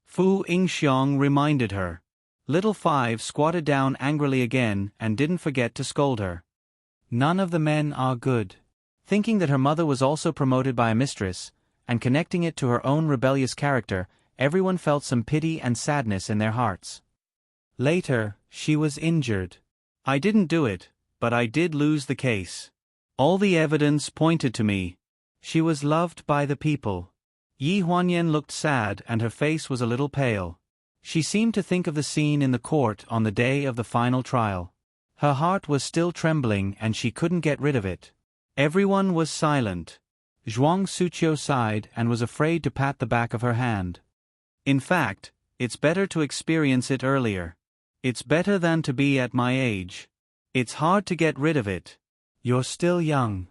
Fu Yingxiong reminded her. Little Five squatted down angrily again and didn't forget to scold her. None of the men are good. Thinking that her mother was also promoted by a mistress, and connecting it to her own rebellious character, everyone felt some pity and sadness in their hearts. Later, she was injured. I didn't do it, but I did lose the case. All the evidence pointed to me. She was loved by the people. Yi Huanyan looked sad and her face was a little pale. She seemed to think of the scene in the court on the day of the final trial. Her heart was still trembling and she couldn't get rid of it. Everyone was silent. Zhuang Suqiu sighed and was afraid to pat the back of her hand. In fact, it's better to experience it earlier. It's better than to be at my age. It's hard to get rid of it. You're still young.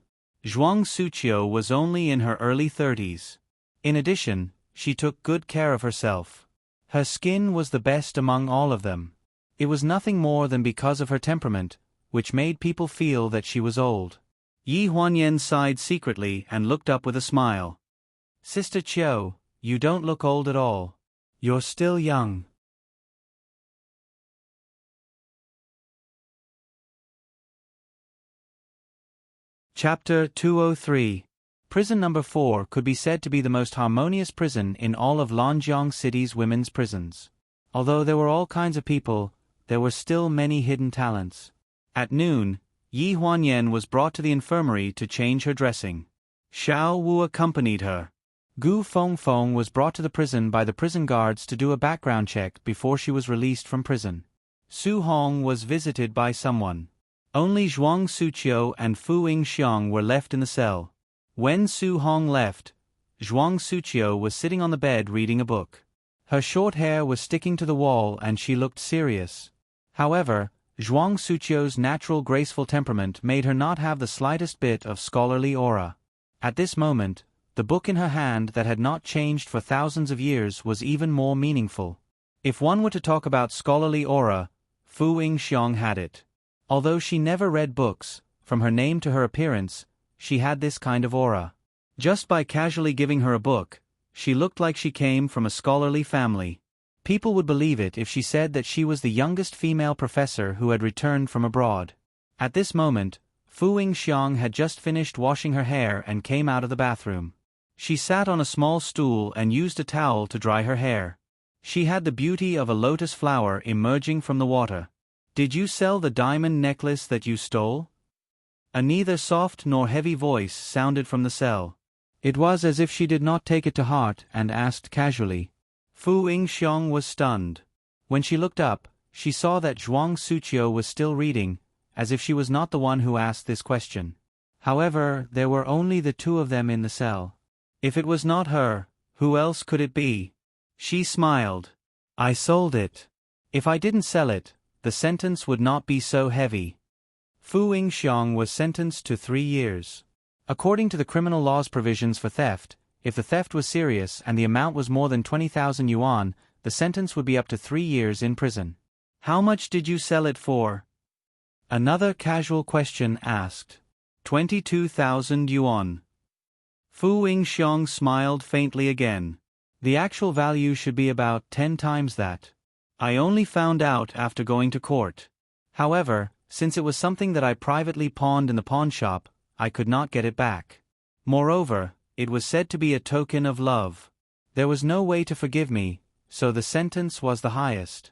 Zhuang Suqiu was only in her early 30s. In addition, she took good care of herself. Her skin was the best among all of them. It was nothing more than because of her temperament, which made people feel that she was old. Yi Huanyan sighed secretly and looked up with a smile. Sister Qiu, you don't look old at all. You're still young. Chapter 203. Prison number 4 could be said to be the most harmonious prison in all of Lanjiang City's women's prisons. Although there were all kinds of people, there were still many hidden talents. At noon, Yi Huanyan was brought to the infirmary to change her dressing. Xiao Wu accompanied her. Gu Fengfeng was brought to the prison by the prison guards to do a background check before she was released from prison. Su Hong was visited by someone. Only Zhuang Suqiu and Fu Yingxiong were left in the cell. When Su Hong left, Zhuang Suqiu was sitting on the bed reading a book. Her short hair was sticking to the wall and she looked serious. However, Zhuang Suqiu's natural graceful temperament made her not have the slightest bit of scholarly aura. At this moment, the book in her hand that had not changed for thousands of years was even more meaningful. If one were to talk about scholarly aura, Fu Yingxiong had it. Although she never read books, from her name to her appearance, she had this kind of aura. Just by casually giving her a book, she looked like she came from a scholarly family. People would believe it if she said that she was the youngest female professor who had returned from abroad. At this moment, Fu Yingxiong had just finished washing her hair and came out of the bathroom. She sat on a small stool and used a towel to dry her hair. She had the beauty of a lotus flower emerging from the water. Did you sell the diamond necklace that you stole? A neither soft nor heavy voice sounded from the cell. It was as if she did not take it to heart and asked casually. Fu Yingxiong was stunned. When she looked up, she saw that Zhuang Suqiu was still reading, as if she was not the one who asked this question. However, there were only the two of them in the cell. If it was not her, who else could it be? She smiled. I sold it. If I didn't sell it, the sentence would not be so heavy. Fu Yingxiong was sentenced to 3 years. According to the criminal law's provisions for theft, if the theft was serious and the amount was more than 20,000 yuan, the sentence would be up to 3 years in prison. How much did you sell it for? Another casual question asked. 22,000 yuan. Fu Yingxiong smiled faintly again. The actual value should be about 10 times that. I only found out after going to court. However, since it was something that I privately pawned in the pawn shop, I could not get it back. Moreover, it was said to be a token of love. There was no way to forgive me, so the sentence was the highest.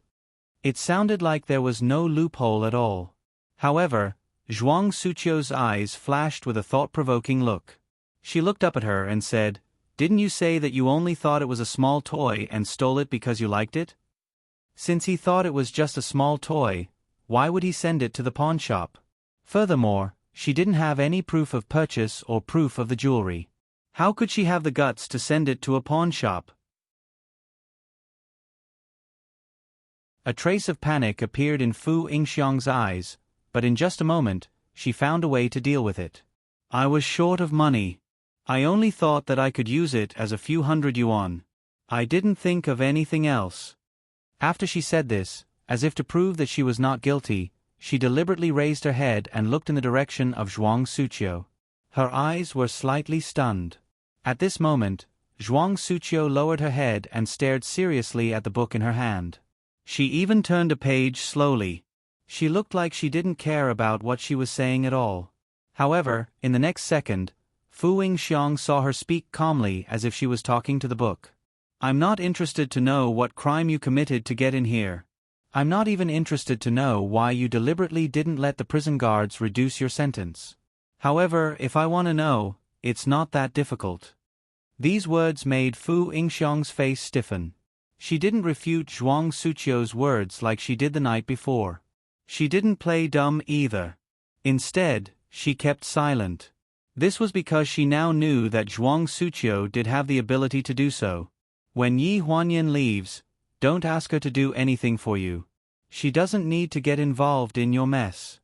It sounded like there was no loophole at all. However, Zhuang Suqiu's eyes flashed with a thought-provoking look. She looked up at her and said, Didn't you say that you only thought it was a small toy and stole it because you liked it? Since he thought it was just a small toy, why would he send it to the pawn shop? Furthermore, she didn't have any proof of purchase or proof of the jewelry. How could she have the guts to send it to a pawn shop? A trace of panic appeared in Fu Yingxiong's eyes, but in just a moment, she found a way to deal with it. I was short of money. I only thought that I could use it as a few hundred yuan. I didn't think of anything else. After she said this, as if to prove that she was not guilty, she deliberately raised her head and looked in the direction of Zhuang Suqiu. Her eyes were slightly stunned. At this moment, Zhuang Suqiu lowered her head and stared seriously at the book in her hand. She even turned a page slowly. She looked like she didn't care about what she was saying at all. However, in the next second, Fu Yingxiang saw her speak calmly as if she was talking to the book. I'm not interested to know what crime you committed to get in here. I'm not even interested to know why you deliberately didn't let the prison guards reduce your sentence. However, if I want to know, it's not that difficult. These words made Fu Yingxiang's face stiffen. She didn't refute Zhuang Suqiu's words like she did the night before. She didn't play dumb either. Instead, she kept silent. This was because she now knew that Zhuang Suqiu did have the ability to do so. When Yi Huanyan leaves, don't ask her to do anything for you. She doesn't need to get involved in your mess.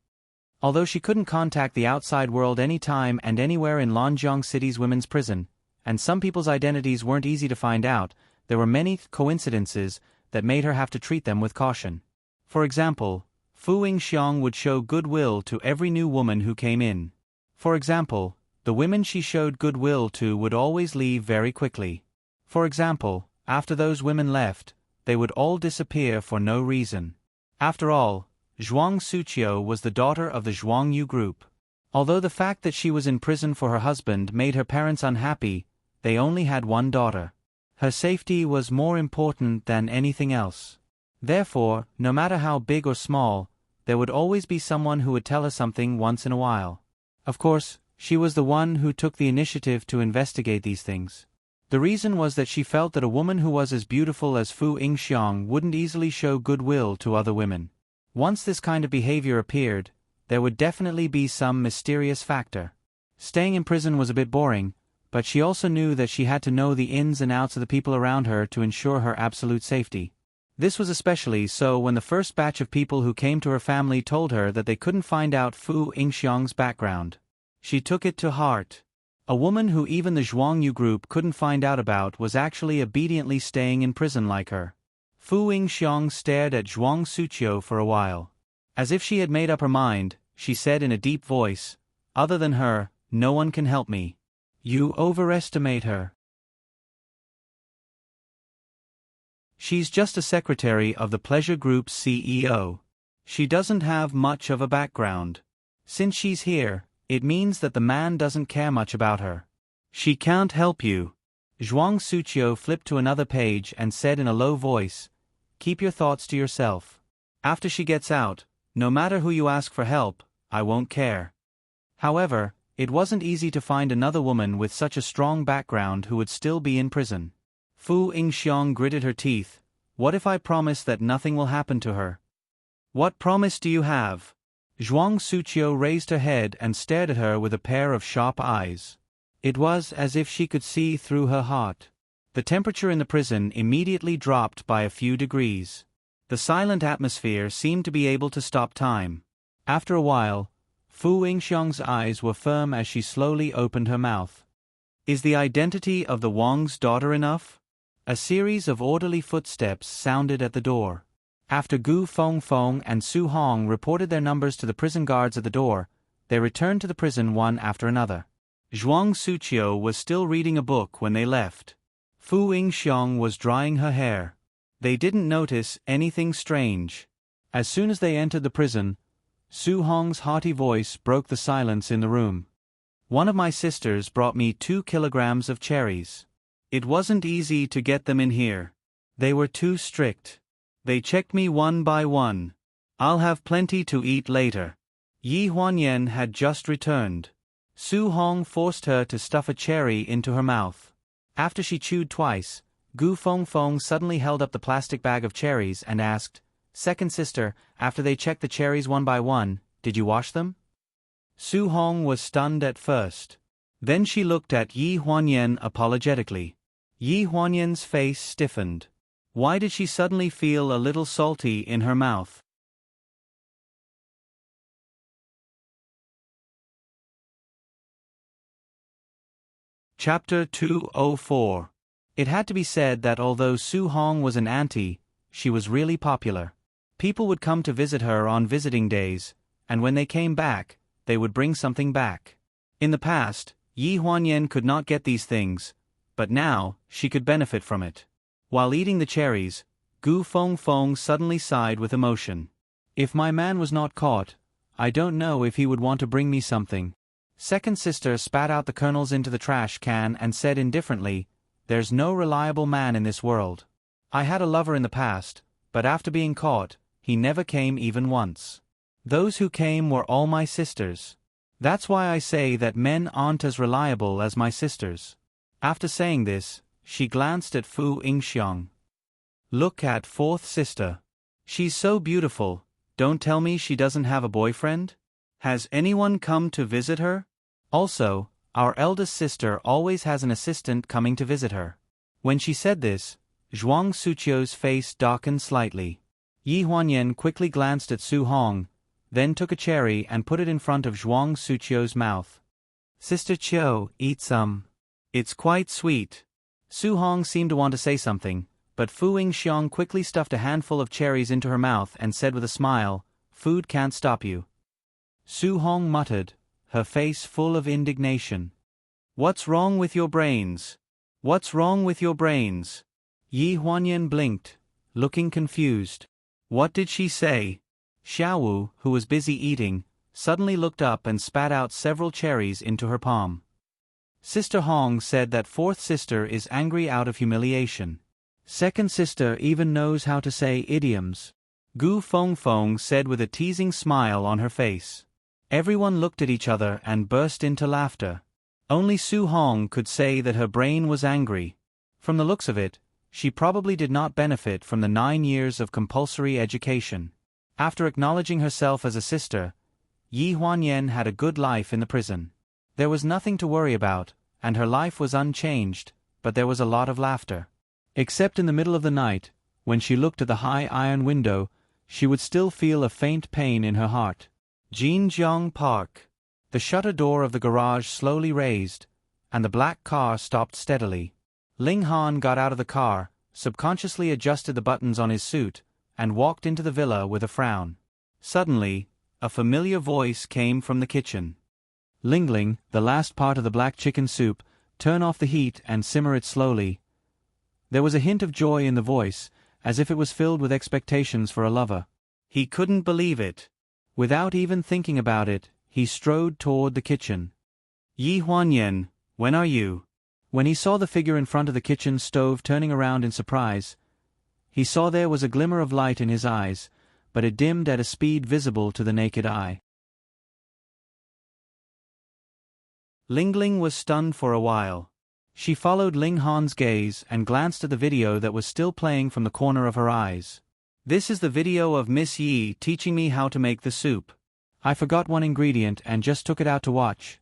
Although she couldn't contact the outside world anytime and anywhere in Lanjiang City's women's prison, and some people's identities weren't easy to find out, there were many coincidences that made her have to treat them with caution. For example, Fu Yingxiang would show goodwill to every new woman who came in. For example, the women she showed goodwill to would always leave very quickly. For example, after those women left, they would all disappear for no reason. After all, Zhuang Suqiu was the daughter of the Zhuangyu group. Although the fact that she was in prison for her husband made her parents unhappy, they only had one daughter. Her safety was more important than anything else. Therefore, no matter how big or small, there would always be someone who would tell her something once in a while. Of course, she was the one who took the initiative to investigate these things. The reason was that she felt that a woman who was as beautiful as Fu Yingxiang wouldn't easily show goodwill to other women. Once this kind of behavior appeared, there would definitely be some mysterious factor. Staying in prison was a bit boring, but she also knew that she had to know the ins and outs of the people around her to ensure her absolute safety. This was especially so when the first batch of people who came to her family told her that they couldn't find out Fu Yingxiang's background. She took it to heart. A woman who even the Zhuangyu group couldn't find out about was actually obediently staying in prison like her. Fu Yingxiang stared at Zhuang Suqiu for a while. As if she had made up her mind, she said in a deep voice, "Other than her, no one can help me." "You overestimate her. She's just a secretary of the pleasure group's CEO. She doesn't have much of a background. Since she's here, it means that the man doesn't care much about her. She can't help you." Zhuang Suqiu flipped to another page and said in a low voice, "Keep your thoughts to yourself. After she gets out, no matter who you ask for help, I won't care." However, it wasn't easy to find another woman with such a strong background who would still be in prison. Fu Yingxiang gritted her teeth. "What if I promise that nothing will happen to her?" "What promise do you have?" Zhuang Suqiu raised her head and stared at her with a pair of sharp eyes. It was as if she could see through her heart. The temperature in the prison immediately dropped by a few degrees. The silent atmosphere seemed to be able to stop time. After a while, Fu Yingxiang's eyes were firm as she slowly opened her mouth. "Is the identity of the Wang's daughter enough?" A series of orderly footsteps sounded at the door. After Gu Fengfeng and Su Hong reported their numbers to the prison guards at the door, they returned to the prison one after another. Zhuang Suqiu was still reading a book when they left. Fu Yingxiang was drying her hair. They didn't notice anything strange. As soon as they entered the prison, Su Hong's hearty voice broke the silence in the room. "One of my sisters brought me 2 kilograms of cherries. It wasn't easy to get them in here. They were too strict. They checked me one by one. I'll have plenty to eat later." Yi Huanyan had just returned. Su Hong forced her to stuff a cherry into her mouth. After she chewed twice, Gu Fengfeng suddenly held up the plastic bag of cherries and asked, "Second sister, after they checked the cherries one by one, did you wash them?" Su Hong was stunned at first. Then she looked at Yi Huanyan apologetically. Yi Huanyan's face stiffened. Why did she suddenly feel a little salty in her mouth? Chapter 204. It had to be said that although Su Hong was an auntie, she was really popular. People would come to visit her on visiting days, and when they came back, they would bring something back. In the past, Yi Huanyan could not get these things, but now, she could benefit from it. While eating the cherries, Gu Fengfeng suddenly sighed with emotion. If my man was not caught, I don't know if he would want to bring me something. Second sister spat out the kernels into the trash can and said indifferently, "There's no reliable man in this world. I had a lover in the past, but after being caught, he never came even once. Those who came were all my sisters. That's why I say that men aren't as reliable as my sisters." After saying this, she glanced at Fu Yingxiang. "Look at fourth sister. She's so beautiful, don't tell me she doesn't have a boyfriend? Has anyone come to visit her? Also, our eldest sister always has an assistant coming to visit her." When she said this, Zhuang Suqiu's face darkened slightly. Yi Huanyan quickly glanced at Su Hong, then took a cherry and put it in front of Zhuang Suqiu's mouth. "Sister Qiu, eat some. It's quite sweet." Su Hong seemed to want to say something, but Fu Yingxiang quickly stuffed a handful of cherries into her mouth and said with a smile, "Food can't stop you." Su Hong muttered, her face full of indignation. "What's wrong with your brains? What's wrong with your brains?" Yi Huanyan blinked, looking confused. What did she say? Xiaowu, who was busy eating, suddenly looked up and spat out several cherries into her palm. Sister Hong said that fourth sister is angry out of humiliation. Second sister even knows how to say idioms. Gu Fengfeng said with a teasing smile on her face. Everyone looked at each other and burst into laughter. Only Su Hong could say that her brain was angry. From the looks of it, she probably did not benefit from the 9 years of compulsory education. After acknowledging herself as a sister, Yi Huanyan had a good life in the prison. There was nothing to worry about, and her life was unchanged, but there was a lot of laughter. Except in the middle of the night, when she looked at the high iron window, she would still feel a faint pain in her heart. Jinjiang Park. The shutter door of the garage slowly raised, and the black car stopped steadily. Ling Han got out of the car, subconsciously adjusted the buttons on his suit, and walked into the villa with a frown. Suddenly, a familiar voice came from the kitchen. "Lingling, the last part of the black chicken soup, turn off the heat and simmer it slowly." There was a hint of joy in the voice, as if it was filled with expectations for a lover. He couldn't believe it. Without even thinking about it, he strode toward the kitchen. "Yi Huanyan, when are you?" When he saw the figure in front of the kitchen stove turning around in surprise, he saw there was a glimmer of light in his eyes, but it dimmed at a speed visible to the naked eye. Lingling was stunned for a while. She followed Ling Han's gaze and glanced at the video that was still playing from the corner of her eyes. "This is the video of Miss Yi teaching me how to make the soup. I forgot one ingredient and just took it out to watch."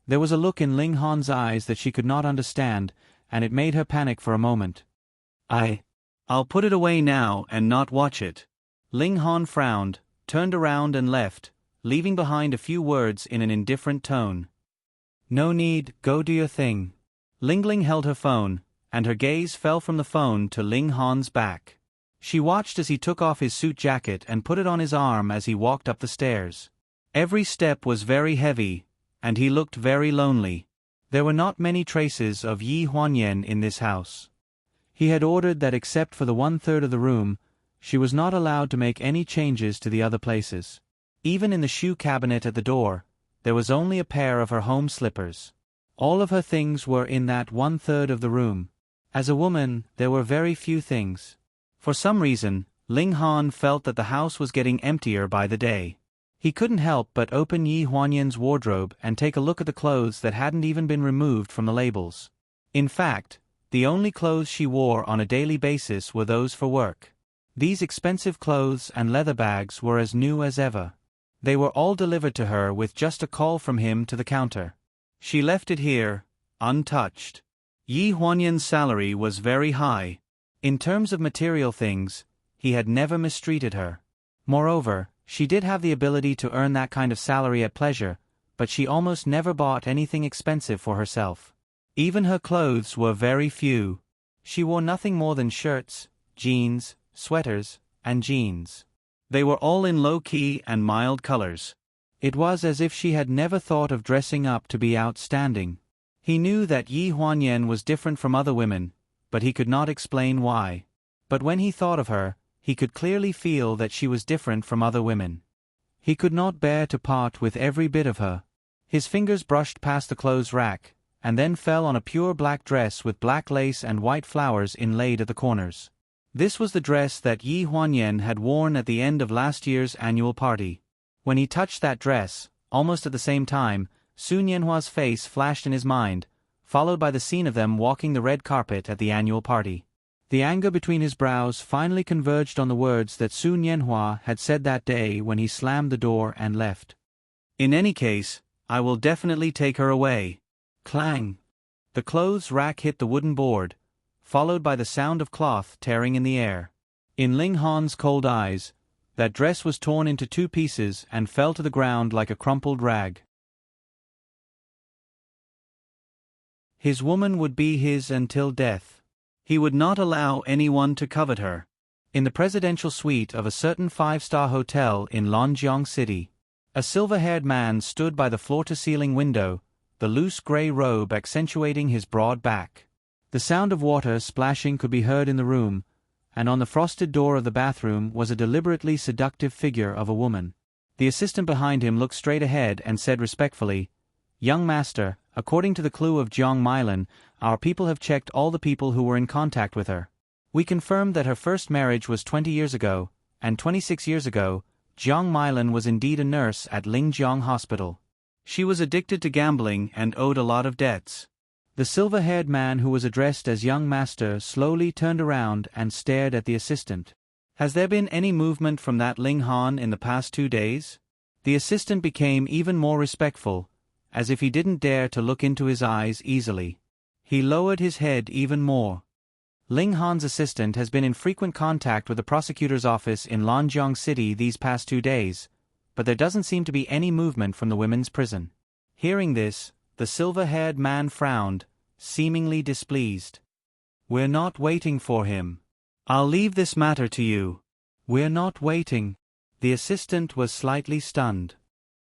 There was a look in Ling Han's eyes that she could not understand, and it made her panic for a moment. I'll put it away now and not watch it." Ling Han frowned, turned around and left, leaving behind a few words in an indifferent tone. "No need, go do your thing." Lingling held her phone, and her gaze fell from the phone to Ling Han's back. She watched as he took off his suit jacket and put it on his arm as he walked up the stairs. Every step was very heavy, and he looked very lonely. There were not many traces of Yi Huanyan in this house. He had ordered that except for the 1/3 of the room, she was not allowed to make any changes to the other places. Even in the shoe cabinet at the door, there was only a pair of her home slippers. All of her things were in that 1/3 of the room. As a woman, there were very few things. For some reason, Ling Han felt that the house was getting emptier by the day. He couldn't help but open Yi Huanyan's wardrobe and take a look at the clothes that hadn't even been removed from the labels. In fact, the only clothes she wore on a daily basis were those for work. These expensive clothes and leather bags were as new as ever. They were all delivered to her with just a call from him to the counter. She left it here, untouched. Yi Huanyan's salary was very high. In terms of material things, he had never mistreated her. Moreover, she did have the ability to earn that kind of salary at pleasure, but she almost never bought anything expensive for herself. Even her clothes were very few. She wore nothing more than shirts, jeans, sweaters, and jeans. They were all in low-key and mild colors. It was as if she had never thought of dressing up to be outstanding. He knew that Yi Huanyan was different from other women, but he could not explain why. But when he thought of her, he could clearly feel that she was different from other women. He could not bear to part with every bit of her. His fingers brushed past the clothes rack, and then fell on a pure black dress with black lace and white flowers inlaid at the corners. This was the dress that Yi Huanyan had worn at the end of last year's annual party. When he touched that dress, almost at the same time, Sun Yanhua's face flashed in his mind, followed by the scene of them walking the red carpet at the annual party. The anger between his brows finally converged on the words that Sun Yanhua had said that day when he slammed the door and left. "In any case, I will definitely take her away." Clang! The clothes rack hit the wooden board, followed by the sound of cloth tearing in the air. In Ling Han's cold eyes, that dress was torn into two pieces and fell to the ground like a crumpled rag. His woman would be his until death. He would not allow anyone to covet her. In the presidential suite of a certain five-star hotel in Lonjiang City, a silver-haired man stood by the floor-to-ceiling window, the loose gray robe accentuating his broad back. The sound of water splashing could be heard in the room, and on the frosted door of the bathroom was a deliberately seductive figure of a woman. The assistant behind him looked straight ahead and said respectfully, "Young master, according to the clue of Jiang Meilan, our people have checked all the people who were in contact with her. We confirmed that her first marriage was 20 years ago, and 26 years ago, Jiang Meilan was indeed a nurse at Lingjiang Hospital. She was addicted to gambling and owed a lot of debts." The silver-haired man who was addressed as young master slowly turned around and stared at the assistant. "Has there been any movement from that Ling Han in the past 2 days?" The assistant became even more respectful, as if he didn't dare to look into his eyes easily. He lowered his head even more. "Ling Han's assistant has been in frequent contact with the prosecutor's office in Lonjiang City these past 2 days, but there doesn't seem to be any movement from the women's prison." Hearing this, the silver-haired man frowned, seemingly displeased. "We're not waiting for him. I'll leave this matter to you." "We're not waiting." The assistant was slightly stunned.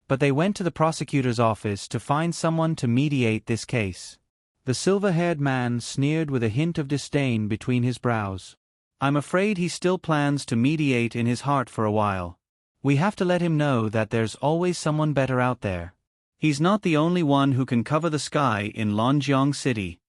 But they went to the prosecutor's office to find someone to mediate this case. The silver-haired man sneered with a hint of disdain between his brows. "I'm afraid he still plans to mediate in his heart for a while. We have to let him know that there's always someone better out there. He's not the only one who can cover the sky in Lonjiang City."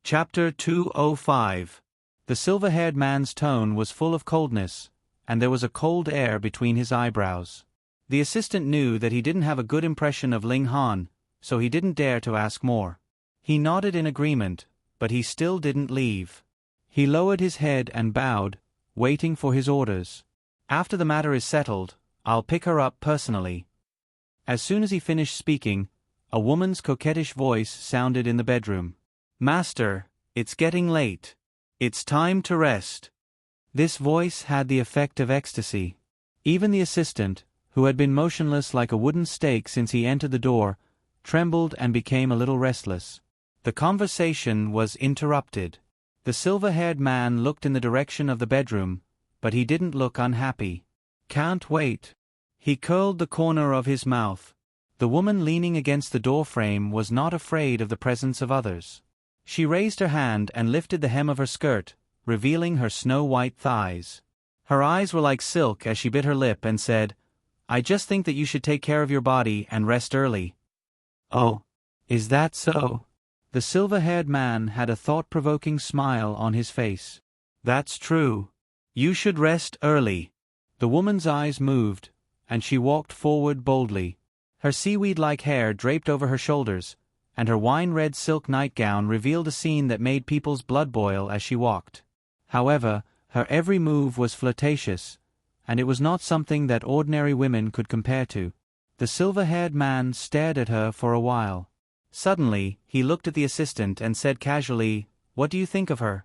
Chapter 205. The silver-haired man's tone was full of coldness, and there was a cold air between his eyebrows. The assistant knew that he didn't have a good impression of Ling Han, so he didn't dare to ask more. He nodded in agreement, but he still didn't leave. He lowered his head and bowed, waiting for his orders. "After the matter is settled, I'll pick her up personally." As soon as he finished speaking, a woman's coquettish voice sounded in the bedroom. "Master, it's getting late. It's time to rest." This voice had the effect of ecstasy. Even the assistant, who had been motionless like a wooden stake since he entered the door, trembled and became a little restless. The conversation was interrupted. The silver-haired man looked in the direction of the bedroom, but he didn't look unhappy. "Can't wait." He curled the corner of his mouth. The woman leaning against the door frame was not afraid of the presence of others. She raised her hand and lifted the hem of her skirt, revealing her snow-white thighs. Her eyes were like silk as she bit her lip and said, "I just think that you should take care of your body and rest early." "Oh, is that so?" The silver-haired man had a thought-provoking smile on his face. "That's true. You should rest early." The woman's eyes moved, and she walked forward boldly. Her seaweed-like hair draped over her shoulders, and her wine-red silk nightgown revealed a scene that made people's blood boil as she walked. However, her every move was flirtatious, and it was not something that ordinary women could compare to. The silver-haired man stared at her for a while. Suddenly, he looked at the assistant and said casually, "What do you think of her?"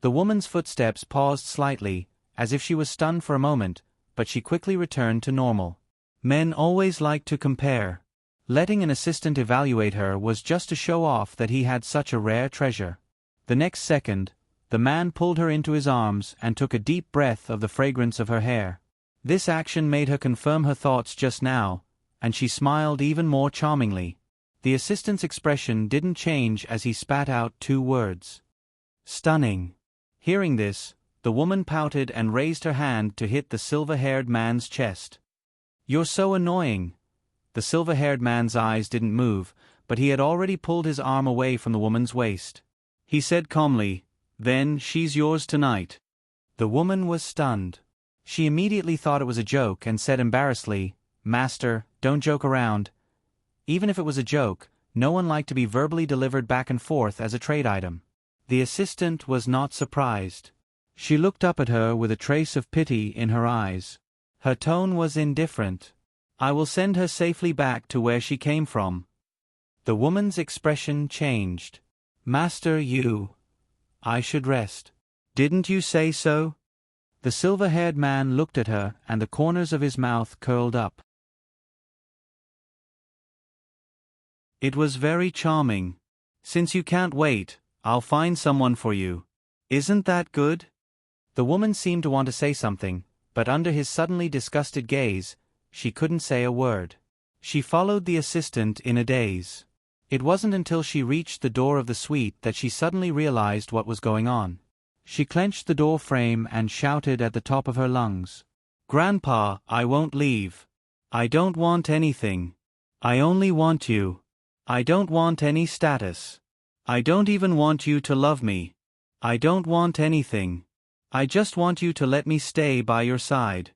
The woman's footsteps paused slightly, as if she was stunned for a moment, but she quickly returned to normal. "Men always like to compare." Letting an assistant evaluate her was just to show off that he had such a rare treasure. The next second, the man pulled her into his arms and took a deep breath of the fragrance of her hair. This action made her confirm her thoughts just now, and she smiled even more charmingly. The assistant's expression didn't change as he spat out 2 words. Stunning. Hearing this, the woman pouted and raised her hand to hit the silver-haired man's chest. You're so annoying. The silver-haired man's eyes didn't move, but he had already pulled his arm away from the woman's waist. He said calmly, Then she's yours tonight. The woman was stunned. She immediately thought it was a joke and said embarrassedly, Master, don't joke around. Even if it was a joke, no one liked to be verbally delivered back and forth as a trade item. The assistant was not surprised. She looked up at her with a trace of pity in her eyes. Her tone was indifferent. I will send her safely back to where she came from. The woman's expression changed. Master, I should rest. Didn't you say so? The silver-haired man looked at her and the corners of his mouth curled up. It was very charming. Since you can't wait, I'll find someone for you. Isn't that good? The woman seemed to want to say something, but under his suddenly disgusted gaze, she couldn't say a word. She followed the assistant in a daze. It wasn't until she reached the door of the suite that she suddenly realized what was going on. She clenched the door frame and shouted at the top of her lungs. Grandpa, I won't leave. I don't want anything. I only want you. I don't want any status. I don't even want you to love me. I don't want anything. I just want you to let me stay by your side.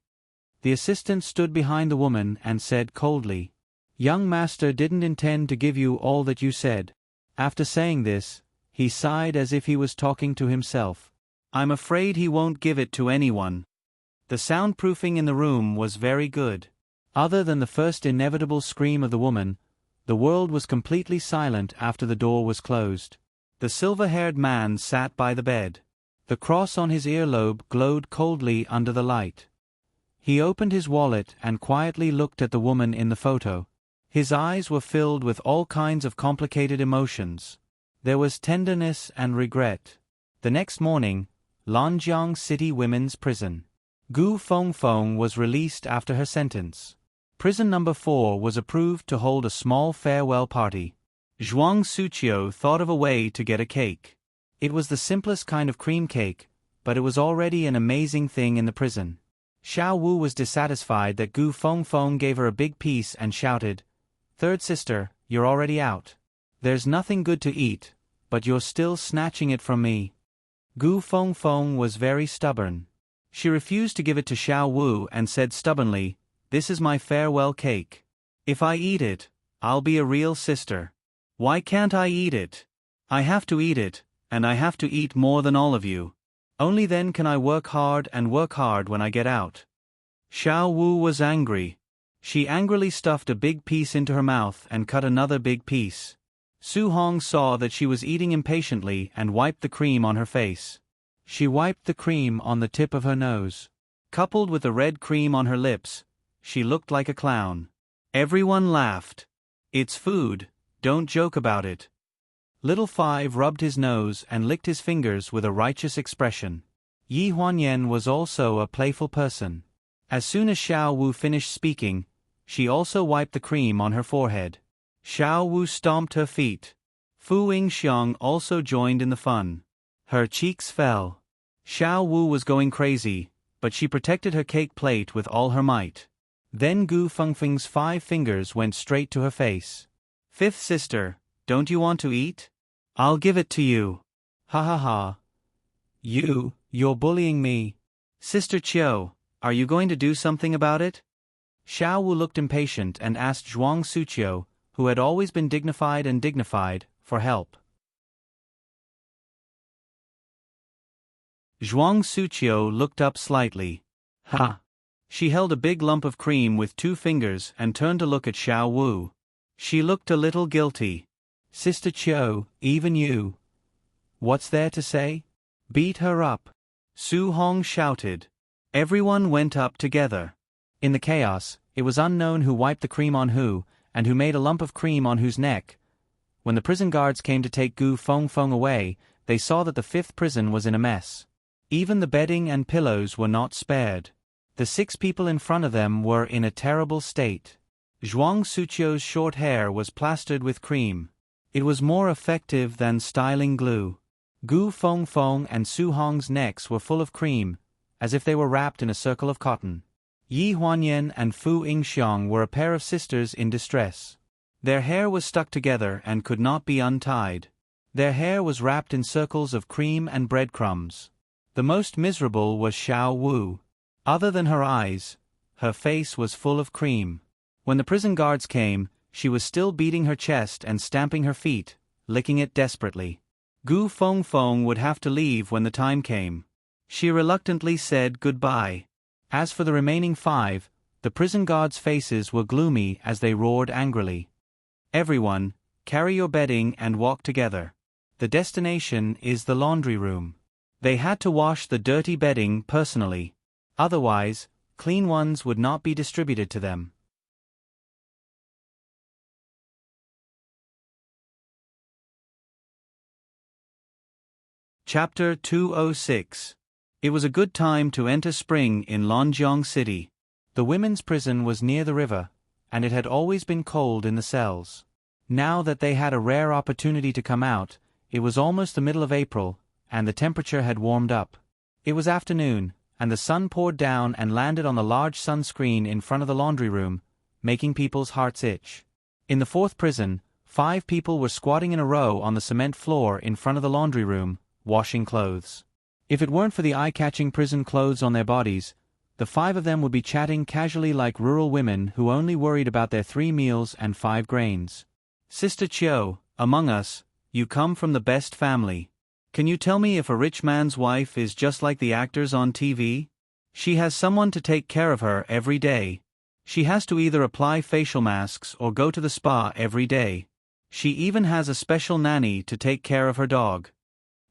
The assistant stood behind the woman and said coldly, Young master didn't intend to give you all that you said. After saying this, he sighed as if he was talking to himself. I'm afraid he won't give it to anyone. The soundproofing in the room was very good. Other than the first inevitable scream of the woman, the world was completely silent after the door was closed. The silver-haired man sat by the bed. The cross on his earlobe glowed coldly under the light. He opened his wallet and quietly looked at the woman in the photo. His eyes were filled with all kinds of complicated emotions. There was tenderness and regret. The next morning, Lanjiang City Women's Prison. Gu Fengfeng was released after her sentence. Prison number 4 was approved to hold a small farewell party. Zhuang Suqiu thought of a way to get a cake. It was the simplest kind of cream cake, but it was already an amazing thing in the prison. Xiao Wu was dissatisfied that Gu Fengfeng gave her a big piece and shouted, Third sister, you're already out. There's nothing good to eat, but you're still snatching it from me. Gu Fengfeng was very stubborn. She refused to give it to Xiao Wu and said stubbornly, This is my farewell cake. If I eat it, I'll be a real sister. Why can't I eat it? I have to eat it, and I have to eat more than all of you. Only then can I work hard when I get out. Xiao Wu was angry. She angrily stuffed a big piece into her mouth and cut another big piece. Su Hong saw that she was eating impatiently and wiped the cream on her face. She wiped the cream on the tip of her nose. Coupled with the red cream on her lips, she looked like a clown. Everyone laughed. It's food, don't joke about it. Little Five rubbed his nose and licked his fingers with a righteous expression. Yi Huanyan was also a playful person. As soon as Xiao Wu finished speaking, she also wiped the cream on her forehead. Xiao Wu stomped her feet. Fu Yingxiang also joined in the fun. Her cheeks fell. Xiao Wu was going crazy, but she protected her cake plate with all her might. Then Gu Fengfeng's 5 fingers went straight to her face. Fifth sister, don't you want to eat? I'll give it to you. Ha ha ha. You're bullying me. Sister Qiu, are you going to do something about it? Xiao Wu looked impatient and asked Zhuang Suqiu, who had always been dignified, for help. Zhuang Suqiu looked up slightly. Ha! She held a big lump of cream with 2 fingers and turned to look at Xiao Wu. She looked a little guilty. Sister Qiu, even you. What's there to say? Beat her up. Su Hong shouted. Everyone went up together. In the chaos, it was unknown who wiped the cream on who, and who made a lump of cream on whose neck. When the prison guards came to take Gu Feng Feng away, they saw that the fifth prison was in a mess. Even the bedding and pillows were not spared. The 6 people in front of them were in a terrible state. Zhuang Suqiu's short hair was plastered with cream. It was more effective than styling glue. Gu Feng Feng and Su Hong's necks were full of cream, as if they were wrapped in a circle of cotton. Yi Huanyan and Fu Yingxiang were a pair of sisters in distress. Their hair was stuck together and could not be untied. Their hair was wrapped in circles of cream and breadcrumbs. The most miserable was Xiao Wu. Other than her eyes, her face was full of cream. When the prison guards came, she was still beating her chest and stamping her feet, licking it desperately. Gu Feng Feng would have to leave when the time came. She reluctantly said goodbye. As for the remaining 5, the prison guards' faces were gloomy as they roared angrily. Everyone, carry your bedding and walk together. The destination is the laundry room. They had to wash the dirty bedding personally. Otherwise, clean ones would not be distributed to them. Chapter 206. It was a good time to enter spring in Lonjiang City. The women's prison was near the river, and it had always been cold in the cells. Now that they had a rare opportunity to come out, it was almost the middle of April, and the temperature had warmed up. It was afternoon, and the sun poured down and landed on the large sunscreen in front of the laundry room, making people's hearts itch. In the 4th prison, 5 people were squatting in a row on the cement floor in front of the laundry room, washing clothes. If it weren't for the eye-catching prison clothes on their bodies, the 5 of them would be chatting casually like rural women who only worried about their 3 meals and 5 grains. Sister Chiu, among us, you come from the best family. Can you tell me if a rich man's wife is just like the actors on TV? She has someone to take care of her every day. She has to either apply facial masks or go to the spa every day. She even has a special nanny to take care of her dog.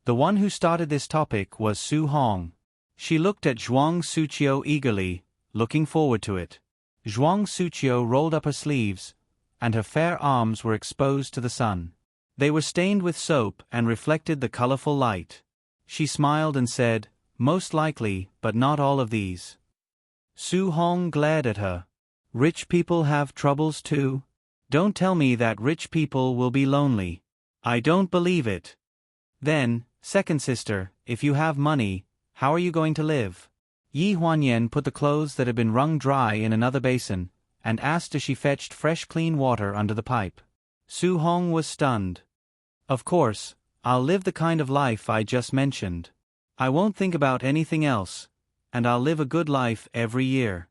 The one who started this topic was Su Hong. She looked at Zhuang Suqiu eagerly, looking forward to it. Zhuang Suqiu rolled up her sleeves, and her fair arms were exposed to the sun. They were stained with soap and reflected the colorful light. She smiled and said, "Most likely, but not all of these." Su Hong glared at her. "Rich people have troubles too? Don't tell me that rich people will be lonely. I don't believe it." Then, second sister, if you have money, how are you going to live? Yi Huanyan put the clothes that had been wrung dry in another basin, and asked as she fetched fresh clean water under the pipe. Su Hong was stunned. "Of course, I'll live the kind of life I just mentioned. I won't think about anything else, and I'll live a good life every year."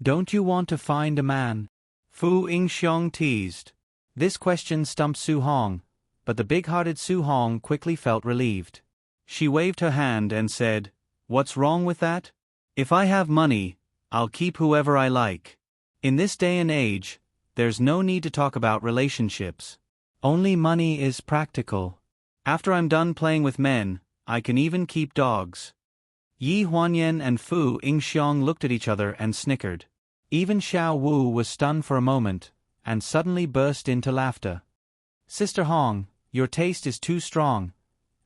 "Don't you want to find a man?" Fu Yingxiang teased. This question stumped Su Hong, but the big-hearted Su Hong quickly felt relieved. She waved her hand and said, "What's wrong with that? If I have money, I'll keep whoever I like. In this day and age, there's no need to talk about relationships. Only money is practical. After I'm done playing with men, I can even keep dogs." Yi Huanyan and Fu Yingxiang looked at each other and snickered. Even Xiao Wu was stunned for a moment, and suddenly burst into laughter. "Sister Hong, your taste is too strong.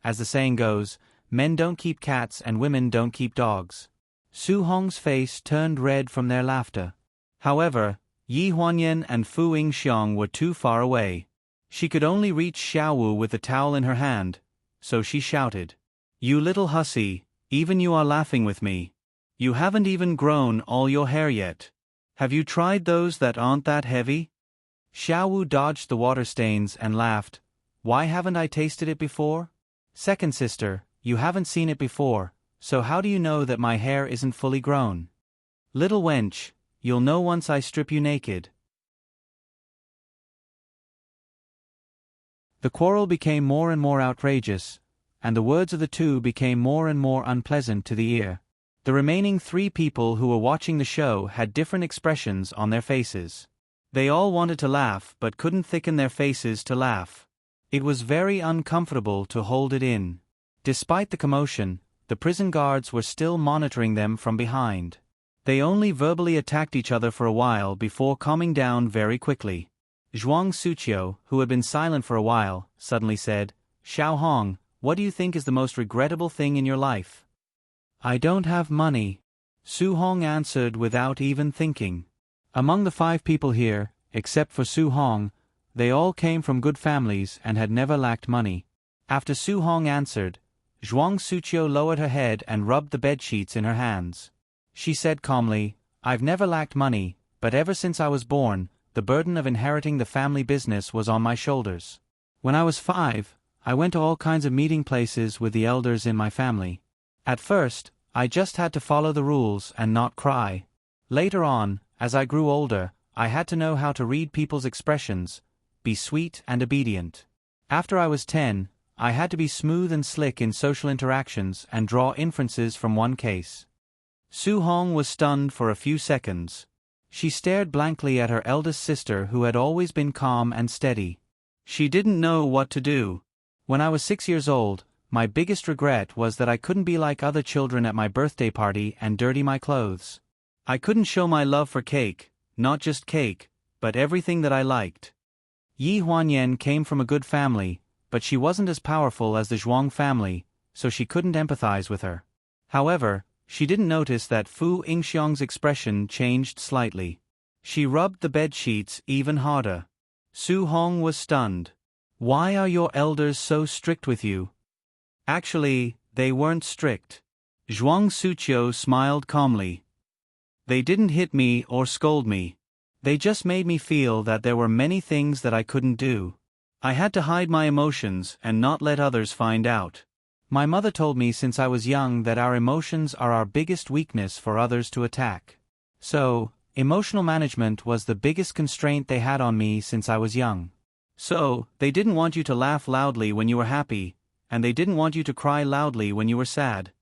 As the saying goes, men don't keep cats and women don't keep dogs." Su Hong's face turned red from their laughter. However, Yi Huanyan and Fu Yingxiang were too far away. She could only reach Xiao Wu with the towel in her hand, so she shouted, "You little hussy, even you are laughing with me. You haven't even grown all your hair yet. Have you tried those that aren't that heavy?" Xiao Wu dodged the water stains and laughed. "Why haven't I tasted it before?" "Second sister, you haven't seen it before, so how do you know that my hair isn't fully grown?" "Little wench, you'll know once I strip you naked." The quarrel became more and more outrageous, and the words of the two became more and more unpleasant to the ear. The remaining 3 people who were watching the show had different expressions on their faces. They all wanted to laugh but couldn't thicken their faces to laugh. It was very uncomfortable to hold it in. Despite the commotion, the prison guards were still monitoring them from behind. They only verbally attacked each other for a while before calming down very quickly. Zhuang Suqiu, who had been silent for a while, suddenly said, Xiao Hong, what do you think is the most regrettable thing in your life? I don't have money, Su Hong answered without even thinking. Among the 5 people here, except for Su Hong, they all came from good families and had never lacked money. After Su Hong answered, Zhuang Suqiu lowered her head and rubbed the bedsheets in her hands. She said calmly, I've never lacked money, but ever since I was born, the burden of inheriting the family business was on my shoulders. When I was 5, I went to all kinds of meeting places with the elders in my family. At first, I just had to follow the rules and not cry. Later on, as I grew older, I had to know how to read people's expressions, be sweet and obedient. After I was 10, I had to be smooth and slick in social interactions and draw inferences from one case. Su Hong was stunned for a few seconds. She stared blankly at her eldest sister who had always been calm and steady. She didn't know what to do. When I was 6 years old, my biggest regret was that I couldn't be like other children at my birthday party and dirty my clothes. I couldn't show my love for cake, not just cake, but everything that I liked. Yi Huanyan came from a good family, but she wasn't as powerful as the Zhuang family, so she couldn't empathize with her. However, she didn't notice that Fu Yingxiang's expression changed slightly. She rubbed the bed sheets even harder. Su Hong was stunned. Why are your elders so strict with you? Actually, they weren't strict. Zhuang Suqiu smiled calmly. They didn't hit me or scold me. They just made me feel that there were many things that I couldn't do. I had to hide my emotions and not let others find out. My mother told me since I was young that our emotions are our biggest weakness for others to attack. So, emotional management was the biggest constraint they had on me since I was young. So, they didn't want you to laugh loudly when you were happy, and they didn't want you to cry loudly when you were sad.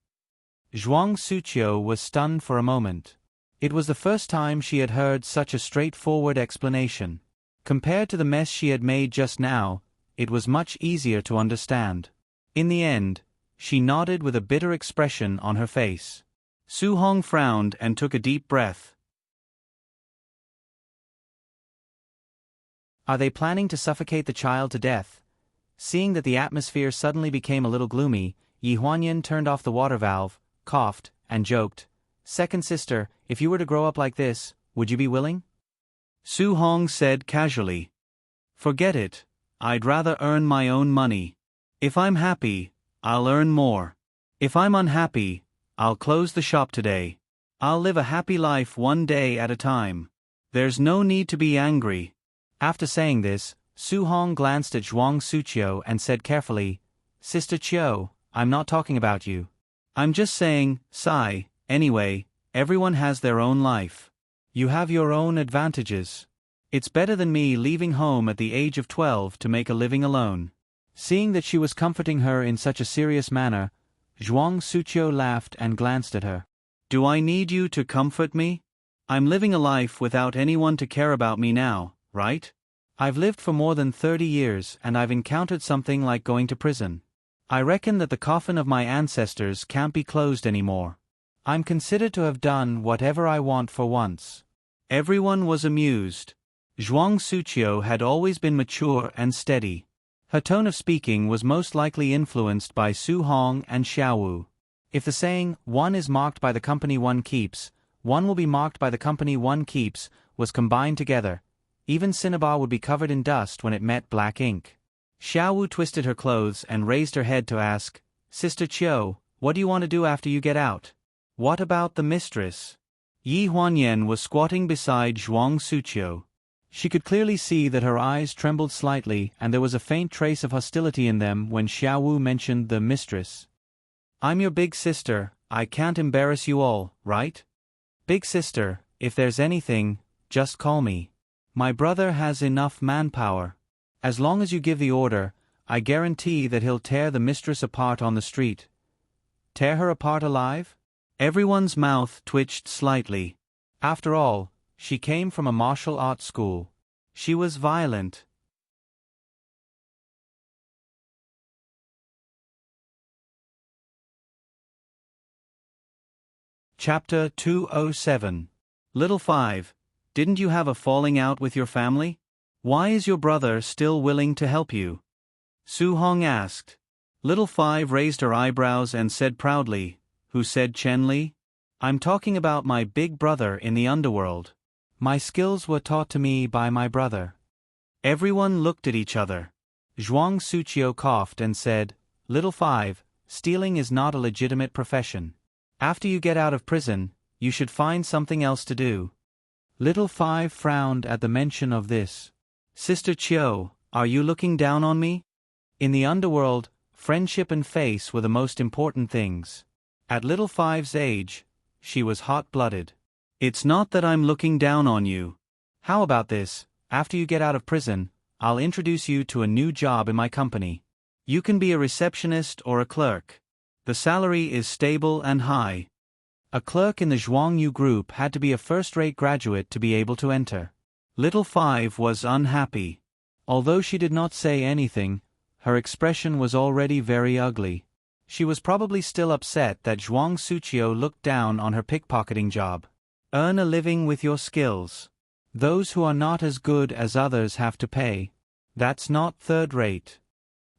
Zhuang Suqiu was stunned for a moment. It was the first time she had heard such a straightforward explanation. Compared to the mess she had made just now, it was much easier to understand. In the end, she nodded with a bitter expression on her face. Su Hong frowned and took a deep breath. Are they planning to suffocate the child to death? Seeing that the atmosphere suddenly became a little gloomy, Yi Huanyan turned off the water valve, coughed, and joked, Second sister, if you were to grow up like this, would you be willing? Su Hong said casually. Forget it, I'd rather earn my own money. If I'm happy, I'll earn more. If I'm unhappy, I'll close the shop today. I'll live a happy life one day at a time. There's no need to be angry. After saying this, Su Hong glanced at Zhuang Suqiu and said carefully, Sister Qiu, I'm not talking about you. I'm just saying, sigh, anyway, everyone has their own life. You have your own advantages. It's better than me leaving home at the age of 12 to make a living alone. Seeing that she was comforting her in such a serious manner, Zhuang Suqiu laughed and glanced at her. Do I need you to comfort me? I'm living a life without anyone to care about me now, right? I've lived for more than 30 years and I've encountered something like going to prison. I reckon that the coffin of my ancestors can't be closed anymore. I'm considered to have done whatever I want for once. Everyone was amused. Zhuang Suqiu had always been mature and steady. Her tone of speaking was most likely influenced by Su Hong and Xiaowu. If the saying, one is marked by the company one keeps, one will be marked by the company one keeps, was combined together, even cinnabar would be covered in dust when it met black ink. Xiaowu twisted her clothes and raised her head to ask, Sister Qiu, what do you want to do after you get out? What about the mistress? Yi Huanyan was squatting beside Zhuang Suqiu. She could clearly see that her eyes trembled slightly and there was a faint trace of hostility in them when Xiaowu mentioned the mistress. I'm your big sister, I can't embarrass you all, right? Big sister, if there's anything, just call me. My brother has enough manpower. As long as you give the order, I guarantee that he'll tear the mistress apart on the street. Tear her apart alive? Everyone's mouth twitched slightly. After all, she came from a martial arts school. She was violent. Chapter 207. Little 5. Didn't you have a falling out with your family? Why is your brother still willing to help you? Su Hong asked. Little Five raised her eyebrows and said proudly, Who said Chen Li? I'm talking about my big brother in the underworld. My skills were taught to me by my brother. Everyone looked at each other. Zhuang Suqiu coughed and said, Little Five, stealing is not a legitimate profession. After you get out of prison, you should find something else to do. Little Five frowned at the mention of this. Sister Chiu, are you looking down on me? In the underworld, friendship and face were the most important things. At Little Five's age, she was hot-blooded. It's not that I'm looking down on you. How about this? After you get out of prison, I'll introduce you to a new job in my company. You can be a receptionist or a clerk. The salary is stable and high. A clerk in the Zhuangyu group had to be a first-rate graduate to be able to enter. Little Five was unhappy. Although she did not say anything, her expression was already very ugly. She was probably still upset that Zhuang Suqiu looked down on her pickpocketing job. Earn a living with your skills. Those who are not as good as others have to pay. That's not third rate.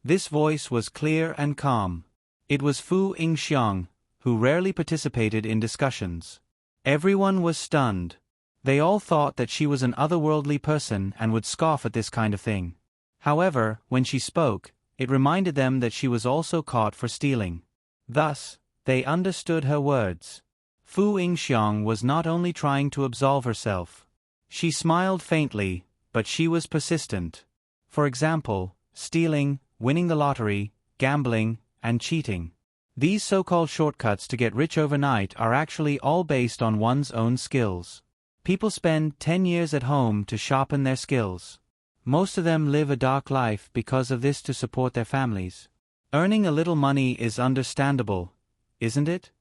This voice was clear and calm. It was Fu Yingxiang, who rarely participated in discussions. Everyone was stunned. They all thought that she was an otherworldly person and would scoff at this kind of thing. However, when she spoke, it reminded them that she was also caught for stealing. Thus, they understood her words. Fu Yingxiang was not only trying to absolve herself. She smiled faintly, but she was persistent. For example, stealing, winning the lottery, gambling, and cheating. These so-called shortcuts to get rich overnight are actually all based on one's own skills. People spend 10 years at home to sharpen their skills. Most of them live a dark life because of this to support their families. Earning a little money is understandable, isn't it?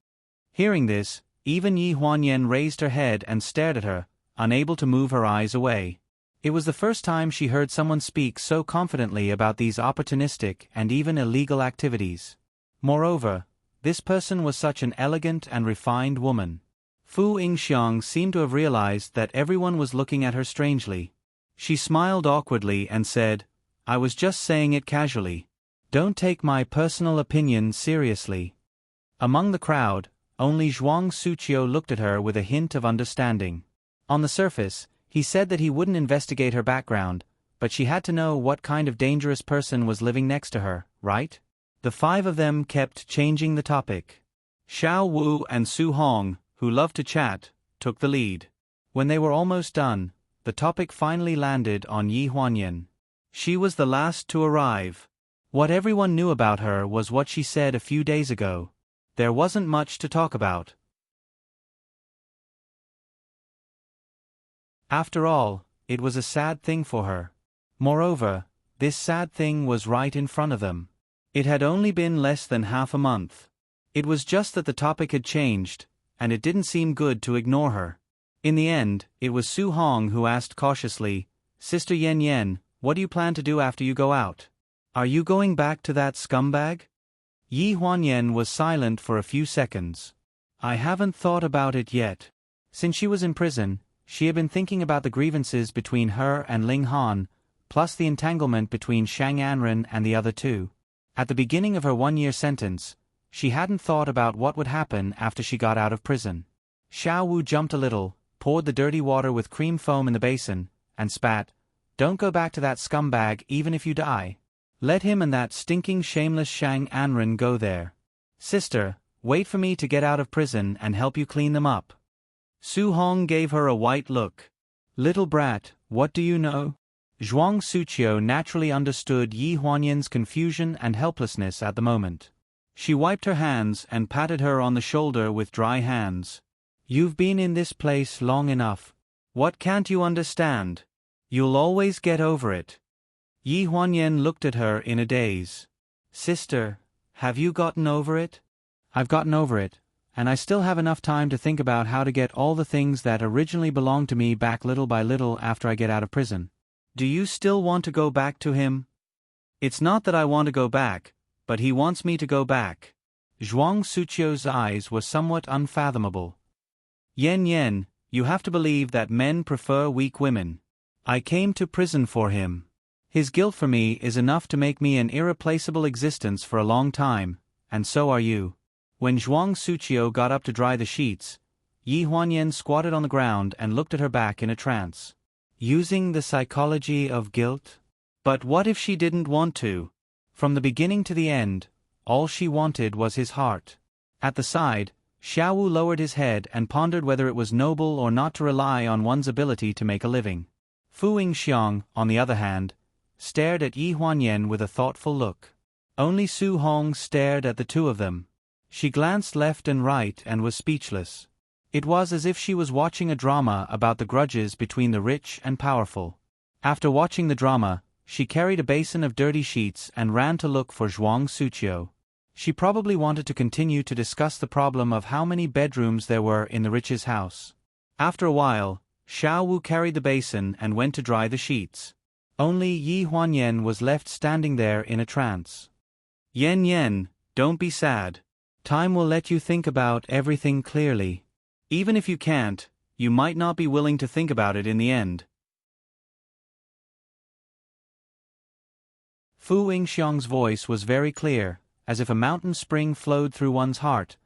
Hearing this, even Yi Huanyan raised her head and stared at her, unable to move her eyes away. It was the first time she heard someone speak so confidently about these opportunistic and even illegal activities. Moreover, this person was such an elegant and refined woman. Fu Yingxiang seemed to have realized that everyone was looking at her strangely. She smiled awkwardly and said, I was just saying it casually. Don't take my personal opinion seriously. Among the crowd, only Zhuang Suqiu looked at her with a hint of understanding. On the surface, he said that he wouldn't investigate her background, but she had to know what kind of dangerous person was living next to her, right? The five of them kept changing the topic. Xiao Wu and Su Hong, who loved to chat, took the lead. When they were almost done, the topic finally landed on Yi Huanyan. She was the last to arrive. What everyone knew about her was what she said a few days ago. There wasn't much to talk about. After all, it was a sad thing for her. Moreover, this sad thing was right in front of them. It had only been less than half a month. It was just that the topic had changed, and it didn't seem good to ignore her. In the end, it was Su Hong who asked cautiously, Sister Yan Yan, what do you plan to do after you go out? Are you going back to that scumbag? Yi Huanyan was silent for a few seconds. I haven't thought about it yet. Since she was in prison, she had been thinking about the grievances between her and Ling Han, plus the entanglement between Shang Anren and the other two. At the beginning of her one-year sentence, she hadn't thought about what would happen after she got out of prison. Xiao Wu jumped a little, poured the dirty water with cream foam in the basin, and spat, Don't go back to that scumbag even if you die. Let him and that stinking shameless Shang Anren go there. Sister, wait for me to get out of prison and help you clean them up. Su Hong gave her a white look. Little brat, what do you know? Zhuang Suqiu naturally understood Yi Huanyan's confusion and helplessness at the moment. She wiped her hands and patted her on the shoulder with dry hands. You've been in this place long enough. What can't you understand? You'll always get over it. Yi Huanyan looked at her in a daze. Sister, have you gotten over it? I've gotten over it, and I still have enough time to think about how to get all the things that originally belonged to me back little by little after I get out of prison. Do you still want to go back to him? It's not that I want to go back, but he wants me to go back. Zhuang Suqiu's eyes were somewhat unfathomable. Yan Yan, you have to believe that men prefer weak women. I came to prison for him. His guilt for me is enough to make me an irreplaceable existence for a long time, and so are you. When Zhuang Suqiu got up to dry the sheets, Yi Huanyan squatted on the ground and looked at her back in a trance. Using the psychology of guilt? But what if she didn't want to? From the beginning to the end, all she wanted was his heart. At the side, Xiaowu lowered his head and pondered whether it was noble or not to rely on one's ability to make a living. Fu Yingxiang, on the other hand, stared at Yi Huanyan with a thoughtful look. Only Su Hong stared at the two of them. She glanced left and right and was speechless. It was as if she was watching a drama about the grudges between the rich and powerful. After watching the drama, she carried a basin of dirty sheets and ran to look for Zhuang Suqiu. She probably wanted to continue to discuss the problem of how many bedrooms there were in the rich's house. After a while, Xiao Wu carried the basin and went to dry the sheets. Only Yi Huanyan was left standing there in a trance. Yen Yen, don't be sad. Time will let you think about everything clearly. Even if you can't, you might not be willing to think about it in the end. Fu Yingxiang's voice was very clear, as if a mountain spring flowed through one's heart,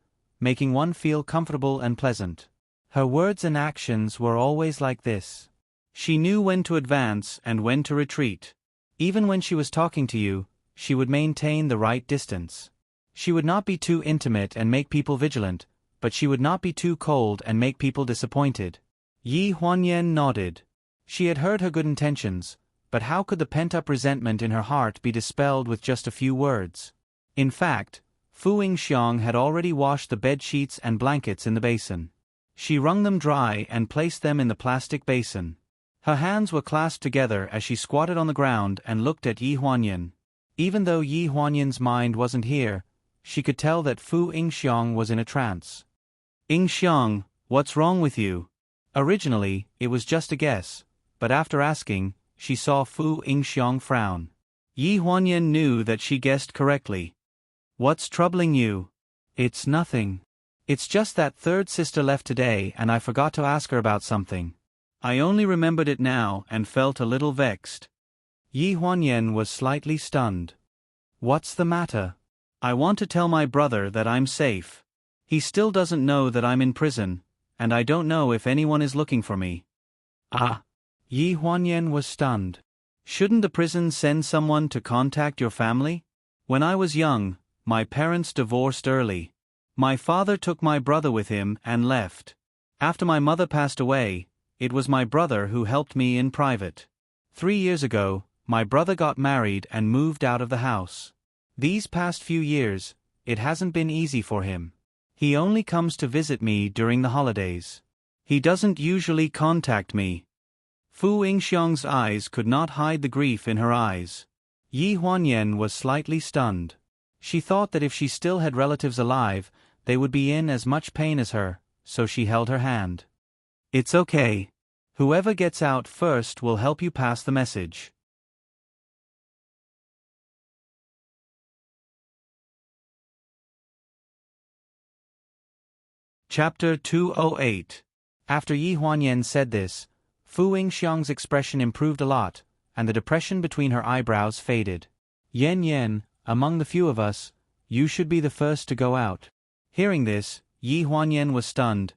making one feel comfortable and pleasant. Her words and actions were always like this. She knew when to advance and when to retreat. Even when she was talking to you, she would maintain the right distance. She would not be too intimate and make people vigilant, but she would not be too cold and make people disappointed. Yi Huanyan nodded. She had heard her good intentions, but how could the pent-up resentment in her heart be dispelled with just a few words? In fact, Fu Yingxiang had already washed the bed sheets and blankets in the basin. She wrung them dry and placed them in the plastic basin. Her hands were clasped together as she squatted on the ground and looked at Yi Huanyan. Even though Yi Huanyan's mind wasn't here, she could tell that Fu Yingxiang was in a trance. Yingxiang, what's wrong with you? Originally, it was just a guess, but after asking, she saw Fu Yingxiang frown. Yi Huanyan knew that she guessed correctly. What's troubling you? It's nothing. It's just that third sister left today and I forgot to ask her about something. I only remembered it now and felt a little vexed. Yi Huanyan was slightly stunned. What's the matter? I want to tell my brother that I'm safe. He still doesn't know that I'm in prison, and I don't know if anyone is looking for me. Ah! Yi Huanyan was stunned. Shouldn't the prison send someone to contact your family? When I was young, my parents divorced early. My father took my brother with him and left. After my mother passed away, it was my brother who helped me in private. 3 years ago, my brother got married and moved out of the house. These past few years, it hasn't been easy for him. He only comes to visit me during the holidays. He doesn't usually contact me. Fu Yingxiang's eyes could not hide the grief in her eyes. Yi Huanyan was slightly stunned. She thought that if she still had relatives alive, they would be in as much pain as her, so she held her hand. It's okay. Whoever gets out first will help you pass the message. Chapter 208. After Yi Huanyan said this, Fu Yingxiang's expression improved a lot, and the depression between her eyebrows faded. Yen Yen, among the few of us, you should be the first to go out. Hearing this, Yi Huanyan was stunned.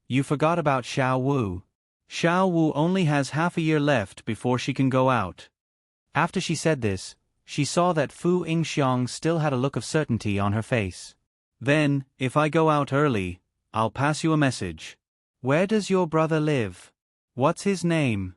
You forgot about Xiao Wu. Xiao Wu only has half a year left before she can go out. After she said this, she saw that Fu Yingxiang still had a look of certainty on her face. Then, if I go out early, I'll pass you a message. Where does your brother live? What's his name?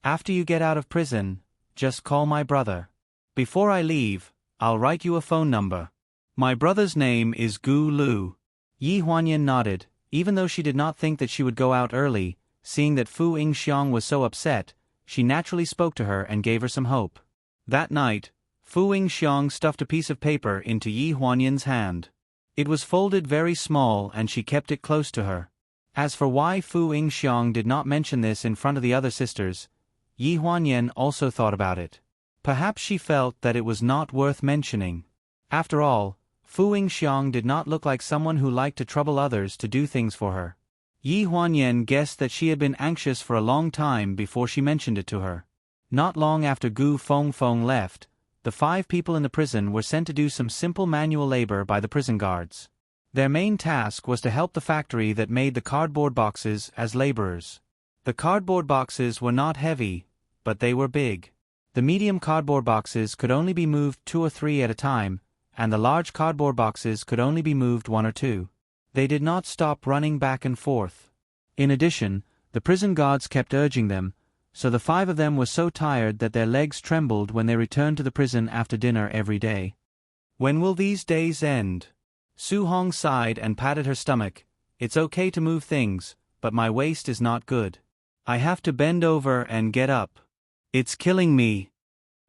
After you get out of prison, just call my brother. Before I leave, I'll write you a phone number. My brother's name is Gu Lu. Yi Huanyan nodded, even though she did not think that she would go out early. Seeing that Fu Yingxiang was so upset, she naturally spoke to her and gave her some hope. That night, Fu Yingxiang stuffed a piece of paper into Yi Huanyan's hand. It was folded very small and she kept it close to her. As for why Fu Yingxiang did not mention this in front of the other sisters, Yi Huanyan also thought about it. Perhaps she felt that it was not worth mentioning. After all, Fu Yingxiang did not look like someone who liked to trouble others to do things for her. Yi Huanyan guessed that she had been anxious for a long time before she mentioned it to her. Not long after Gu Fengfeng left, the 5 people in the prison were sent to do some simple manual labor by the prison guards. Their main task was to help the factory that made the cardboard boxes as laborers. The cardboard boxes were not heavy, but they were big. The medium cardboard boxes could only be moved 2 or 3 at a time, and the large cardboard boxes could only be moved 1 or 2. They did not stop running back and forth. In addition, the prison guards kept urging them, so the 5 of them were so tired that their legs trembled when they returned to the prison after dinner every day. When will these days end? Su Hong sighed and patted her stomach. It's okay to move things, but my waist is not good. I have to bend over and get up. It's killing me.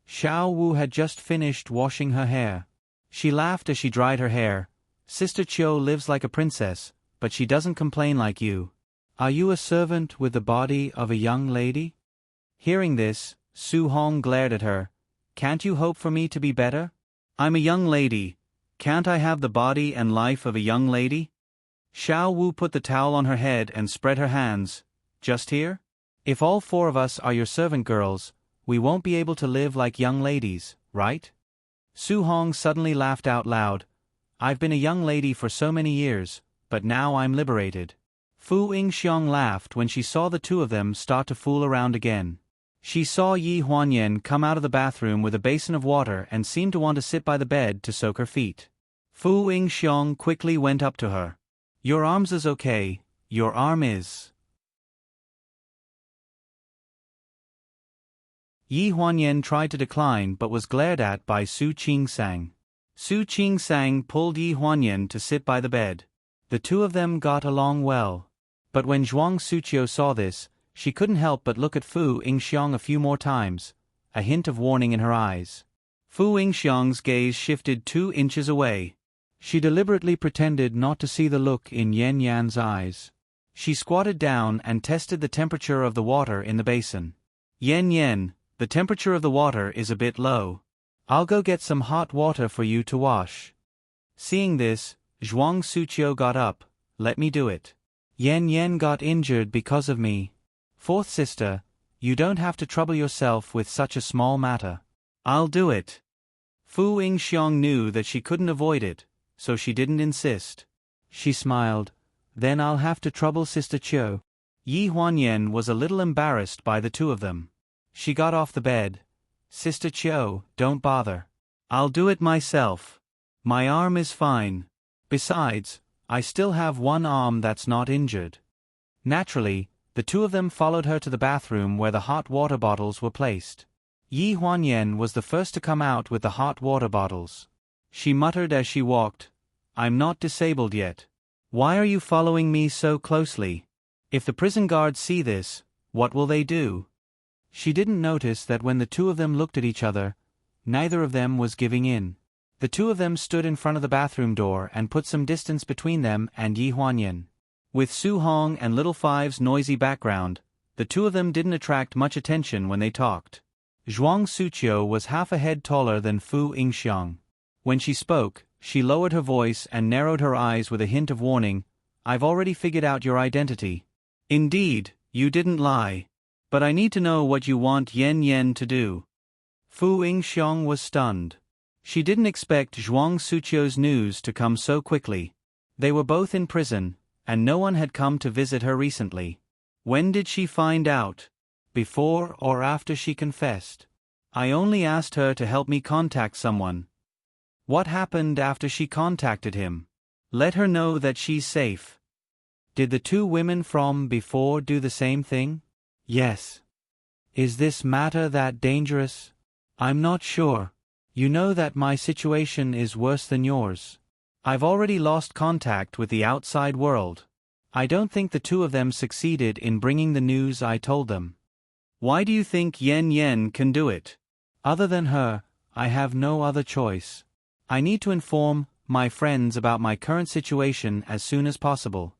Xiao Wu had just finished washing her hair. She laughed as she dried her hair. Sister Chiu lives like a princess, but she doesn't complain like you. Are you a servant with the body of a young lady? Hearing this, Su Hong glared at her. Can't you hope for me to be better? I'm a young lady. Can't I have the body and life of a young lady? Xiao Wu put the towel on her head and spread her hands. Just here? If all 4 of us are your servant girls, we won't be able to live like young ladies, right? Su Hong suddenly laughed out loud. I've been a young lady for so many years, but now I'm liberated. Fu Yingxiong laughed when she saw the 2 of them start to fool around again. She saw Yi Huanyan come out of the bathroom with a basin of water and seemed to want to sit by the bed to soak her feet. Fu Yingxiong quickly went up to her. Your arms is okay, your arm is. Yi Huanyan tried to decline but was glared at by Su Qingsang. Su Qingsang pulled Yi Huanyan to sit by the bed. The 2 of them got along well. But when Zhuang Suqiu saw this, she couldn't help but look at Fu Yingxiong a few more times, a hint of warning in her eyes. Fu Yingxiong's gaze shifted 2 inches away. She deliberately pretended not to see the look in Yan Yan's eyes. She squatted down and tested the temperature of the water in the basin. Yan Yan, the temperature of the water is a bit low. I'll go get some hot water for you to wash. Seeing this, Zhuang Suqiu got up. Let me do it. Yan Yan got injured because of me. 4th sister, you don't have to trouble yourself with such a small matter. I'll do it. Fu Yingxiong knew that she couldn't avoid it, so she didn't insist. She smiled. Then I'll have to trouble Sister Chiu. Yi Huanyan was a little embarrassed by the 2 of them. She got off the bed. Sister Chiu, don't bother. I'll do it myself. My arm is fine. Besides, I still have 1 arm that's not injured. Naturally, the 2 of them followed her to the bathroom where the hot water bottles were placed. Yi Huanyan was the first to come out with the hot water bottles. She muttered as she walked, I'm not disabled yet. Why are you following me so closely? If the prison guards see this, what will they do? She didn't notice that when the 2 of them looked at each other, neither of them was giving in. The 2 of them stood in front of the bathroom door and put some distance between them and Yi Huanyan. With Su Hong and Little Five's noisy background, the 2 of them didn't attract much attention when they talked. Zhuang Suqiu was half a head taller than Fu Yingxiong. When she spoke, she lowered her voice and narrowed her eyes with a hint of warning. I've already figured out your identity. Indeed, you didn't lie. But I need to know what you want Yan Yan to do. Fu Yingxiong was stunned. She didn't expect Zhuang Suqiu's news to come so quickly. They were both in prison, and no one had come to visit her recently. When did she find out? Before or after she confessed? I only asked her to help me contact someone. What happened after she contacted him? Let her know that she's safe. Did the 2 women from before do the same thing? Yes. Is this matter that dangerous? I'm not sure. You know that my situation is worse than yours. I've already lost contact with the outside world. I don't think the 2 of them succeeded in bringing the news I told them. Why do you think Yan Yan can do it? Other than her, I have no other choice. I need to inform my friends about my current situation as soon as possible.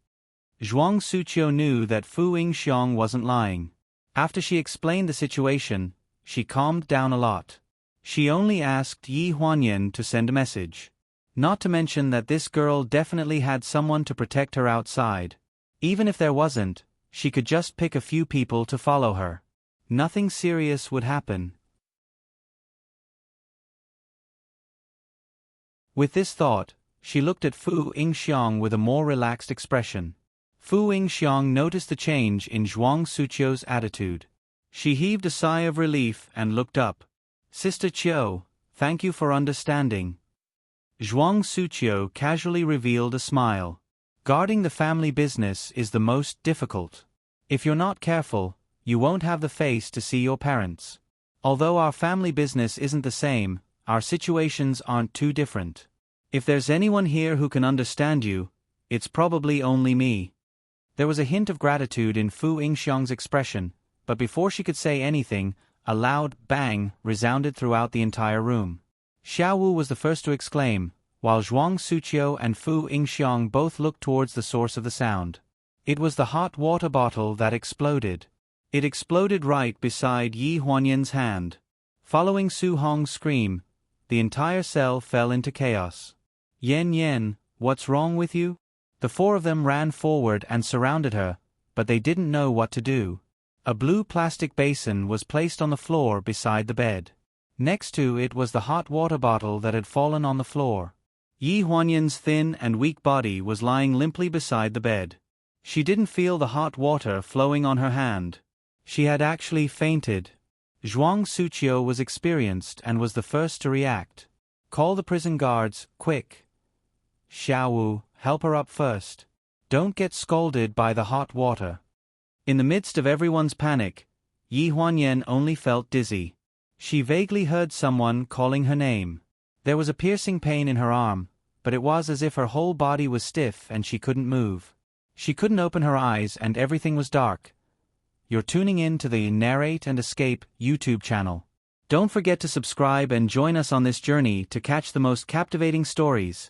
Zhuang Suqiu knew that Fu Yingxiong wasn't lying. After she explained the situation, she calmed down a lot. She only asked Yi Huanyan to send a message. Not to mention that this girl definitely had someone to protect her outside. Even if there wasn't, she could just pick a few people to follow her. Nothing serious would happen. With this thought, she looked at Fu Yingxiang with a more relaxed expression. Fu Yingxiang noticed the change in Zhuang Suqiu's attitude. She heaved a sigh of relief and looked up. Sister Qiu, thank you for understanding. Zhuang Suqiu casually revealed a smile. Guarding the family business is the most difficult. If you're not careful, you won't have the face to see your parents. Although our family business isn't the same, our situations aren't too different. If there's anyone here who can understand you, it's probably only me. There was a hint of gratitude in Fu Yingxiang's expression, but before she could say anything, a loud bang resounded throughout the entire room. Xiao Wu was the first to exclaim, while Zhuang Suqiu and Fu Yingxiang both looked towards the source of the sound. It was the hot water bottle that exploded. It exploded right beside Yi Huanyan's hand. Following Su Hong's scream, the entire cell fell into chaos. Yen Yen, what's wrong with you? The four of them ran forward and surrounded her, but they didn't know what to do. A blue plastic basin was placed on the floor beside the bed. Next to it was the hot water bottle that had fallen on the floor. Yi Huanyan's thin and weak body was lying limply beside the bed. She didn't feel the hot water flowing on her hand. She had actually fainted. Zhuang Suqiu was experienced and was the first to react. Call the prison guards, quick. Xiao Wu, help her up first. Don't get scalded by the hot water. In the midst of everyone's panic, Yi Huanyan only felt dizzy. She vaguely heard someone calling her name. There was a piercing pain in her arm, but it was as if her whole body was stiff and she couldn't move. She couldn't open her eyes and everything was dark. You're tuning in to the Narrate and Escape YouTube channel. Don't forget to subscribe and join us on this journey to catch the most captivating stories.